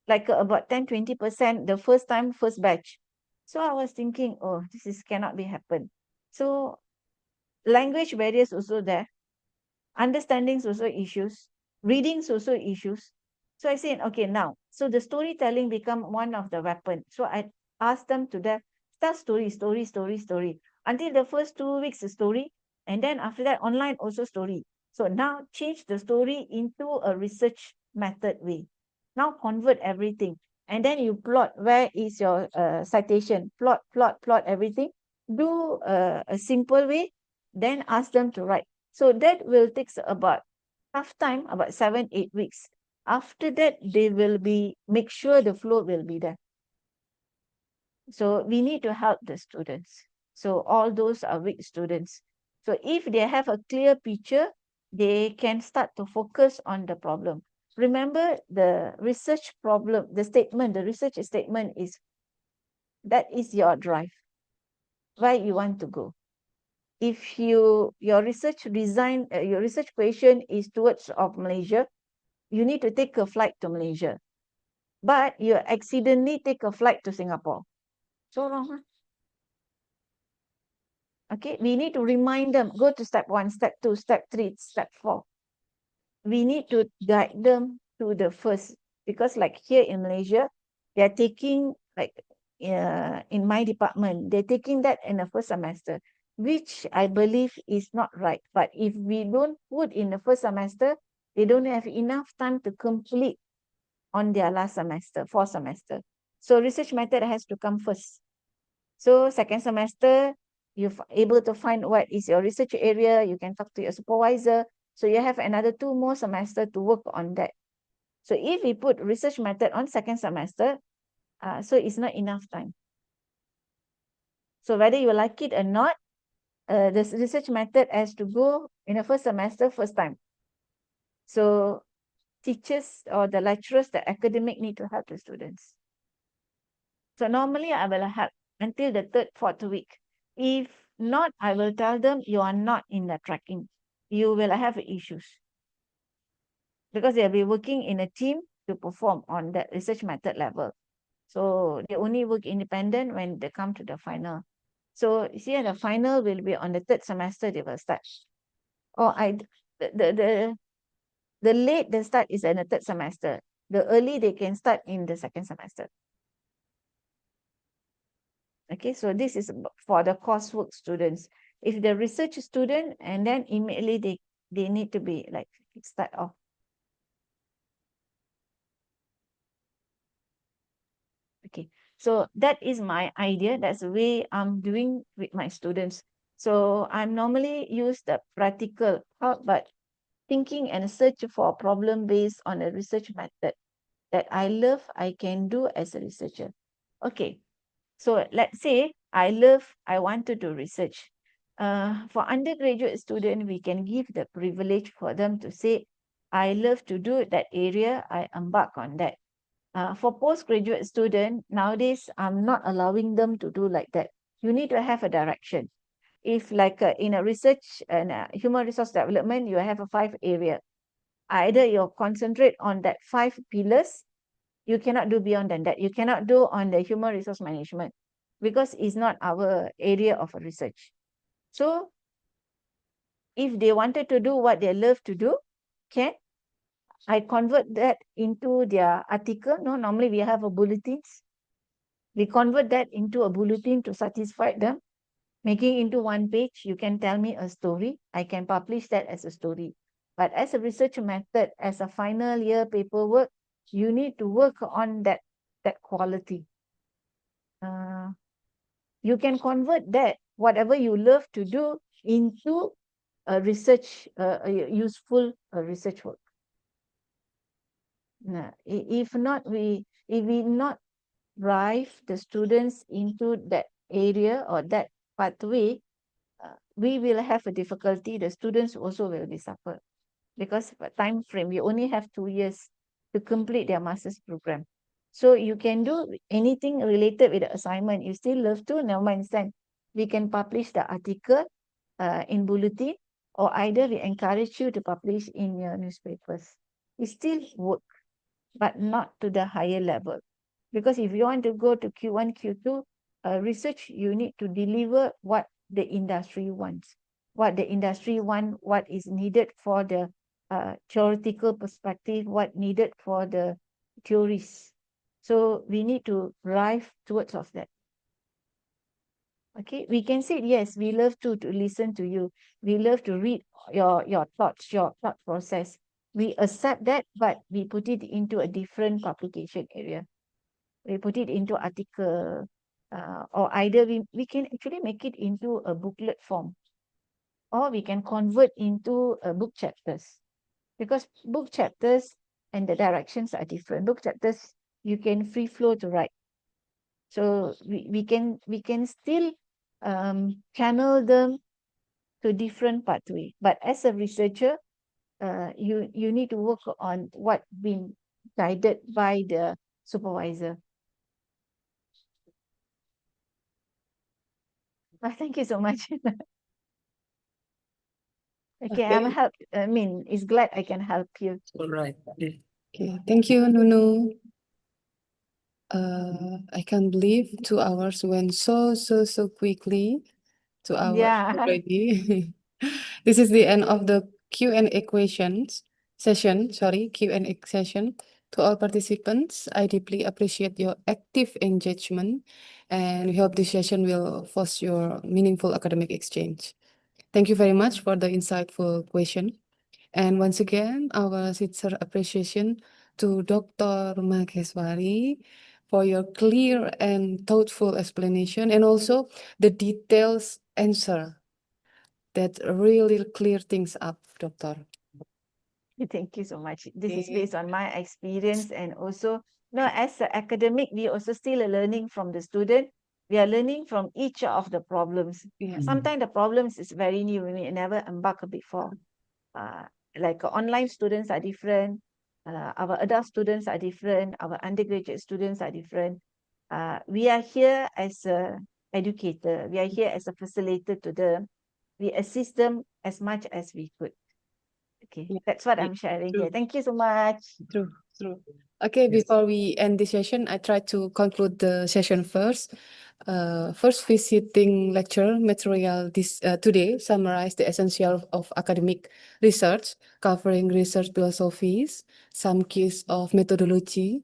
like about 10-20% the first time, first batch. So I was thinking, oh, this is cannot be happen. So language barriers also there, understandings also issues, readings also issues. So I said, okay, now, so the storytelling become one of the weapon. So I asked them to start story, until the first 2 weeks the story, and then after that online also story. So now change the story into a research method way. Now convert everything, and then you plot where is your citation, plot everything, do a simple way, then ask them to write. So that will take about half time, about 7-8 weeks. After that, they will be, make sure the flow will be there. So we need to help the students. So all those are weak students. So if they have a clear picture, they can start to focus on the problem. Remember the research problem, the statement, the research statement is, that is your drive, where you want to go. if your research design, your research question is towards of Malaysia, you need to take a flight to Malaysia. But you accidentally take a flight to Singapore. So wrong. Huh? Okay, we need to remind them, go to step 1, step 2, step 3, step 4. We need to guide them to the first, because like here in Malaysia, they're taking like in my department, they're taking that in the first semester, which I believe is not right. But if we don't put in the first semester, they don't have enough time to complete on their last semester, fourth semester. So research method has to come first. So second semester, you're able to find what is your research area, you can talk to your supervisor. So you have another 2 more semester to work on that. So if we put research method on second semester, so it's not enough time. So whether you like it or not, the research method has to go in the first semester, first time. So teachers or the lecturers, the academic need to help the students. So normally I will help until the 3rd, 4th week. If not, I will tell them you are not in the tracking. You will have issues. Because they'll be working in a team to perform on that research method level. So they only work independent when they come to the final. So see, the final will be on the 3rd semester they will start. Or the late the start is in the 3rd semester. The early they can start in the 2nd semester. Okay, so this is for the coursework students. If the research student, and then immediately they need to be like start off. Okay, so that is my idea. That's the way I'm doing with my students. So I'm normally use the practical, but thinking and search for a problem based on a research method that I love, I can do as a researcher. Okay, so let's say I want to do research. For undergraduate student, we can give the privilege for them to say, I love to do that area, I embark on that. For postgraduate student, nowadays, I'm not allowing them to do like that. You need to have a direction. If like in a research and human resource development, you have a 5 area. Either you concentrate on that 5 pillars, you cannot do beyond than that. You cannot do on the human resource management because it's not our area of research. So if they wanted to do what they love to do, can I convert that into their article? No, normally we have a bulletins. We convert that into a bulletin to satisfy them. Making into 1 page, you can tell me a story. I can publish that as a story. But as a research method, as a final year paperwork, you need to work on that quality. You can convert that, whatever you love to do, into a research, useful research work. If we not drive the students into that area or that pathway, we will have a difficulty. The students also will be suffer because time frame, we only have 2 years to complete their master's program. So you can do anything related with the assignment. You still love to, never mind, then we can publish the article in bulletin, or either we encourage you to publish in your newspapers. It still work, but not to the higher level. Because if you want to go to Q1, Q2 research, you need to deliver what the industry wants. What the industry wants, what is needed for the theoretical perspective, what needed for the theories. So we need to drive towards of that. Okay, we can say, yes, we love to listen to you. We love to read your thoughts, your thought process. We accept that, but we put it into a different publication area. We put it into article, or either we can actually make it into a booklet form, or we can convert into book chapters, because book chapters and the directions are different. Book chapters, you can free flow to write. So we can still channel them to different pathway. But as a researcher, you need to work on what been guided by the supervisor. Thank you so much. Okay, I'm Okay. help. I mean, it's glad I can help you. All right. Okay, thank you, Nunu. I can't believe 2 hours went so quickly. 2 hours Yeah. already. This is the end of the Q&A session. Q&A session. To all participants, I deeply appreciate your active engagement, and we hope this session will foster your meaningful academic exchange. Thank you very much for the insightful question. And once again, our sincere appreciation to Dr. Maheswari for your clear and thoughtful explanation, and also the details answer that really clear things up, Doctor. Thank you so much. This is Okay. based on my experience, and also, as an academic, we also still learning from the student. We are learning from each of the problems. Yes. Sometimes the problems is very new. We never embarked before. Like online students are different. Our adult students are different. Our undergraduate students are different. We are here as a educator. We are here as a facilitator to them. We assist them as much as we could. Okay, Yeah. that's what I'm sharing here. True. Thank you so much. True. Okay, before we end the session, I try to conclude the session first. First, visiting lecture material today summarize the essential of academic research, covering research philosophies, some keys of methodology.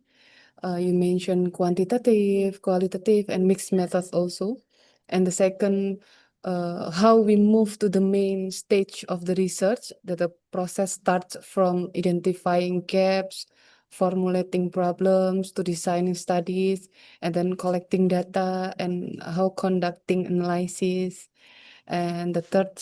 You mentioned quantitative, qualitative, and mixed methods also. And the second, how we move to the main stage of the research, that the process starts from identifying gaps, formulating problems, to designing studies, and then collecting data, and how conducting analysis. And the third,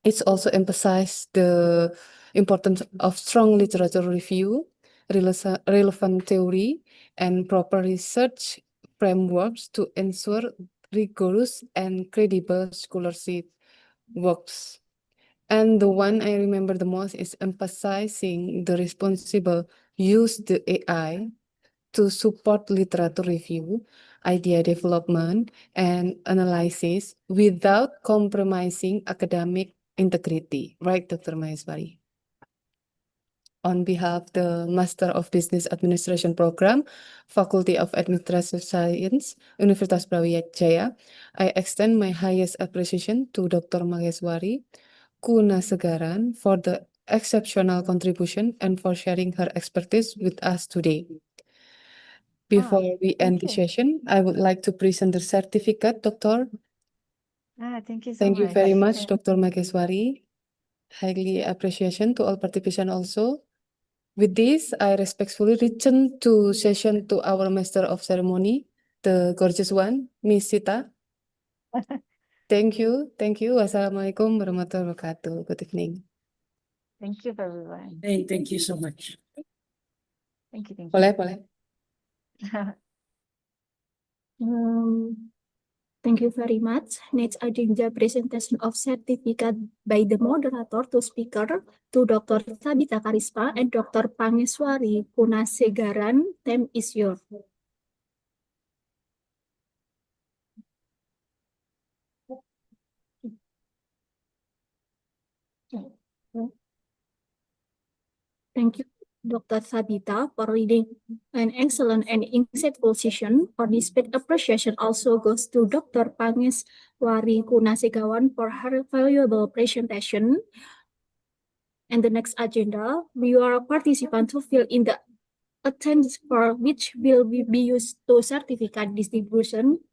it's also emphasized the importance of strong literature review, relevant theory, and proper research frameworks to ensure rigorous and credible scholarship works. And the one I remember the most is emphasizing the responsible use the AI to support literature review, idea development, and analysis without compromising academic integrity. Right, Dr. Maheswari? On behalf of the Master of Business Administration Program, Faculty of Administrative Science, Universitas Brawijaya, I extend my highest appreciation to Dr. Maheswari Kunasegaran for the exceptional contribution and for sharing her expertise with us today. Before we end the thank you. session, I would like to present the certificate, Doctor. Thank you so Thank you much. very much, Dr. Maheswari. Highly appreciation to all participants also. With this, I respectfully return to session to our Master of Ceremony, the gorgeous one, Miss Sita. Thank you. Wassalamualaikum warahmatullahi wabarakatuh. Good evening. Thank you, everyone. Hey, thank you so much. Thank you. Boleh. Thank you very much. Next, I think the presentation of certificate by the moderator to speaker to Dr. Tabita Karispa and Dr. Pangeswari Kunasegaran. Time is yours. Thank you, Dr. Sabita, for leading an excellent and insightful session. Our deep appreciation also goes to Dr. Pangeswari Kunasegaran for her valuable presentation. And the next agenda, we are participants to fill in the attendance for which will be used to certificate distribution.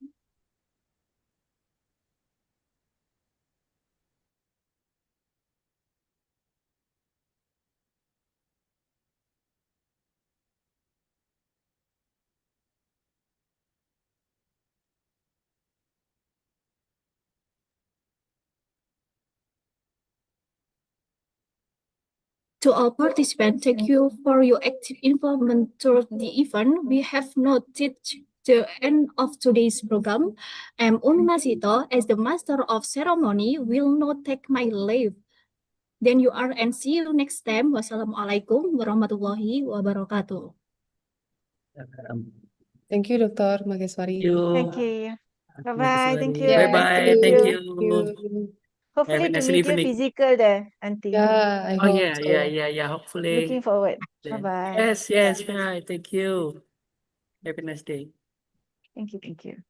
To all participants, thank you for your active involvement throughout the event. We have noted the end of today's program. I'm Unmasito, as the Master of Ceremony, will not take my leave. Then you are and see you next time. Wassalamualaikum warahmatullahi wabarakatuh. Thank you, Dr. Maheswari. You. Thank you. Bye-bye. Thank you. Bye-bye. Thank Thank you. you. Thank you. Hopefully a to nice meet you evening. physical there, Auntie. Yeah, I Oh hope yeah, so. yeah. Hopefully. Looking forward. Then. Bye-bye. Yes, bye. Thank you. Have a nice day. Thank you.